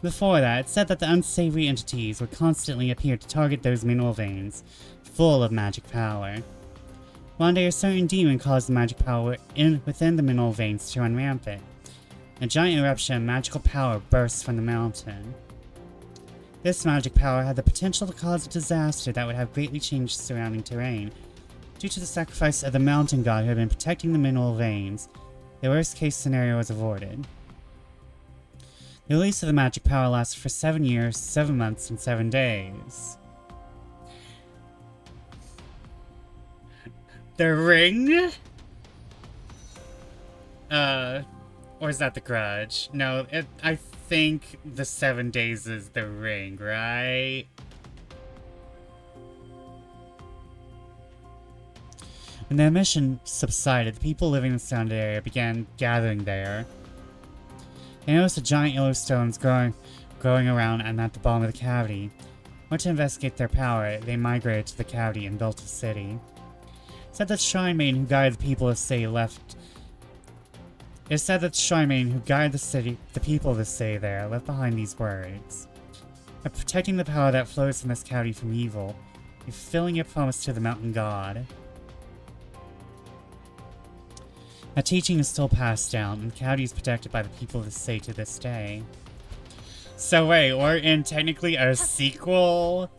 Before that, it said that the unsavory entities would constantly appear to target those mineral veins, full of magic power. One day, a certain demon caused the magic power within the mineral veins to run rampant. A giant eruption of magical power burst from the mountain. This magic power had the potential to cause a disaster that would have greatly changed surrounding terrain. Due to the sacrifice of the mountain god who had been protecting the mineral veins, the worst case scenario was avoided. The release of the magic power lasted for 7 years, 7 months, and 7 days. The ring? Or is that the grudge? No, I think the 7 days is the ring, right? When the emission subsided, the people living in the surrounding area began gathering there. They noticed a giant yellow stones growing around and at the bottom of the cavity. When to investigate their power, they migrated to the cavity and built a city. It said that the Shrine Maiden who guided the people of the city left behind these words. By protecting the power that flows from this cavity from evil, you're fulfilling your promise to the mountain god. That teaching is still passed down, and the cavity is protected by the people of the city to this day. So wait, we're in technically a sequel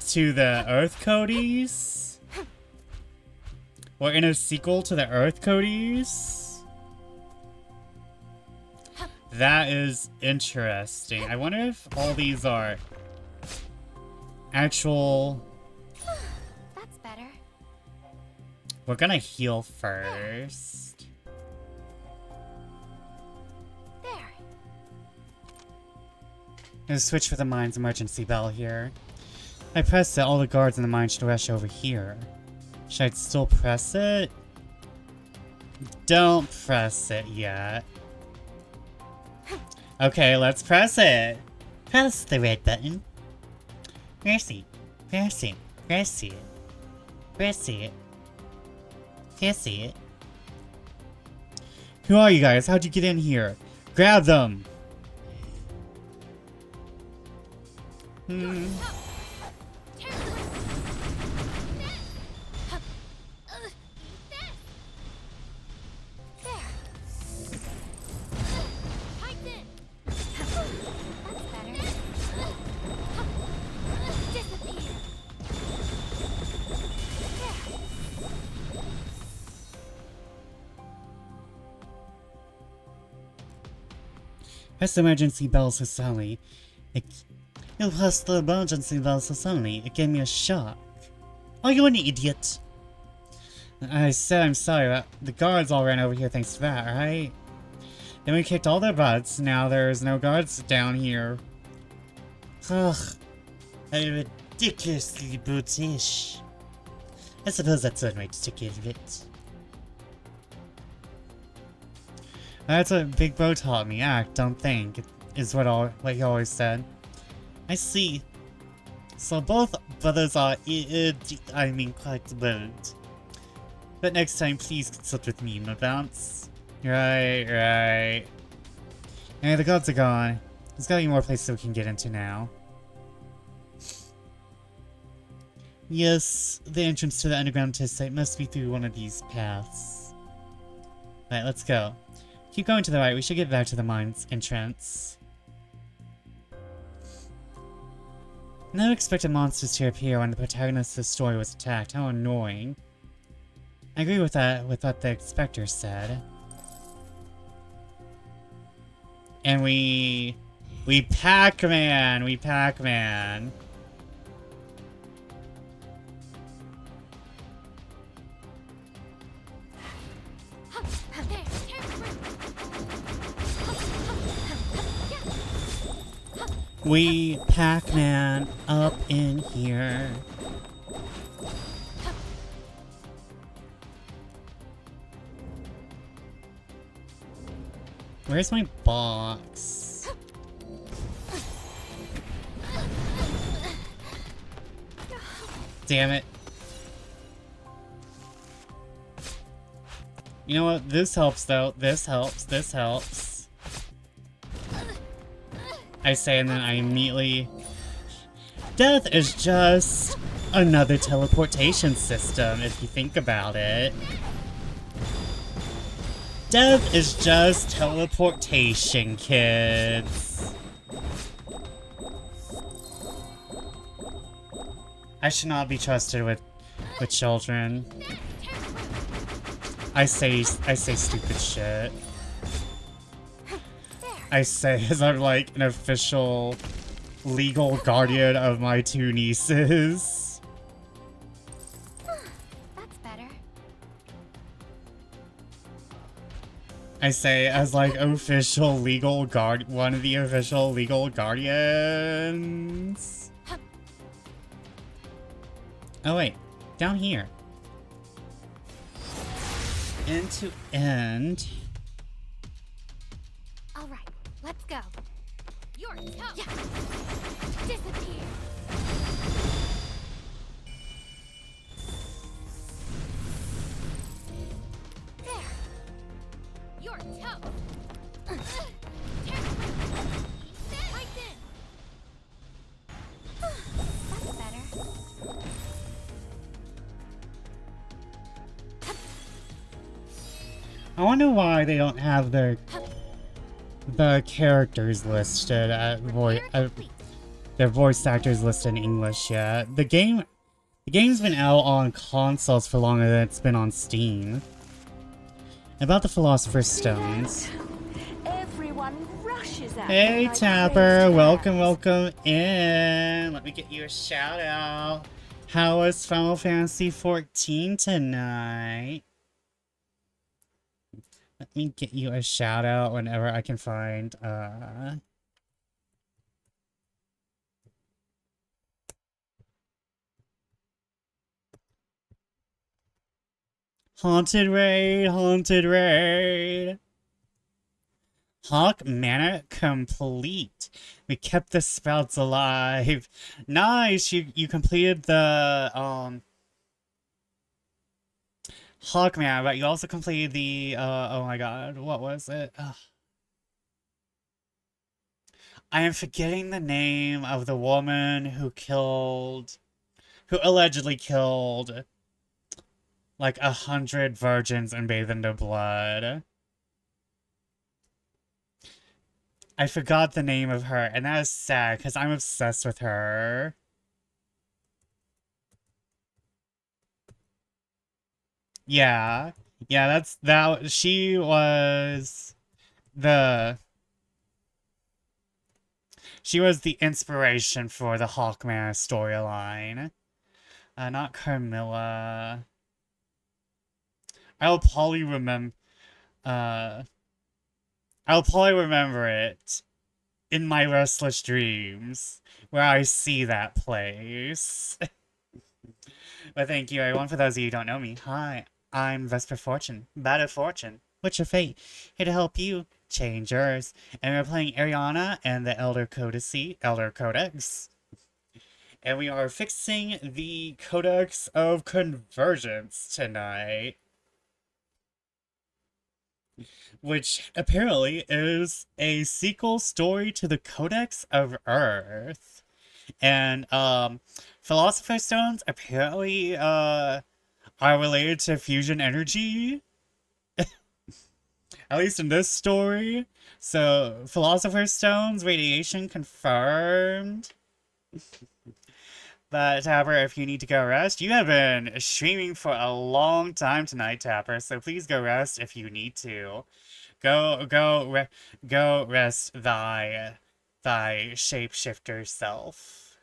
to the Earth Codex? We're in a sequel to the Earth Codex? That is interesting. I wonder if all these are actual... That's better. We're gonna heal first. There. There's a switch for the mine's emergency bell here. I pressed it, all the guards in the mine should rush over here. Should I still press it? Don't press it yet. Okay, let's press it. Press the red button. Press it. Press it. Press it. Press it. Press it. Who are you guys? How'd you get in here? Grab them! Press the emergency bell so suddenly. You pressed the emergency bell so suddenly, it gave me a shock. Are you an idiot? I said I'm sorry, but the guards all ran over here thanks to that, right? Then we kicked all their butts, now there's no guards down here. Ugh. I'm ridiculously brutish. I suppose that's one way to take care of it. That's what Big Bro taught me. Act, don't think, is what he always said. I see. So both brothers are quite learned. But next time, please consult with me in advance. Right. Hey, the gods are gone. There's gotta be more places we can get into now. Yes, the entrance to the underground test site must be through one of these paths. Right, let's go. Keep going to the right, we should get back to the mine's entrance. Never expected monsters to appear when the protagonist of the story was attacked. How annoying. I agree with that, with what the Inspector said. And we Pac-Man! We Pac-Man! We Pac-Man up in here. Where's my box? Damn it. You know what? This helps though. This helps. I say, and then I immediately... Death is just another teleportation system, if you think about it. Death is just teleportation, kids. I should not be trusted with children. I say stupid shit. I say as I'm like an official legal guardian of my 2 nieces. That's better. I say as like official legal one of the official legal guardians. Oh wait, down here. End to end. All right, let's go. You're tough. Yeah. Disappear. There. You're tough. Right in. That's better. I wonder why they don't have the characters listed at their voice actors listed in English yet. The game's been out on consoles for longer than it's been on Steam. About the Philosopher's Stones. Everyone rushes out. Hey Tapper, welcome in. Let me get you a shout out. How was Final Fantasy 14 tonight? Let me get you a shout out whenever I can find Haunted Raid. Hawk Manor complete. We kept the sprouts alive. Nice, you completed the Hawkman, but you also completed the, oh my god, what was it? I am forgetting the name of the woman who allegedly killed, like, 100 virgins and bathed in their blood. I forgot the name of her, and that is sad, because I'm obsessed with her. Yeah, she was the inspiration for the Hawkman storyline. Not Carmilla. I'll probably remember it in my restless dreams, where I see that place. But thank you, everyone. For those of you who don't know me, hi, I'm Vesper Fortune, Bad of Fortune. What's your fate? Here to help you change yours. And we're playing Ariana and the Elder Codex. And we are fixing the Codex of Convergence tonight. Which apparently is a sequel story to the Codex of Earth. And, Philosopher's Stones apparently, are related to fusion energy. At least in this story. So, Philosopher's Stones, radiation confirmed. But, Tapper, if you need to go rest, you have been streaming for a long time tonight, Tapper, so please go rest if you need to. Go rest thy shapeshifter self.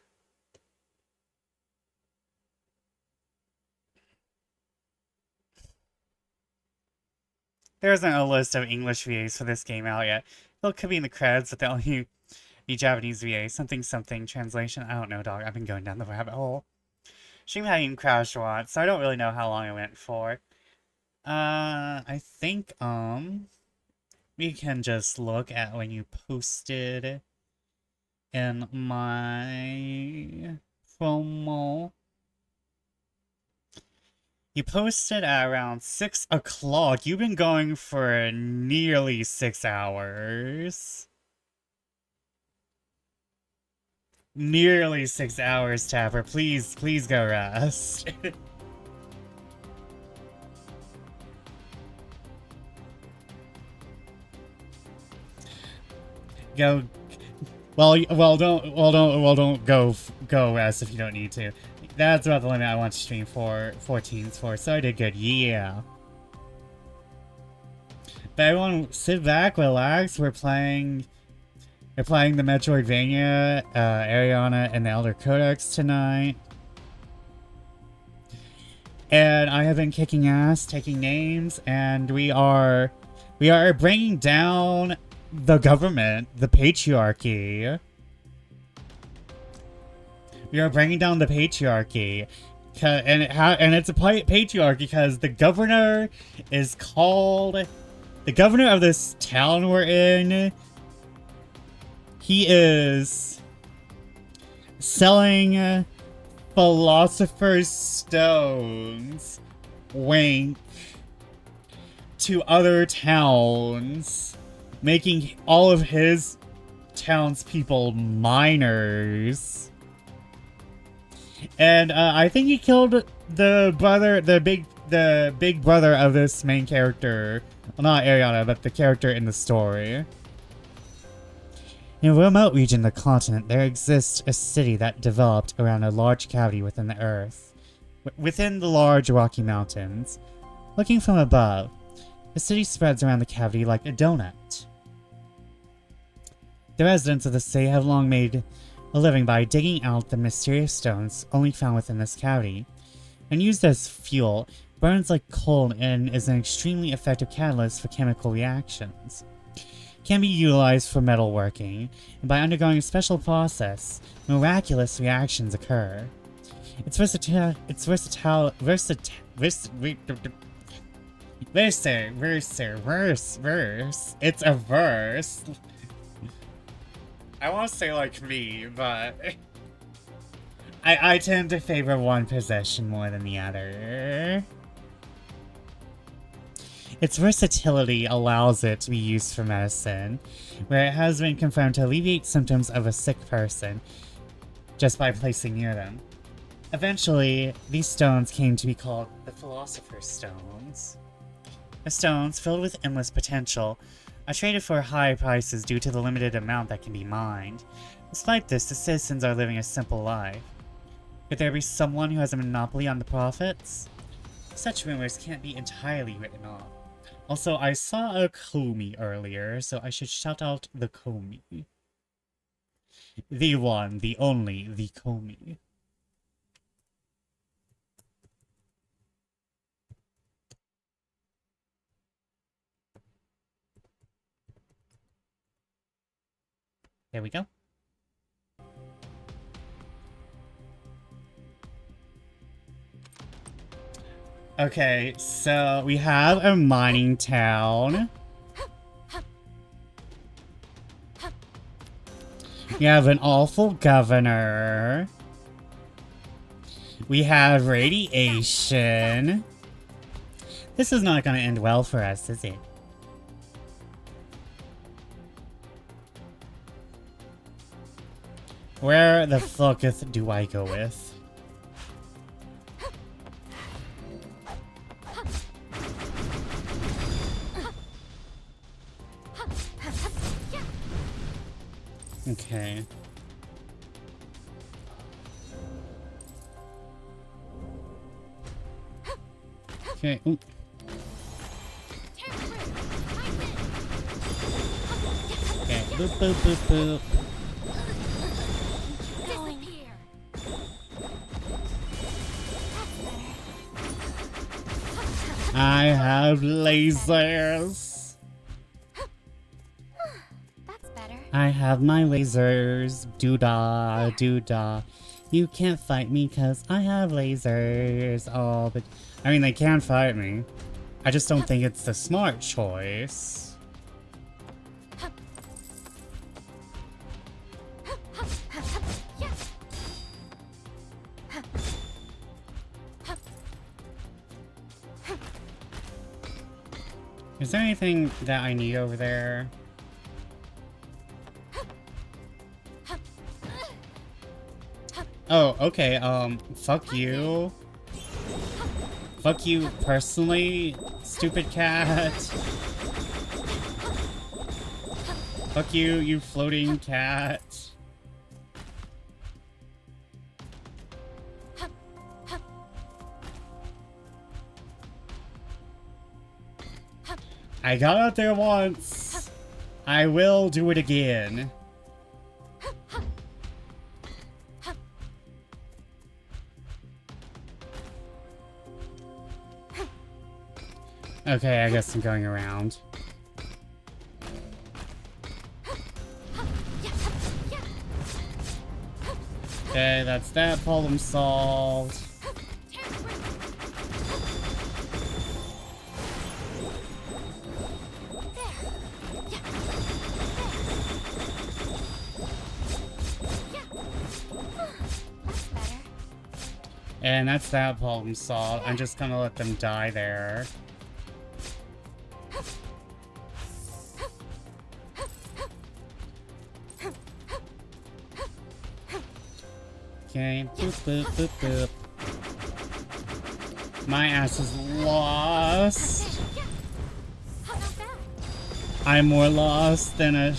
There isn't a list of English VAs for this game out yet. It could be in the credits, but they'll be Japanese VA. Something translation. I don't know, dog. I've been going down the rabbit hole. Stream hadn't even crashed once, so I don't really know how long it went for. I think, we can just look at when you posted in my promo. You posted at around 6 o'clock. You've been going for nearly 6 hours. Nearly 6 hours, Tapper. Please go rest. Don't go rest if you don't need to. That's about the limit I want to stream for 14s for, so I did good, yeah. But everyone, sit back, relax, we're playing the Metroidvania, Ariana and the Elder Codex tonight. And I have been kicking ass, taking names, and we are bringing down the government, the patriarchy. We are bringing down the patriarchy, and it's a patriarchy because the governor is called the governor of this town we're in. He is selling philosopher's stones, wink, to other towns, making all of his townspeople miners. And I think he killed the brother, the big brother of this main character. Well, not Ariana, but the character in the story. In a remote region of the continent, there exists a city that developed around a large cavity within the earth. Within the large Rocky Mountains. Looking from above, the city spreads around the cavity like a donut. The residents of the city have long made a living by digging out the mysterious stones only found within this cavity. When used as fuel, burns like coal and is an extremely effective catalyst for chemical reactions. Can be utilized for metalworking, and by undergoing a special process, miraculous reactions occur. It's a verse. I want to say like me, but I tend to favor one possession more than the other. Its versatility allows it to be used for medicine, where it has been confirmed to alleviate symptoms of a sick person just by placing near them. Eventually, these stones came to be called the Philosopher's Stones. The stones, filled with endless potential, are traded for high prices due to the limited amount that can be mined. Despite this, the citizens are living a simple life. Could there be someone who has a monopoly on the profits? Such rumors can't be entirely written off. Also, I saw a Komi earlier, so I should shout out the Komi. The one, the only, the Komi. There we go. Okay, so we have a mining town. We have an awful governor. We have radiation. This is not going to end well for us, is it? Where the fucketh do I go with? Okay. Okay. Ooh. Okay. Boop, boop, boop, boop. I have lasers. That's better. I have my lasers. Doo-dah, doo-dah. You can't fight me because I have lasers. Oh, but I mean, they can fight me. I just don't think it's the smart choice. Is there anything that I need over there? Oh, okay, fuck you. Fuck you personally, stupid cat. Fuck you, you floating cat. I got out there once. I will do it again. Okay, I guess I'm going around. Okay, that's that problem solved. And that's that problem solved. I'm just gonna let them die there. Okay, boop, boop, boop, boop. My ass is lost. I'm more lost than a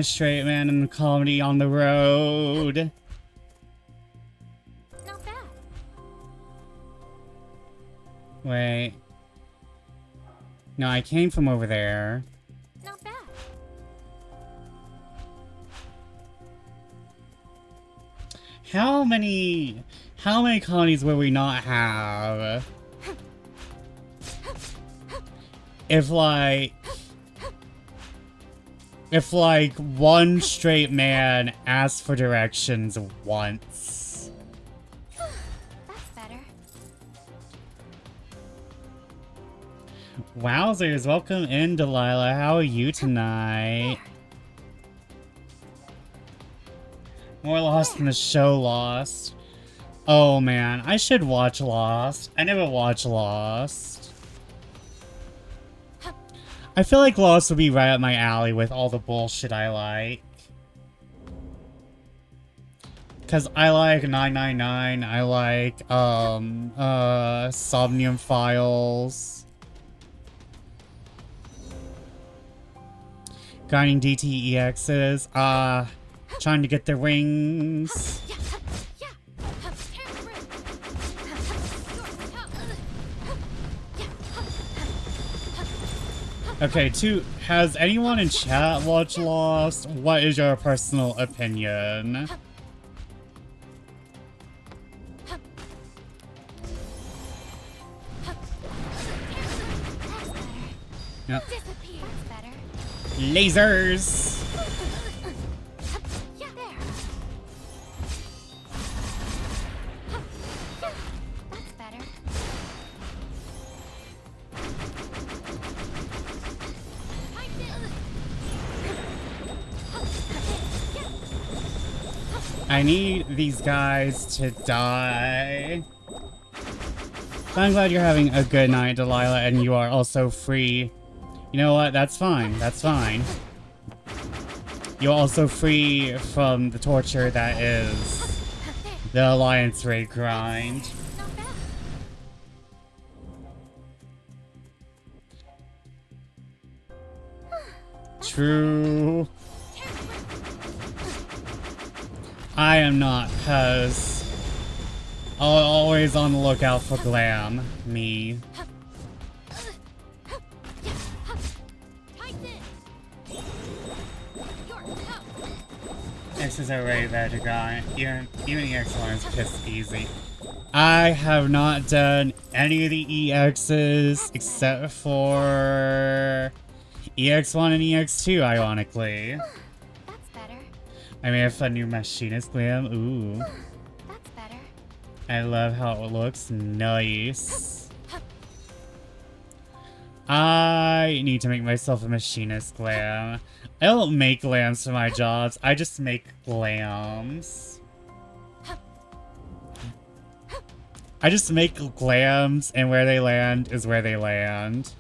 straight man in a comedy on the road. Not bad. Wait. No, I came from over there. Not bad. How many colonies will we not have? If like one straight man asks for directions once. That's better. Wowzers, welcome in, Delilah. How are you tonight? More Lost than the show Lost. Oh man, I should watch Lost. I never watched Lost. I feel like Lost would be right up my alley with all the bullshit I like. Cause I like 999, I like Somnium Files. Grinding DTEXs, trying to get their wings. Okay, has anyone in chat watched Lost? What is your personal opinion? Yep. Lasers! I need these guys to die. I'm glad you're having a good night, Delilah, and you are also free. You know what? That's fine. That's fine. You're also free from the torture that is the Alliance raid grind. True. I am not, cause I'm always on the lookout for glam. Me. X's are ready there to grind. Even EX1 is pissed easy. I have not done any of the EXs except for EX1 and EX2, ironically. That's better. I may have a new machinist glam. Ooh. That's better. I love how it looks. Nice. I need to make myself a machinist glam. I don't make glams for my jobs. I just make glams. I just make glams, and where they land is where they land.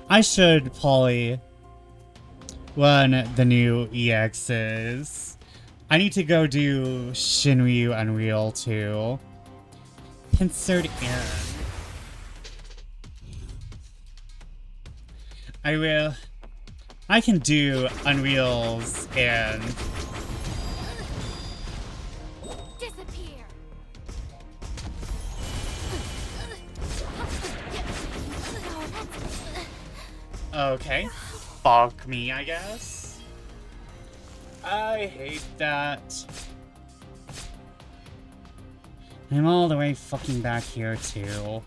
I should, Polly, run the new EXs. I need to go do Shinryu Unreal 2. Pincered in. I can do Unreals and Okay. Fuck me, I guess. I hate that. I'm all the way fucking back here too.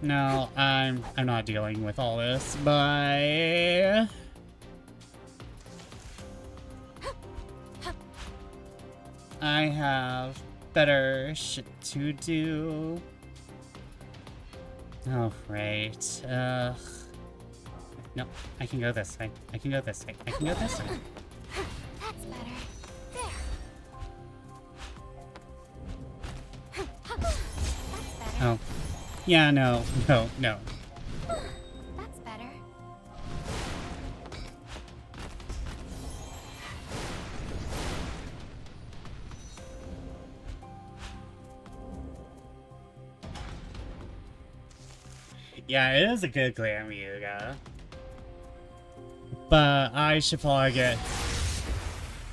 No, I'm not dealing with all this. Bye. I have better shit to do. Oh, great. Ugh. No, I can go this way. I can go this way. I can go this way. That's better. There. That's better. Oh. Yeah, no. That's better. Yeah, it is a good glam yoga. But I should probably get...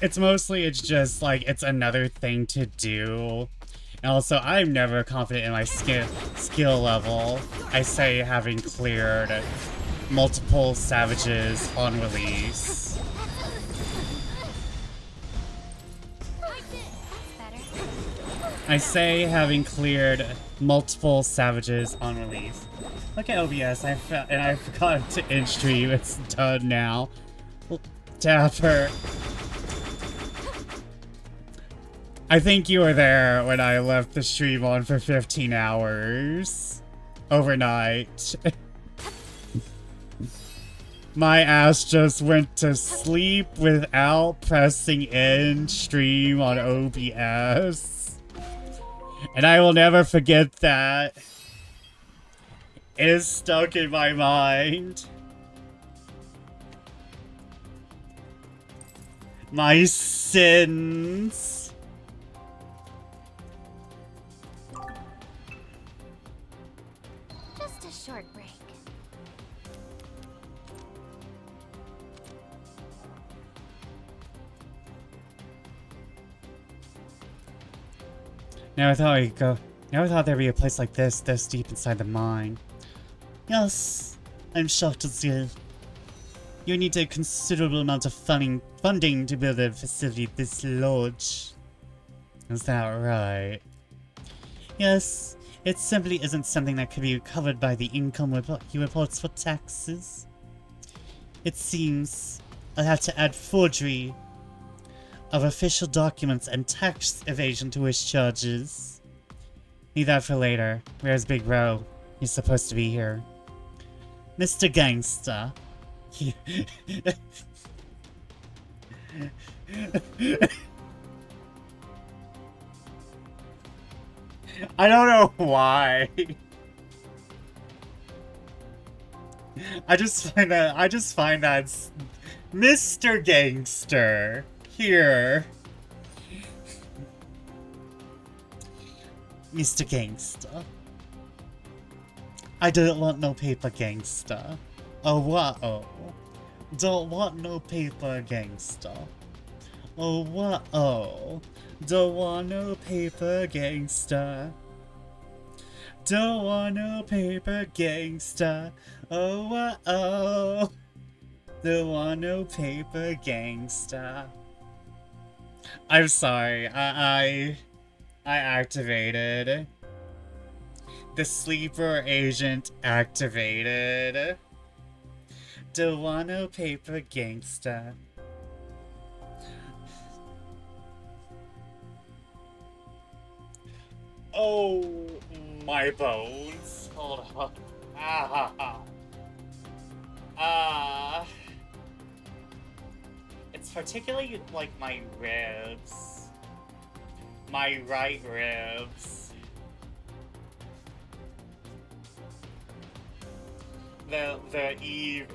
It's just like, it's another thing to do. And also, I'm never confident in my skill level. I say having cleared multiple savages on release. I say having cleared multiple savages on release. Look at OBS, I forgot to end stream. It's done now. Dapper. I think you were there when I left the stream on for 15 hours. Overnight. My ass just went to sleep without pressing end stream on OBS. And I will never forget that. It is stuck in my mind. My sins. Just a short break. Never thought there'd be a place like this deep inside the mine. Yes, I'm shocked as you. You need a considerable amount of funding to build a facility this large. Is that right? Yes, it simply isn't something that could be covered by the income he reports for taxes. It seems I'll have to add forgery of official documents and tax evasion to his charges. Leave that for later. Where's Big Bro? He's supposed to be here. Mr. Gangster. I don't know why. I just find that Mr. Gangster here. Mr. Gangster. I don't want no paper gangster. Oh, what-oh. Don't want no paper gangster. Oh, what-oh. Don't want no paper gangster. Don't want no paper gangster. Oh, what-oh. Don't want no paper gangster. I'm sorry, I activated. The sleeper agent activated. Don't want no paper gangster. Oh, my bones. Hold on. It's particularly like my ribs. My right ribs. The Eve,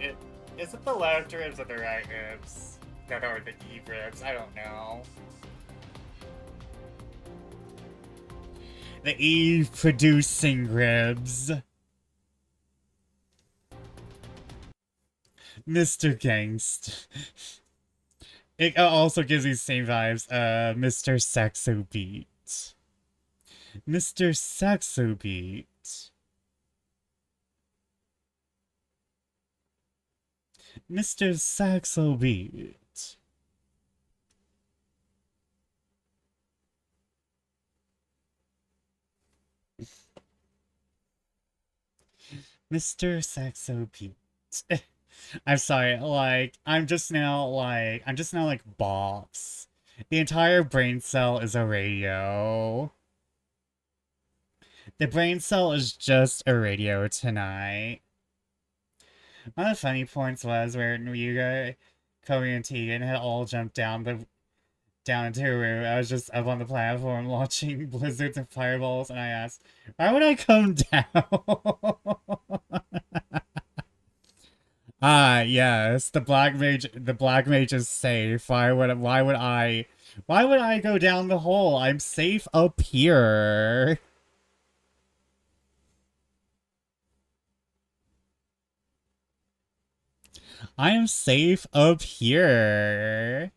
is it the left ribs or the right ribs that are the Eve ribs? I don't know. The Eve producing ribs. Mr. Gangst. It also gives me the same vibes. Mr. Saxo Beat. Mr. Saxo Beat. Mr. Saxo Beat. Mr. Saxo Beat. I'm sorry, like, I'm just now like bops. The entire brain cell is a radio. The brain cell is just a radio tonight. One of the funny points was where Ryuga, Kobe, and Tegan had all jumped down into a room. I was just up on the platform watching blizzards and fireballs, and I asked, why would I come down? Ah, yes, the black mage is safe. Why would I go down the hole? I'm safe up here. I am safe up here.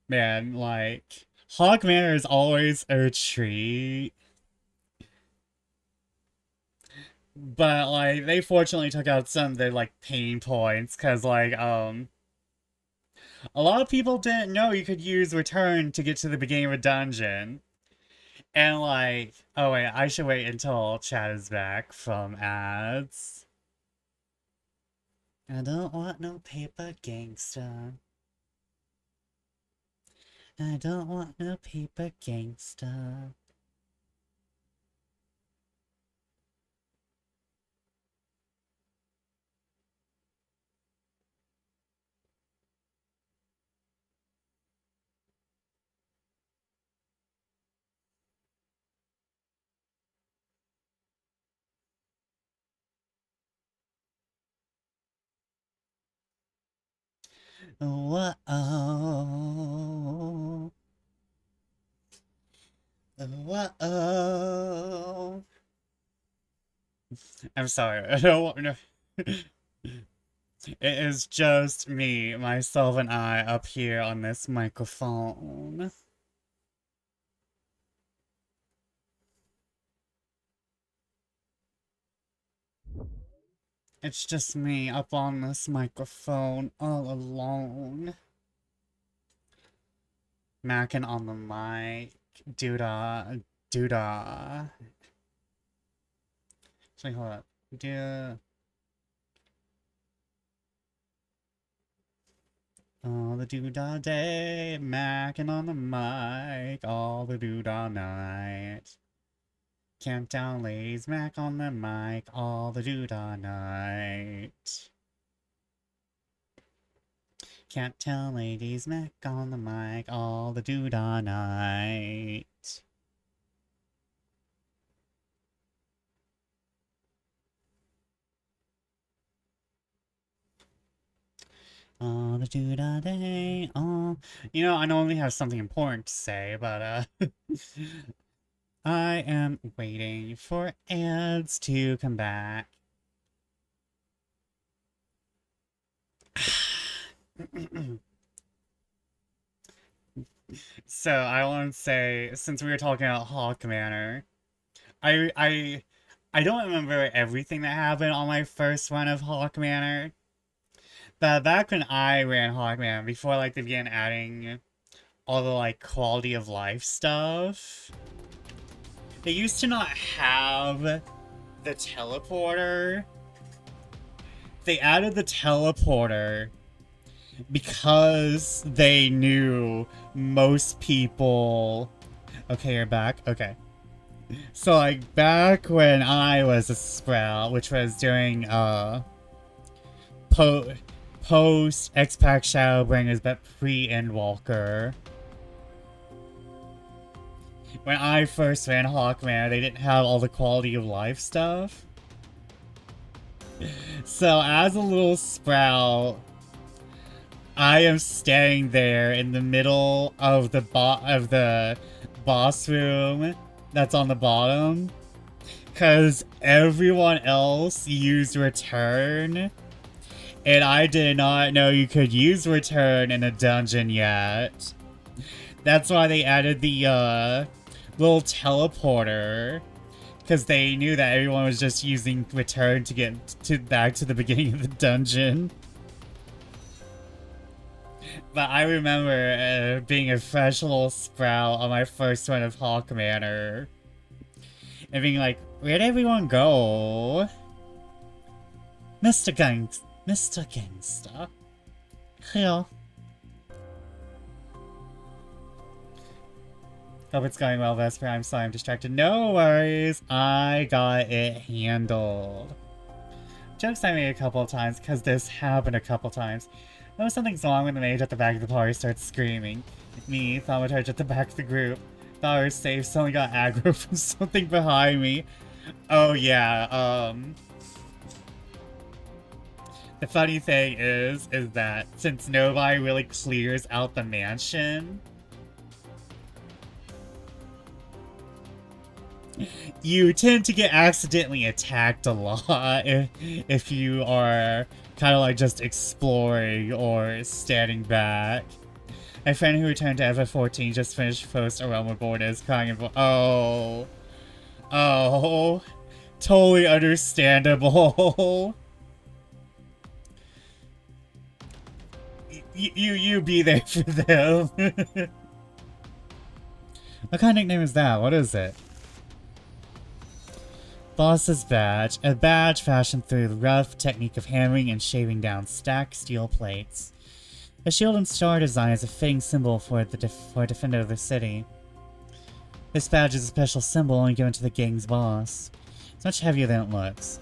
Man, like, Hawk Manor is always a treat. But, like, they fortunately took out some of the, like, pain points, because, like, a lot of people didn't know you could use return to get to the beginning of a dungeon. And, like, oh wait, I should wait until chat is back from ads. I don't want no paper gangster. I don't want no paper gangster. Whoa. Whoa. I'm sorry, I don't want no. It is just me, myself, and I up here on this microphone. It's just me up on this microphone all alone. Macking on the mic. Doodah. Doodah. Actually, hold up. Yeah. All the doodah day, macking on the mic, all the doodah night. Countdown ladies, mac on the mic, all the doodah night. Can't tell ladies, mac on the mic, all the doodah night. All the doodah day, all... You know, I normally have something important to say, but, I am waiting for ads to come back. So, I want to say, since we were talking about Hawk Manor, I don't remember everything that happened on my first run of Hawk Manor. But back when I ran Hawk Manor, before, like, they began adding all the, like, quality of life stuff, they used to not have the teleporter. They added the teleporter because they knew most people... Okay, you're back? Okay. So, like, back when I was a Sprout, which was during, post X-Pack Shadowbringers, but pre-Endwalker. When I first ran Hawkman, they didn't have all the quality of life stuff. So, as a little Sprout, I am standing there in the middle of the boss room that's on the bottom, because everyone else used return, And I did not know you could use return in a dungeon yet. That's why they added the little teleporter. Because they knew that everyone was just using return to get back to the beginning of the dungeon. But I remember being a fresh little sprout on my first run of Hawk Manor. And being like, where'd everyone go? Mr. Gangster. Hello. Hope it's going well, Vesper. I'm sorry I'm distracted. No worries. I got it handled. Jokes I made a couple of times because this happened a couple times. Know something's wrong when the mage at the back of the party starts screaming. Me, Thaumaturge at the back of the group. Thought I was safe, suddenly got aggro from something behind me. Oh yeah, the funny thing is that since nobody really clears out the mansion, you tend to get accidentally attacked a lot if you are kind of like just exploring or standing back. My friend who returned to FF14 just finished post Aroma board is crying and oh, totally understandable. You be there for them. What kind of nickname is that? What is it? Boss's badge. A badge fashioned through the rough technique of hammering and shaving down stacked steel plates. A shield and star design is a fitting symbol for a defender of the city. This badge is a special symbol only given to the gang's boss. It's much heavier than it looks.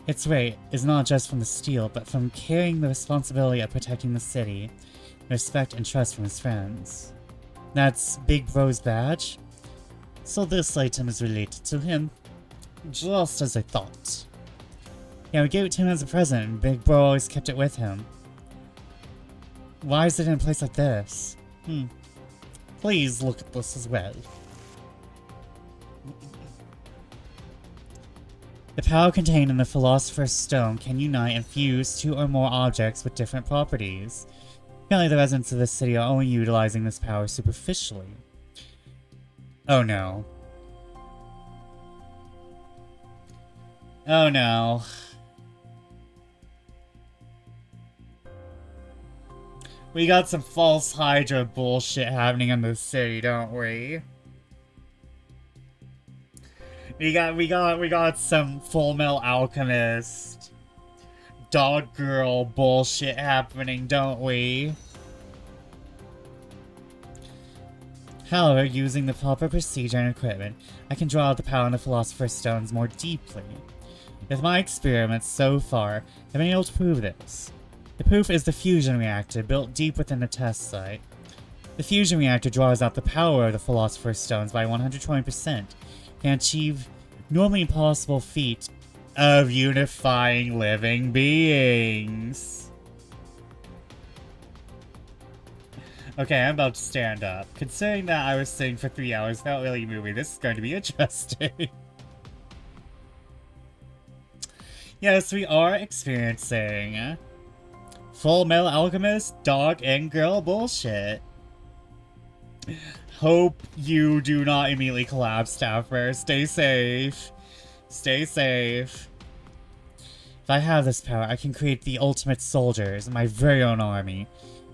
Its weight is not just from the steel, but from carrying the responsibility of protecting the city, respect and trust from his friends. That's Big Bro's badge? So this item is related to him. Just as I thought. Yeah, we gave it to him as a present, and Big Bro always kept it with him. Why is it in a place like this? Please look at this as well. The power contained in the Philosopher's Stone can unite and fuse two or more objects with different properties. Apparently the residents of this city are only utilizing this power superficially. Oh no. Oh no. We got some false Hydra bullshit happening in the city, don't we? We got some Full Metal Alchemist Dog Girl bullshit happening, don't we? However, using the proper procedure and equipment, I can draw out the power in the Philosopher's Stones more deeply. With my experiments so far, I've been able to prove this. The proof is the fusion reactor built deep within the test site. The fusion reactor draws out the power of the Philosopher's Stones by 120%, can achieve normally impossible feat of unifying living beings. Okay, I'm about to stand up. Considering that I was sitting for 3 hours without really moving, this is going to be interesting. Yes, we are experiencing Full Metal Alchemist dog and girl bullshit. Hope you do not immediately collapse, Staffer. Stay safe. Stay safe. If I have this power, I can create the ultimate soldiers, my very own army.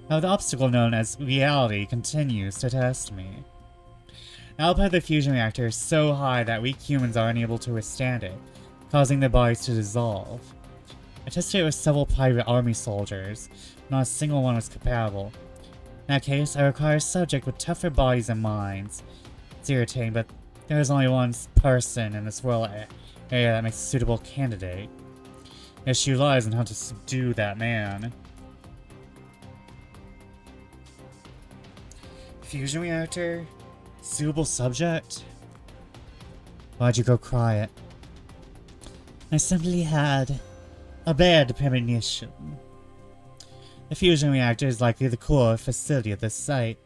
Now the obstacle known as reality continues to test me. The output of the fusion reactor is so high that weak humans are unable to withstand it, causing their bodies to dissolve. I tested it with several private army soldiers, not a single one was compatible. In that case, I require a subject with tougher bodies and minds. It's irritating, but there is only one person in this world area that makes a suitable candidate. The issue lies in how to subdue that man. Fusion reactor? Suitable subject? Why'd you go cry it? I simply had a bad premonition. The fusion reactor is likely the core facility of this site.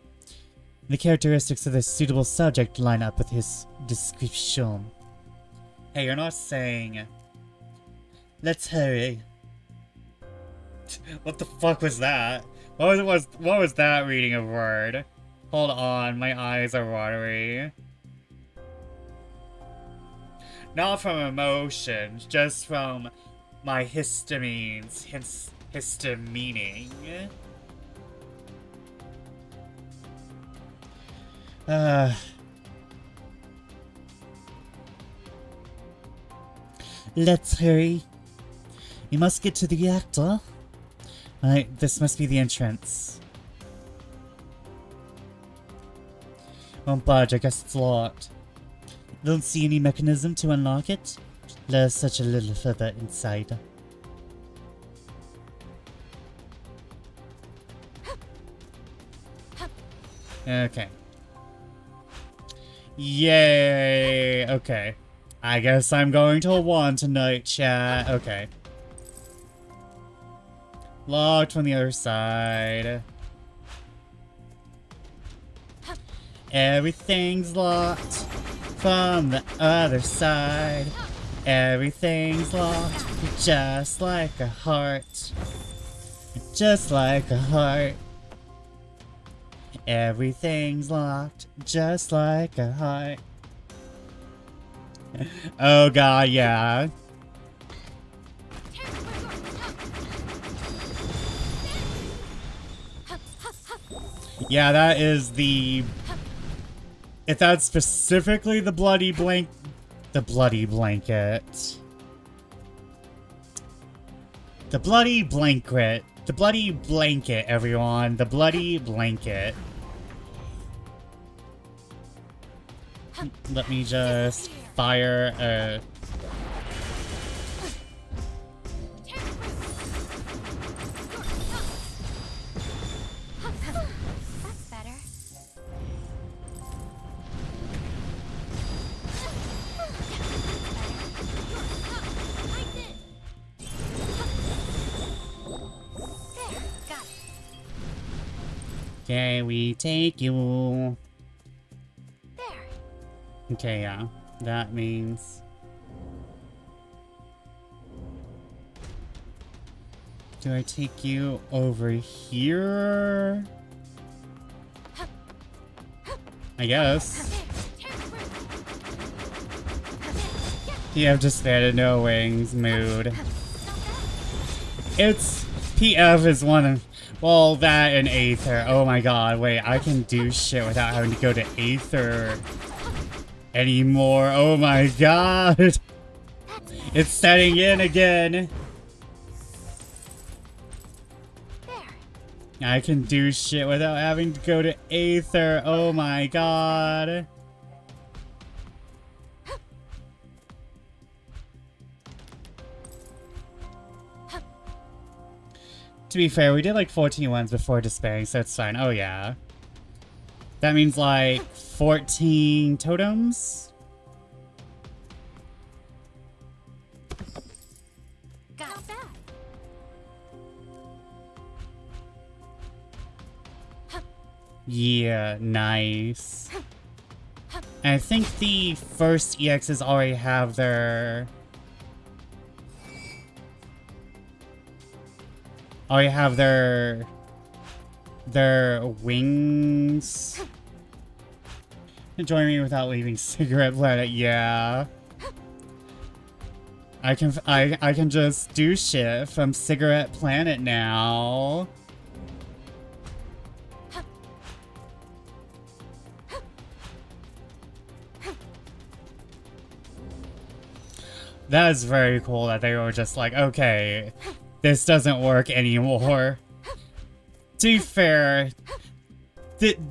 The characteristics of this suitable subject line up with his description. Hey, you're not saying... Let's hurry. What the fuck was that? What was that reading of word? Hold on, my eyes are watery. Not from emotions, just from my histamines, hence histamining. Let's hurry. We must get to the reactor. Alright, this must be the entrance. Won't budge, I guess it's locked. Don't see any mechanism to unlock it? There's such a little further inside. Okay. Yay! Okay. I guess I'm going to one tonight, chat. Okay. Locked from the other side. Everything's locked from the other side. Everything's locked, just like a heart. Just like a heart. Everything's locked, just like a heart. Oh god, yeah. Yeah, that is the... If that's specifically the bloody blanket... The bloody blanket. The bloody blanket. The bloody blanket, everyone. The bloody blanket. Let me just fire a... That's better. There, got it. Can we take you? There. Okay, yeah. That means... Do I take you over here? I guess. You have just had no wings mood. It's... PF is one of... Well, that and Aether. Oh my god, wait, I can do shit without having to go to Aether anymore. Oh my god. It's setting in again. I can do shit without having to go to Aether. Oh my god. To be fair, we did like 14 ones before despairing, so it's fine. Oh yeah. That means like 14 totems? Got that. Yeah, nice. And I think the first EXs already have their... Already have their wings. Join me without leaving Cigarette Planet, yeah. I can just do shit from Cigarette Planet now. That is very cool that they were just like, okay, this doesn't work anymore. To be fair,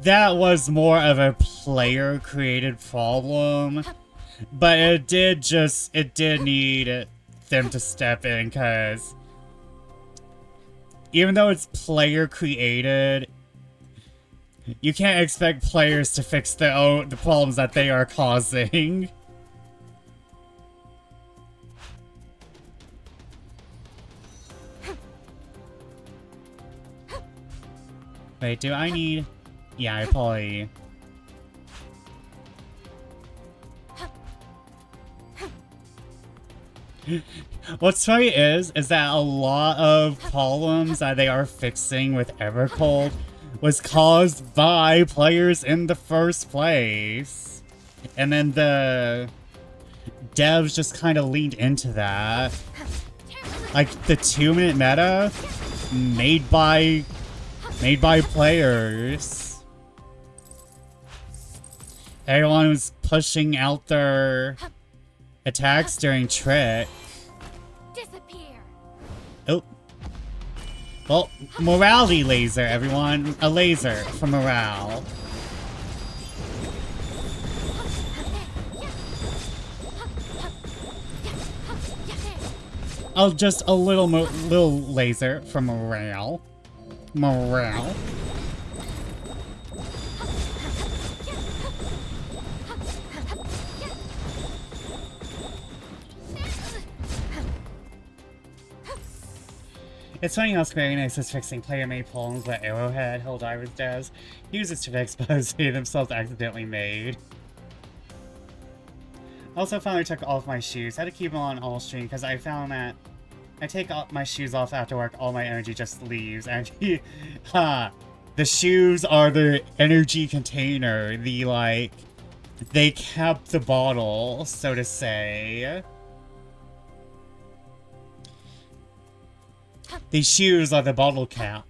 that was more of a player-created problem, but it did need them to step in, because even though it's player-created, you can't expect players to fix the problems that they are causing. Wait, do I need... Yeah, I probably... What's funny is that a lot of problems that they are fixing with Evercold was caused by players in the first place. And then the devs just kind of leaned into that. Like the 2-minute meta made by players. Everyone was pushing out their attacks during Trick. Disappear. Oh. Well, morality laser, everyone. A laser for morale. Oh, just a little laser for morale. Morale. It's funny how Square Enix is fixing player-made problems that Arrowhead, Helldivers does. Uses to expose they themselves accidentally made. Also finally took off my shoes. Had to keep them on all stream because I found that I take my shoes off after work, all my energy just leaves. And the shoes are the energy container. They kept the bottle, so to say. These shoes are the bottle cap.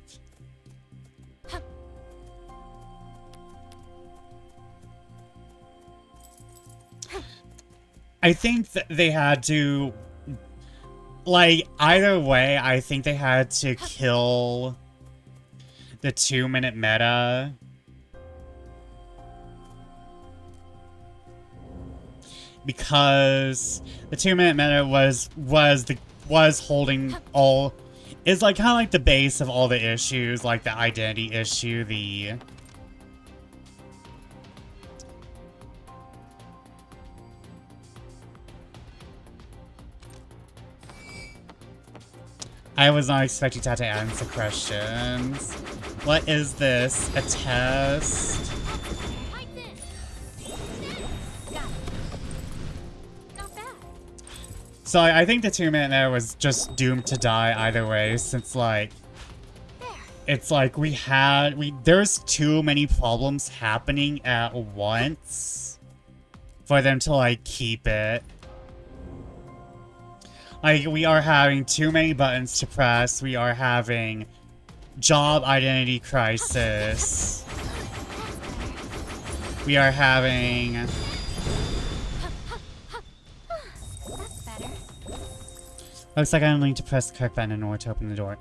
I think that they had to, like, either way, I think they had to kill the 2-minute meta. Because the 2-minute meta was holding all, is like kind of like the base of all the issues, like the identity issue, I was not expecting that to answer questions. What is this? A test? So I think the 2-minute there was just doomed to die either way, since like, it's like there's too many problems happening at once for them to like keep it. Like, we are having too many buttons to press. We are having job identity crisis. We are having... Looks like I'm going to press the correct button in order to open the door.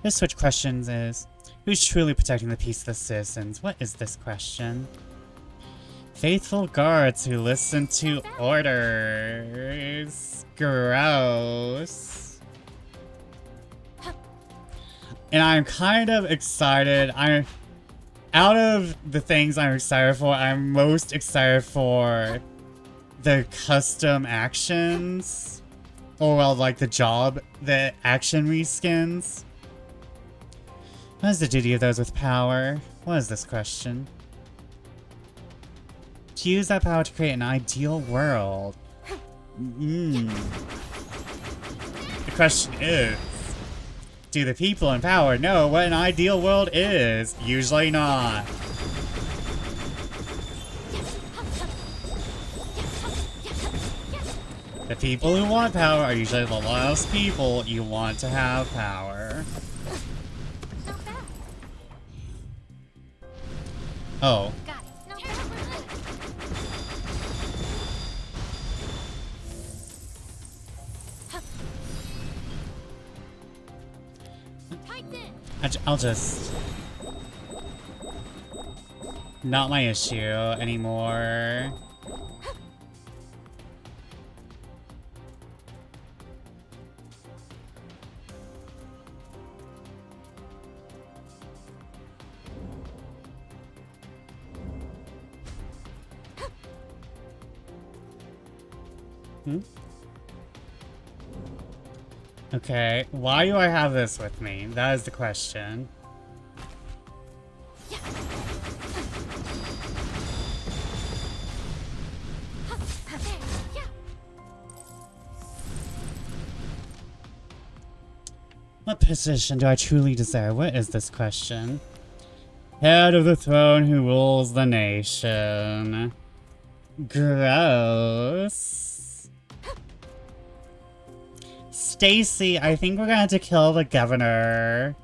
This switch questions is, who's truly protecting the peace of the citizens? What is this question? Faithful guards who listen to orders. Gross. And I'm kind of excited. Out of the things I'm excited for, I'm most excited for the custom actions. Or, well, like the action reskins. What is the duty of those with power? What is this question? To use that power to create an ideal world. The question is, do the people in power know what an ideal world is? Usually not. The people who want power are usually the last people you want to have power. Oh. I'll just... Not my issue anymore. Okay, why do I have this with me? That is the question. What position do I truly deserve? What is this question? Head of the throne who rules the nation. Gross. Stacy, I think we're gonna have to kill the governor.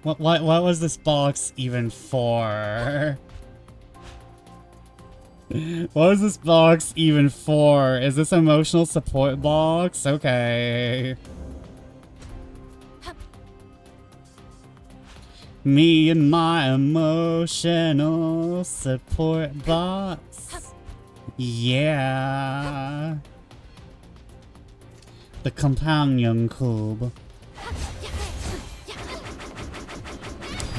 What was this box even for? What was this box even for? Is this emotional support box? Okay. Me and my emotional support box. Yeah. The companion cube.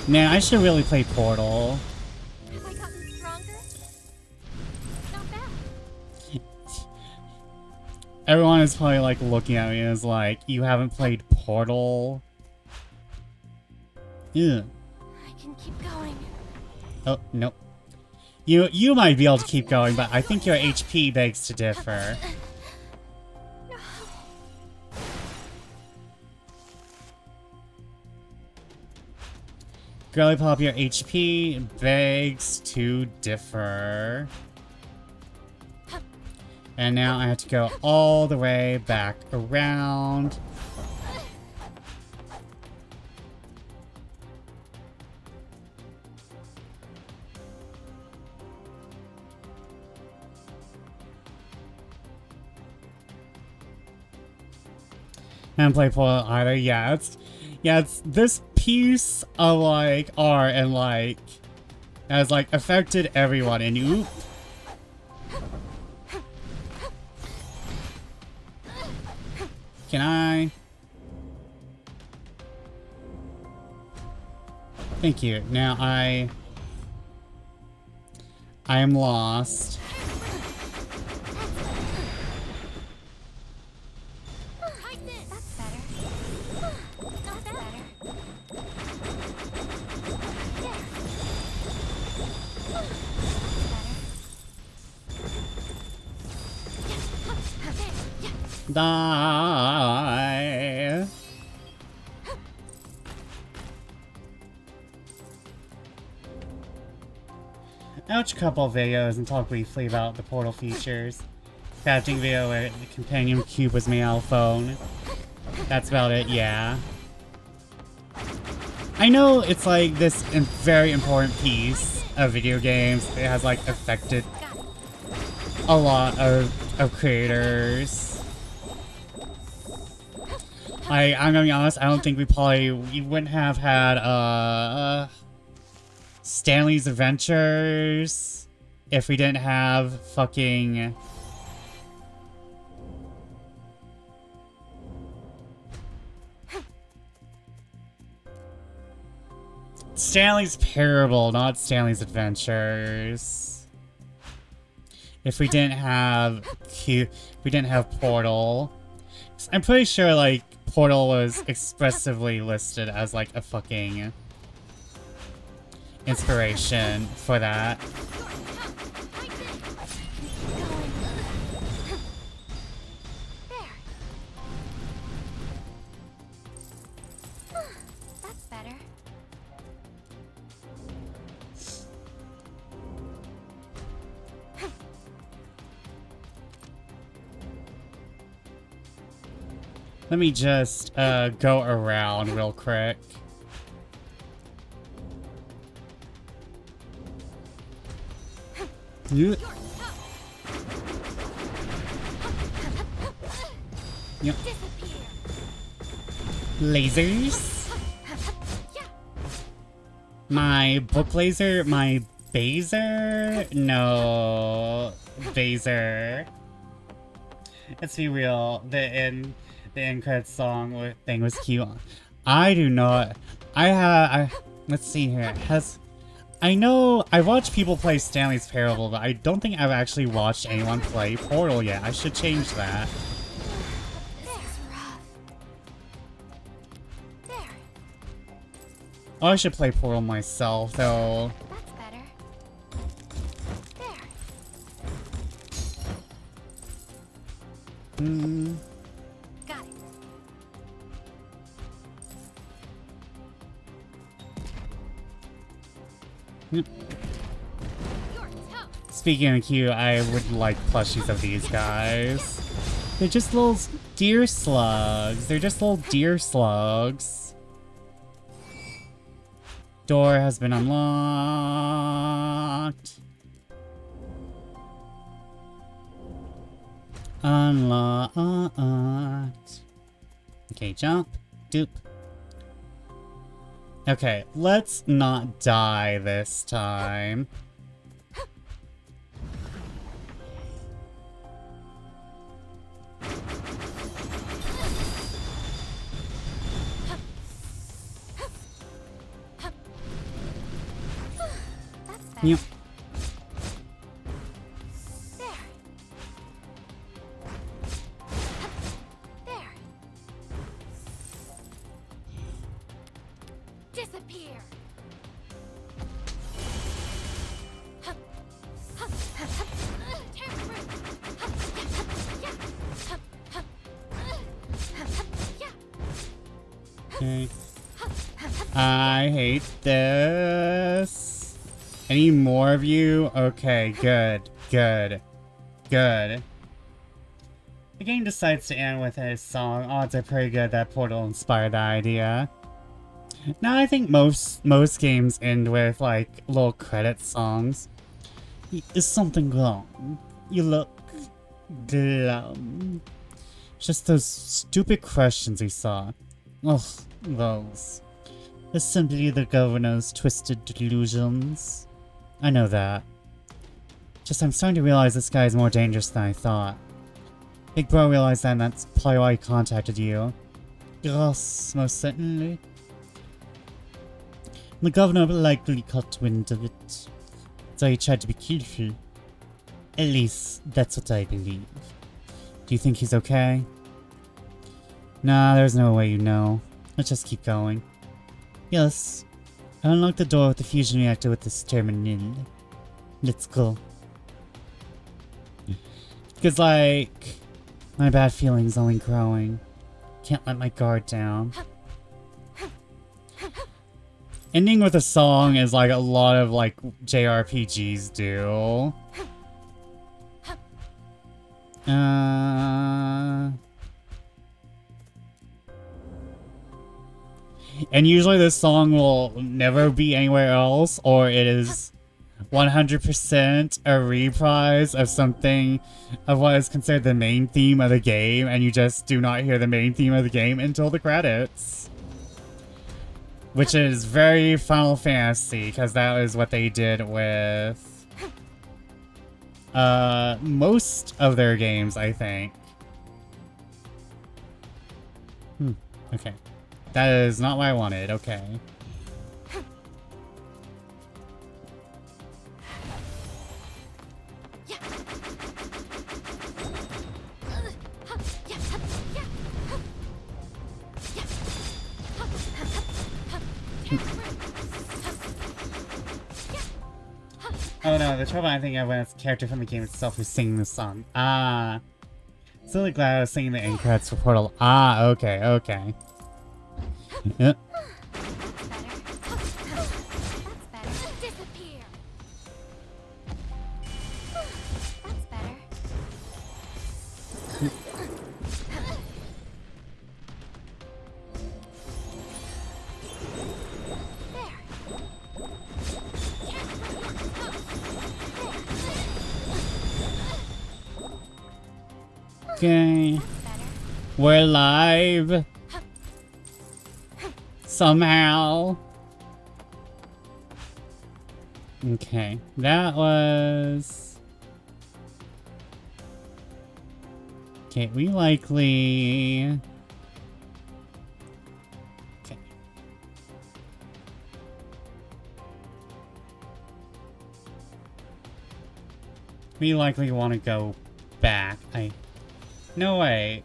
Man, I should really play Portal. Have I gotten stronger? Not bad. Everyone is probably like looking at me and is like, you haven't played Portal? Yeah. I can keep going. Oh, nope. You might be able to keep going, but I think your HP begs to differ. Girly Pop, your HP begs to differ. And now I have to go all the way back around. And play Portal either. Yeah, it's this piece of like art and like has like affected everyone and oop. Can I? Thank you. Now I am lost. That's better. That's better. Die. I'll watch a couple of videos and talk briefly about the Portal features. Crafting video where the companion cube was made out of phone. That's about it, yeah. I know it's like this very important piece of video games. It has like affected a lot of creators. I'm gonna be honest, I don't think we wouldn't have had Stanley's Adventures if we didn't have fucking Stanley's Parable, not Stanley's Adventures. If we didn't have Portal. I'm pretty sure like Portal was expressively listed as like a fucking inspiration for that. That's better. Let me just go around real quick. Yep. Lasers. My book laser? My baser? No. Baser. Let's be real. The end credits song thing was cute. I do not. Let's see here. I know I watched people play Stanley's Parable, but I don't think I've actually watched anyone play Portal yet. I should change that. This is rough. There. Oh, I should play Portal myself, though. That's better. There. Got it. Yep. You're tough. Speaking of cute, I would like plushies of these guys. They're just little deer slugs. They're just little deer slugs. Door has been unlocked. Unlocked. Okay, jump. Doop. Okay, let's not die this time. That's better. Yep. There. There. Disappear. Okay. I hate this. Any more of you? Okay, good. Good. Good. The game decides to end with a song. Odds are pretty good that Portal inspired the idea. Now I think most games end with like little credit songs. Is something wrong? You look glum. Just those stupid questions we saw. Ugh, those. It's simply the governor's twisted delusions. I know that. Just I'm starting to realize this guy is more dangerous than I thought. Big bro realized that and that's probably why he contacted you. Yes, most certainly. The governor likely caught wind of it. So he tried to be careful. At least, that's what I believe. Do you think he's okay? Nah, there's no way you know. Let's just keep going. Yes. I unlocked the door with the fusion reactor with this terminal. Let's go. Because, like, my bad feelings only growing. Can't let my guard down. Ending with a song is like a lot of, like, JRPGs do. And usually this song will never be anywhere else, or it is 100% a reprise of something of what is considered the main theme of the game, and you just do not hear the main theme of the game until the credits. Which is very Final Fantasy, because that is what they did with most of their games, I think. Okay. That is not what I wanted, okay. Oh no, the trouble I think of when it's a character from the game itself who's singing the song. Ah. So really glad I was singing the end credits for Portal. Ah, okay, okay. Yep. Okay. We're live. Somehow. Okay. That was... Okay, we likely... Okay. We likely want to go back. No way.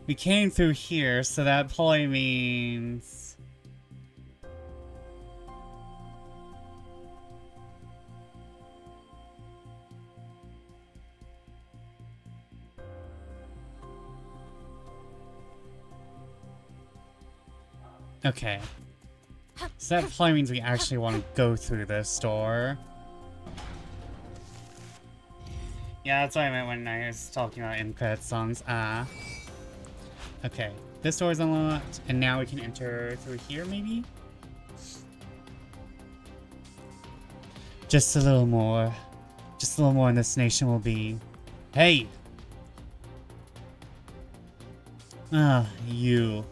We came through here, so that probably means... Okay. So that probably means we actually want to go through this door. Yeah, that's what I meant when I was talking about in-credit songs. Okay. This door is unlocked, and now we can enter through here, maybe? Just a little more. Just a little more and this nation will be... Hey! Ah, you.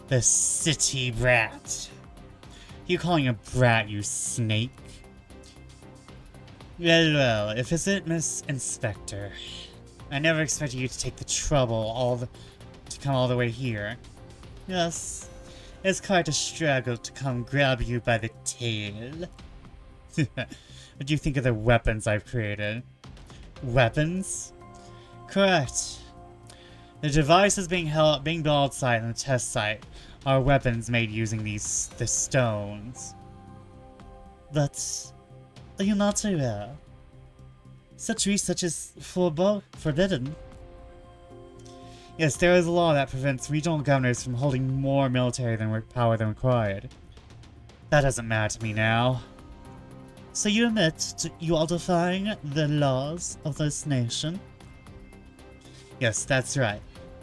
The city brat. You calling a brat, you snake? Well, if it's it, Miss Inspector. I never expected you to take the trouble to come all the way here. Yes, it's quite a struggle to come grab you by the tail. What do you think of the weapons I've created? Weapons? Correct. The devices being built outside on the test site are weapons made using the stones. But are you not aware? Such research is forbidden. Yes, there is a law that prevents regional governors from holding more military power than required. That doesn't matter to me now. So you admit you are defying the laws of this nation? Yes, that's right.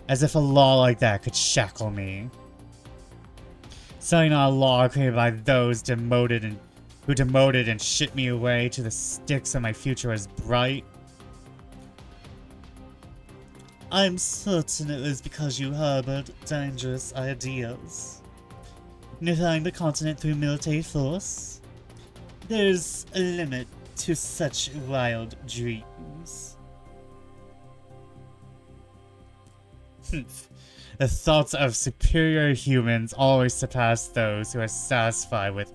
As if a law like that could shackle me. Certainly not a law created by those who demoted and shipped me away to the sticks when my future was bright. I'm certain it was because you harbored dangerous ideas. Unifying the continent through military force? There's a limit to such wild dreams. The thoughts of superior humans always surpass those who are satisfied with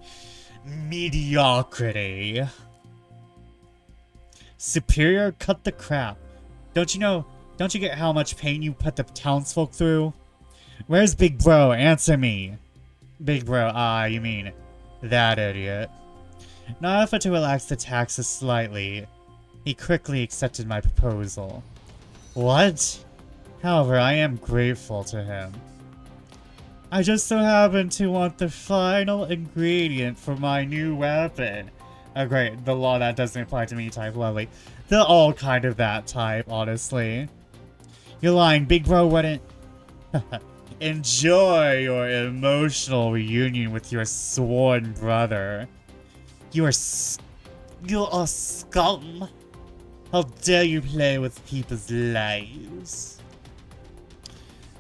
mediocrity. Superior? Cut the crap. Don't you get how much pain you put the townsfolk through? Where's Big Bro? Answer me. Big Bro, you mean that idiot. In an effort to relax the taxes slightly, he quickly accepted my proposal. What? However, I am grateful to him. I just so happen to want the final ingredient for my new weapon. Oh great, the law that doesn't apply to me type, lovely. They're all kind of that type, honestly. You're lying, Big Bro wouldn't... Enjoy your emotional reunion with your sworn brother. You are scum. How dare you play with people's lives?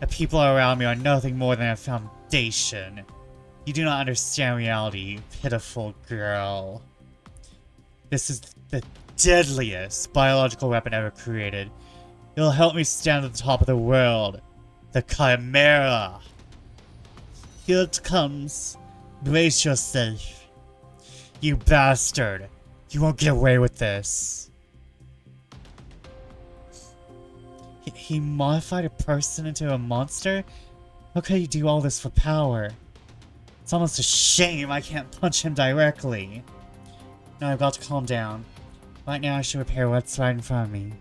The people around me are nothing more than a foundation. You do not understand reality, you pitiful girl. This is the deadliest biological weapon ever created. It'll help me stand at the top of the world. The Chimera. Here it comes. Brace yourself. You bastard. You won't get away with this. He modified a person into a monster? How could he do all this for power? It's almost a shame I can't punch him directly. No, I've got to calm down. Right now I should repair what's right in front of me.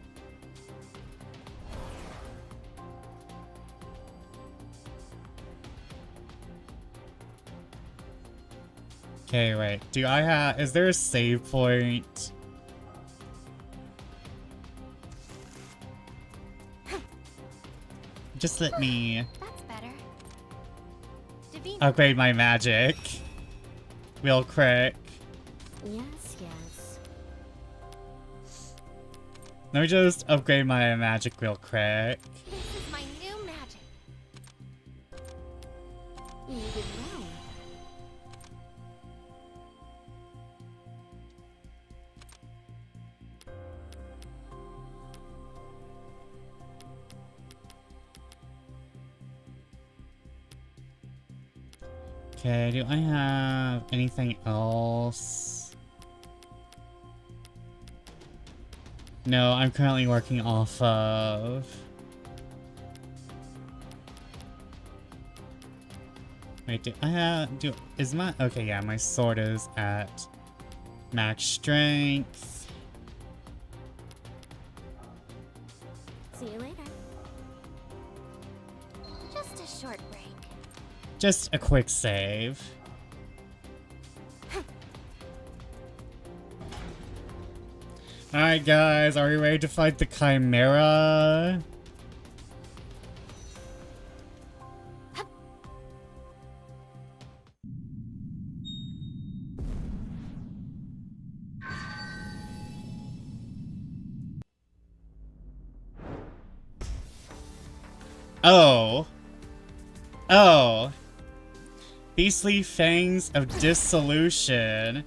Okay, wait. Is there a save point? Just let me That's better. Davina. upgrade my magic. Real quick. Yes, yes. Let me just upgrade my magic real quick. This is my new magic. You did well. Okay, do I have anything else? No, I'm currently working off of... Wait, okay, yeah, my sword is at max strength. See you later. Just a short break. Just a quick save. Alright guys, are we ready to fight the Chimera? Oh. Oh. Beastly Fangs of Dissolution.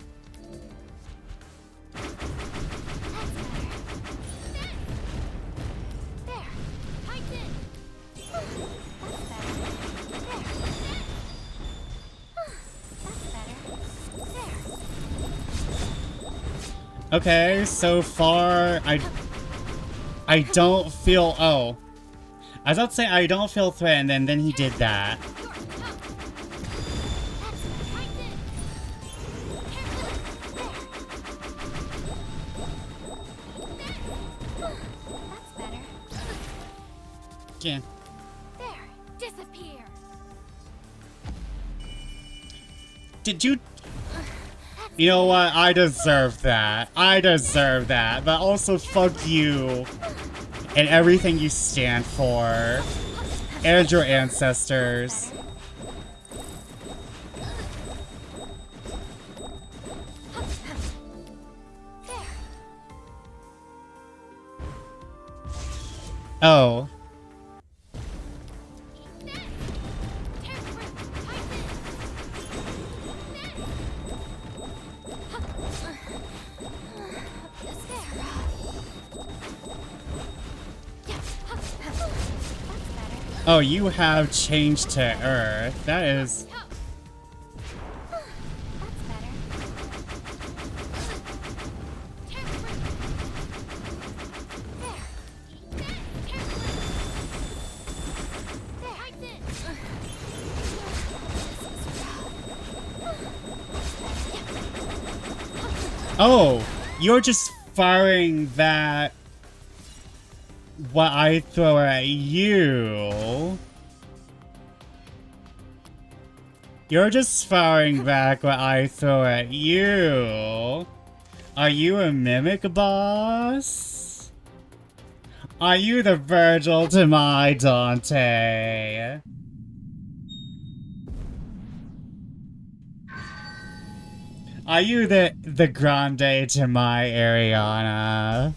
Okay, so far, I don't feel, oh. I was about to say I don't feel threatened, and then he did that. Yeah. There, disappear. Did you... You know what? I deserve that. I deserve that. But also, fuck you. And everything you stand for. And your ancestors. Oh. Oh, you have changed to Earth. That is... Oh, you're just firing that... what I throw at you. You're just firing back what I throw at you. Are you a mimic boss? Are you the Virgil to my Dante? Are you the Grande to my Ariana?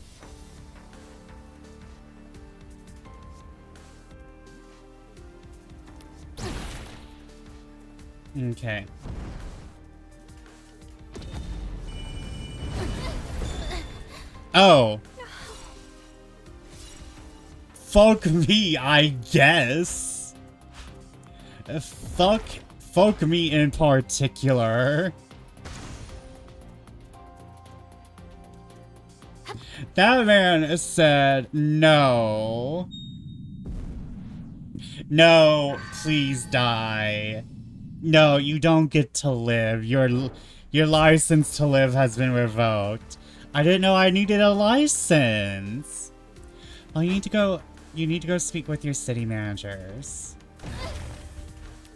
Okay. Oh. Fuck me, I guess. Fuck me in particular. That man said no. No, please die. No, you don't get to live. Your license to live has been revoked. I didn't know I needed a license. Well, you need to go speak with your city managers.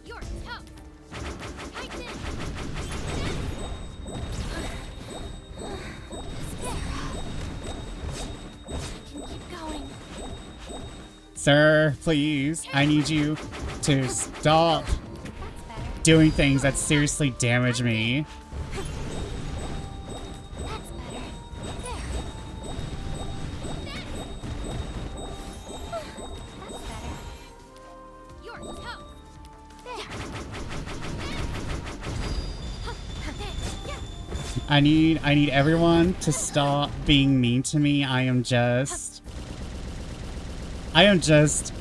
You're tough. Tighten. I can keep going. Sir, please, I need you to stop doing things that seriously damage me. That's better. There. That's better. You're tough. There. I need everyone to stop being mean to me. I am just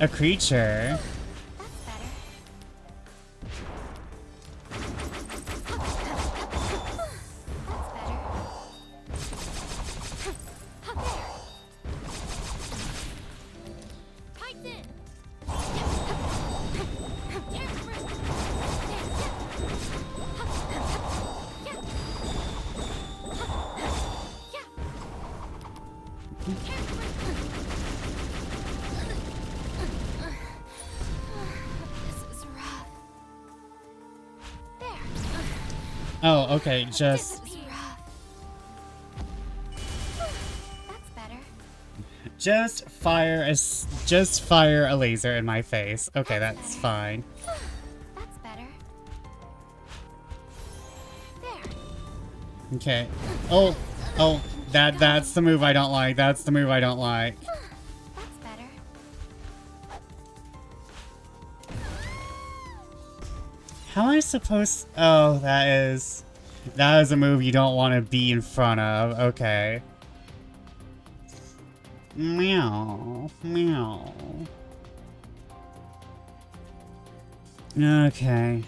a creature. Oh, okay, just... This is rough. That's better. Just fire a laser in my face. Okay, that's fine. That's better. There. Okay. Oh, that's the move I don't like. That's the move I don't like. That's better. How am I supposed... Oh, that is a move you don't want to be in front of. Okay. Meow. Meow. Okay.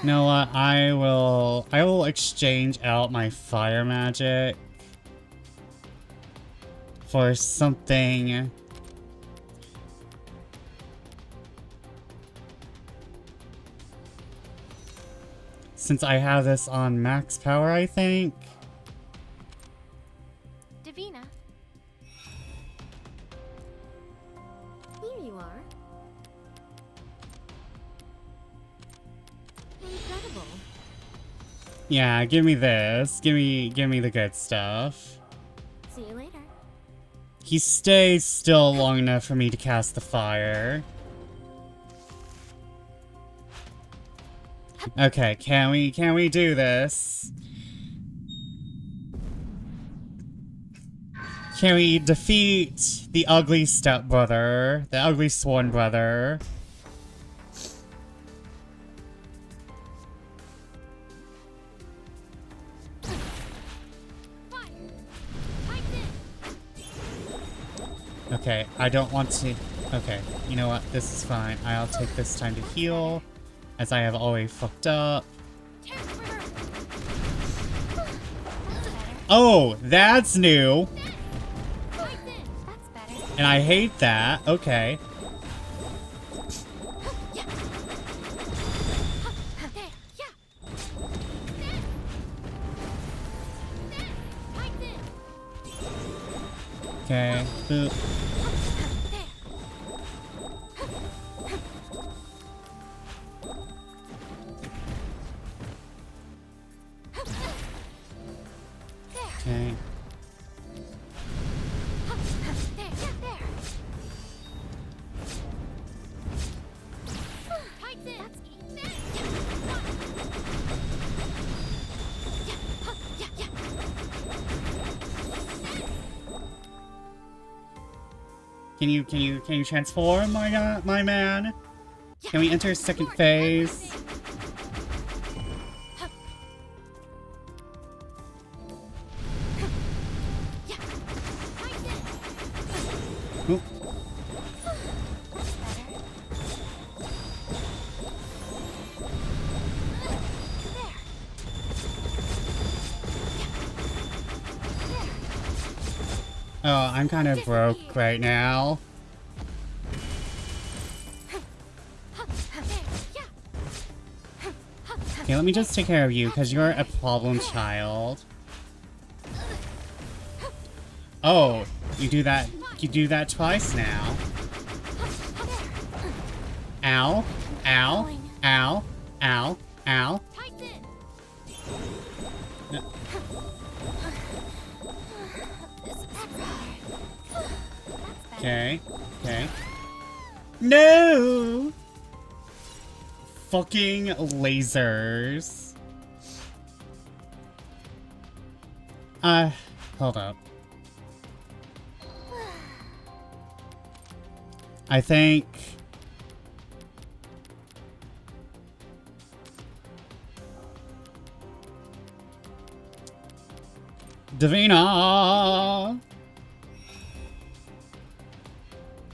You know what? I will exchange out my fire magic for something. Since I have this on max power, I think. Davina. Here you are. Incredible. Yeah, give me this. Give me the good stuff. See you later. He stays still long enough for me to cast the fire. Okay, can we do this? Can we defeat the ugly stepbrother, the ugly sworn brother? Okay, I don't want to... Okay, you know what? This is fine. I'll take this time to heal, as I have always fucked up. Oh, that's new! And I hate that. Okay. Okay. Boop. Okay. Can you transform, my man? Can we enter second phase? Oop. Oh, I'm kind of broke right now. Okay, let me just take care of you, because you're a problem child. Oh, you do that twice now. Ow, ow, ow, ow, ow. Okay, okay. No! Fucking lasers. Hold up. I think... Davina!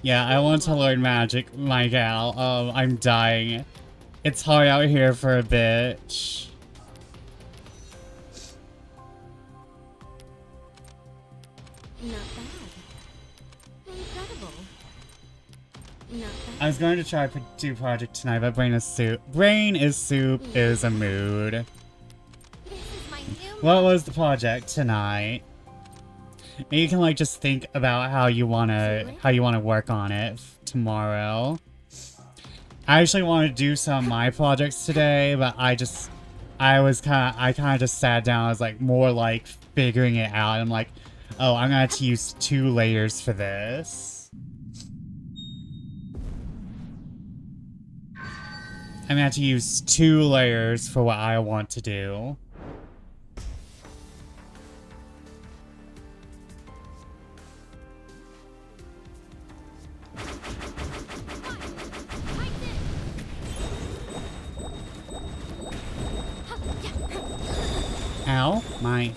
Yeah, I want to learn magic, my gal. I'm dying. It's hard out here for a bitch. Not bad. Incredible. Not bad. I was going to try to do project tonight, but Brain is Soup. Brain is Soup is a mood. This is my new What was the project tonight? Maybe you can like just think about how you wanna work on it tomorrow. I actually wanted to do some of my projects today, but I kind of just sat down. I was like more like figuring it out. I'm like, oh, I'm gonna have to use 2 layers for this. I'm gonna have to use 2 layers for what I want to do. Ow, my.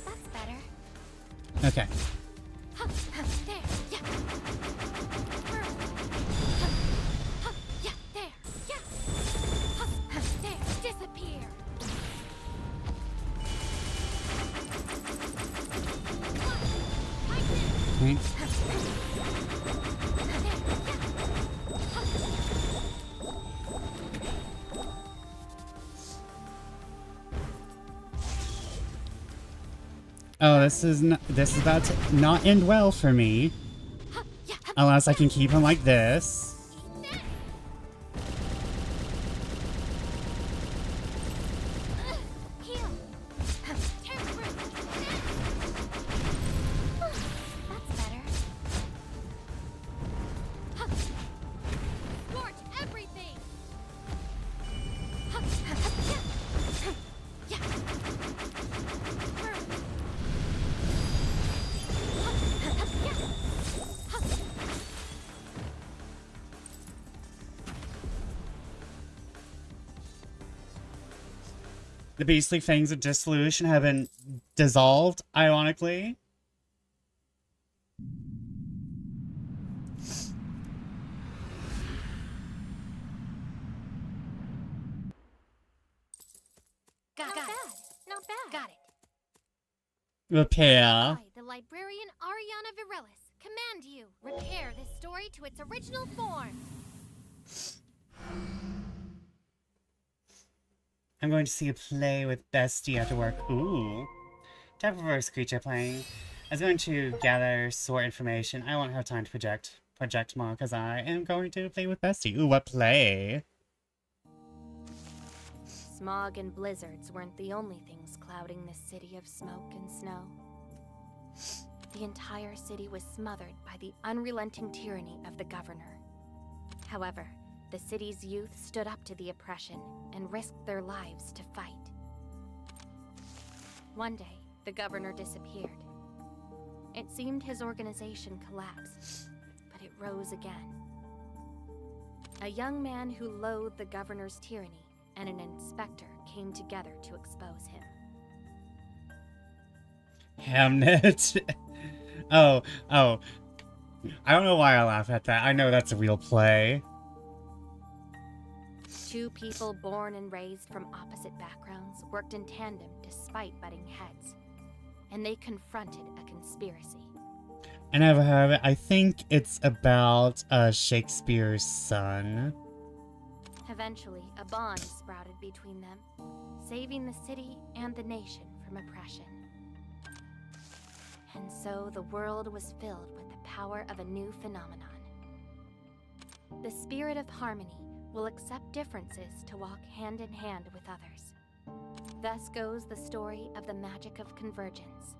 That's better. Okay. There, yeah. Yeah, there, yeah. There, disappear. Okay. Oh, this is about to not end well for me. Unless I can keep him like this. Heal. Tear through. That's better. Scorch everything. Yeah. The beastly fangs of dissolution have been dissolved, ironically. Not bad. Not bad. Got it. Repair. I, the librarian Ariana Virelis, command you repair this story to its original form. I'm going to see a play with Bestie after work. Ooh. Type of first creature playing. I was going to gather, sort information. I won't have time to project more because I am going to play with Bestie. Ooh, what play? Smog and blizzards weren't the only things clouding this city of smoke and snow. The entire city was smothered by the unrelenting tyranny of the governor. However, the city's youth stood up to the oppression and risked their lives to fight. One day, the governor disappeared. It seemed his organization collapsed, but it rose again. A young man who loathed the governor's tyranny and an inspector came together to expose him. Hamnet. oh. I don't know why I laugh at that. I know that's a real play. Two people born and raised from opposite backgrounds worked in tandem despite butting heads, and they confronted a conspiracy. I never heard of it. I think it's about Shakespeare's son. Eventually, a bond sprouted between them, saving the city and the nation from oppression. And so the world was filled with the power of a new phenomenon. The spirit of harmony will accept differences to walk hand in hand with others. Thus goes the story of the magic of convergence,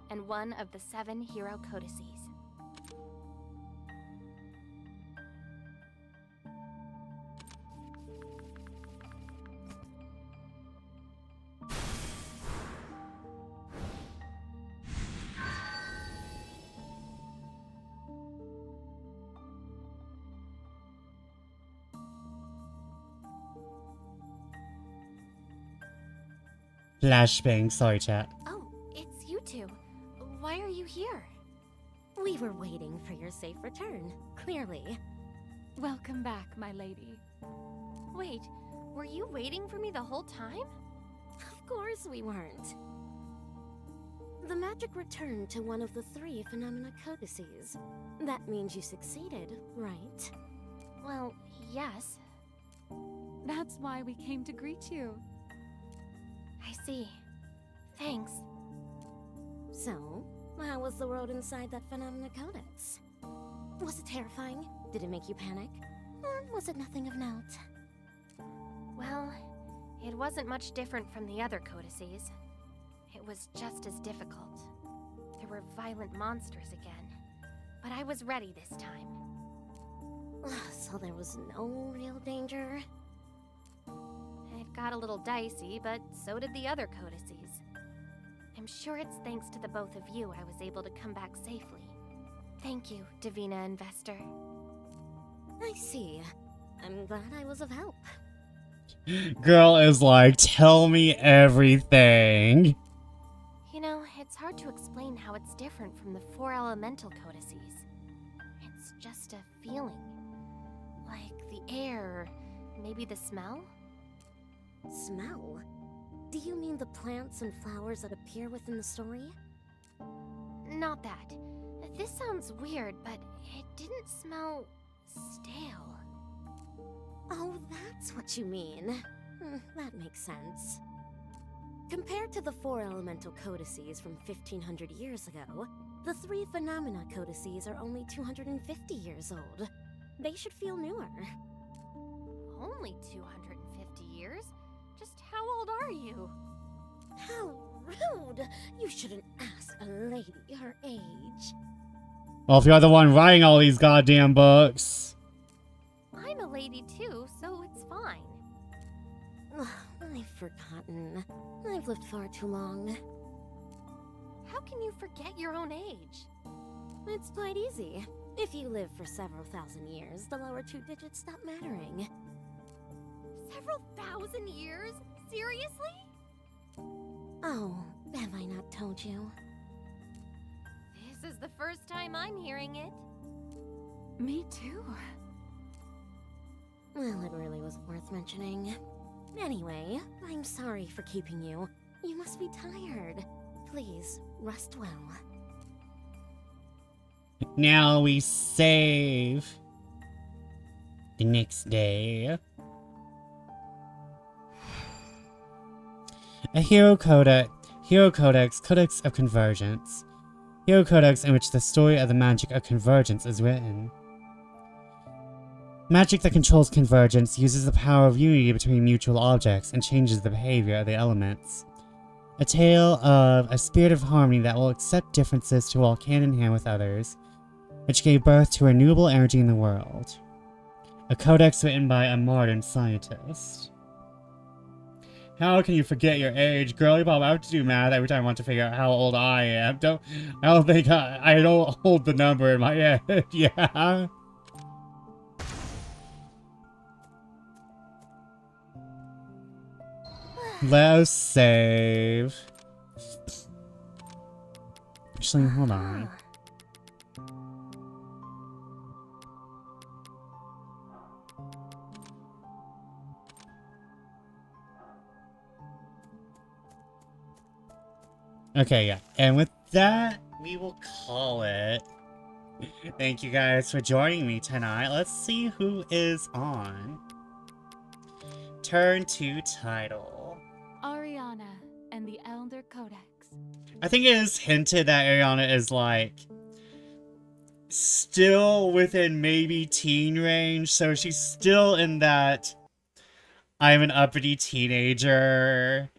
and one of the 7 hero codices. Flashbang, sorry chat. Oh, it's you two. Why are you here? We were waiting for your safe return, clearly. Welcome back, my lady. Wait, were you waiting for me the whole time? Of course we weren't. The magic returned to one of the 3 phenomena codices. That means you succeeded, right? Well, yes. That's why we came to greet you. I see. Thanks. So, how was the world inside that phenomena codex? Was it terrifying? Did it make you panic? Or was it nothing of note? Well, it wasn't much different from the other codices. It was just as difficult. There were violent monsters again, but I was ready this time. So there was no real danger? It got a little dicey, but so did the other codices. I'm sure it's thanks to the both of you I was able to come back safely. Thank you, Divina Investor. I see. I'm glad I was of help. Girl is like, tell me everything. You know, it's hard to explain how it's different from the 4 elemental codices. It's just a feeling. Like the air, maybe the smell? Smell? Do you mean the plants and flowers that appear within the story? Not that. This sounds weird, but it didn't smell stale. Oh, that's what you mean. That makes sense. Compared to the 4 elemental codices from 1500 years ago, the 3 phenomena codices are only 250 years old. They should feel newer. Only 250 years? Just how old are you? How rude! You shouldn't ask a lady her age. Well, if you're the one writing all these goddamn books. I'm a lady too, so it's fine. I've forgotten. I've lived far too long. How can you forget your own age? It's quite easy. If you live for several thousand years, the lower 2 digits stop mattering. Several thousand years? Seriously? Oh, have I not told you? This is the first time I'm hearing it. Me too. Well, it really wasn't worth mentioning. Anyway, I'm sorry for keeping you. You must be tired. Please, rest well. Now we save the next day. A Hero Codex, Codex of Convergence. Hero Codex in which the story of the magic of convergence is written. Magic that controls convergence uses the power of unity between mutual objects and changes the behavior of the elements. A tale of a spirit of harmony that will accept differences to walk hand in hand with others, which gave birth to renewable energy in the world. A codex written by a modern scientist. How can you forget your age? Girly Bob, I have to do math every time I want to figure out how old I am. I don't think I don't hold the number in my head. Yeah. Let us save. Actually, hold on. Okay, yeah. And with that, we will call it. Thank you guys for joining me tonight. Let's see who is on. Turn to title. Ariana and the Elder Codex. I think it is hinted that Ariana is like still within maybe teen range, so she's still in that I'm an uppity teenager,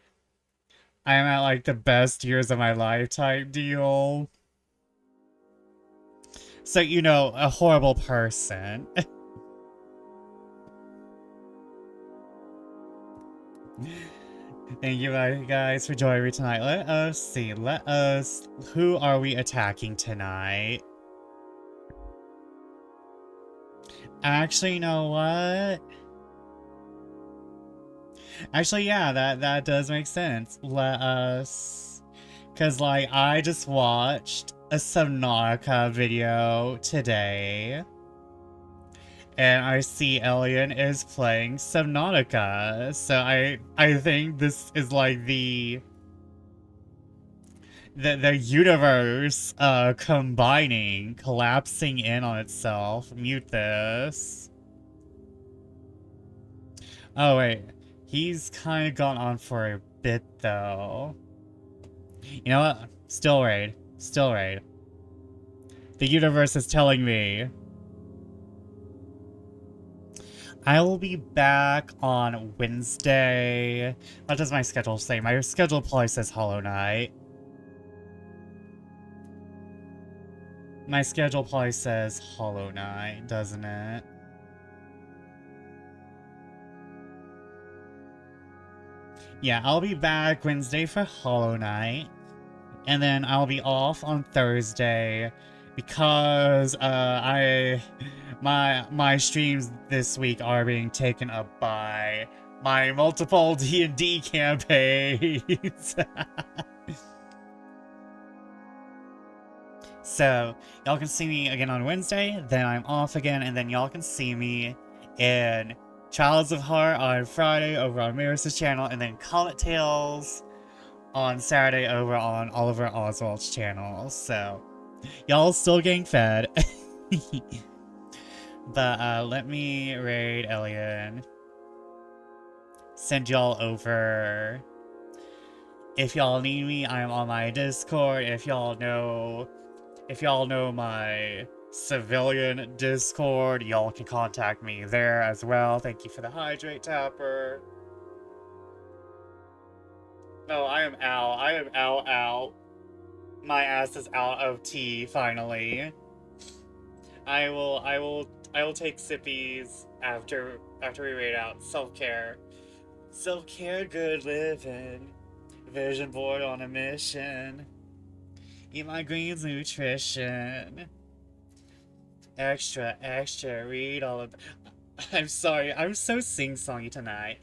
I'm at like the best years of my life type deal. So, you know, a horrible person. Thank you guys for joining me tonight. Let us see. Who are we attacking tonight? Actually, you know what? Actually, yeah, that does make sense. Let us... Because, like, I just watched a Subnautica video today. And I see Elian is playing Subnautica. So I think this is like the universe combining, collapsing in on itself. Mute this. Oh wait, he's kind of gone on for a bit though. You know what? Still raid. Still raid. The universe is telling me I will be back on Wednesday. What does my schedule say? My schedule probably says Hollow Knight. My schedule probably says Hollow Knight, doesn't it? Yeah, I'll be back Wednesday for Hollow Knight. And then I'll be off on Thursday because my streams this week are being taken up by my multiple D&D campaigns. So, y'all can see me again on Wednesday, then I'm off again, and then y'all can see me in Childs of Heart on Friday over on Maris's channel, and then Comet Tales on Saturday over on Oliver Oswald's channel. So, y'all still getting fed. But, let me raid Elian. Send y'all over. If y'all need me, I am on my Discord. If y'all know my civilian Discord, y'all can contact me there as well. Thank you for the hydrate, Tapper. No, I am out. I am out. My ass is out of tea, finally. I will take sippies after we raid out. Self-care. Self-care, good living. Vision board on a mission. Eat my greens, nutrition. Extra, read all of... I'm sorry, I'm so sing-songy tonight.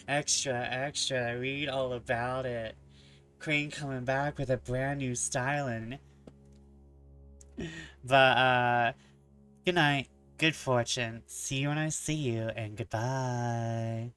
Extra, read all about it. Queen coming back with a brand new styling. But, good night, good fortune. See you when I see you, and goodbye.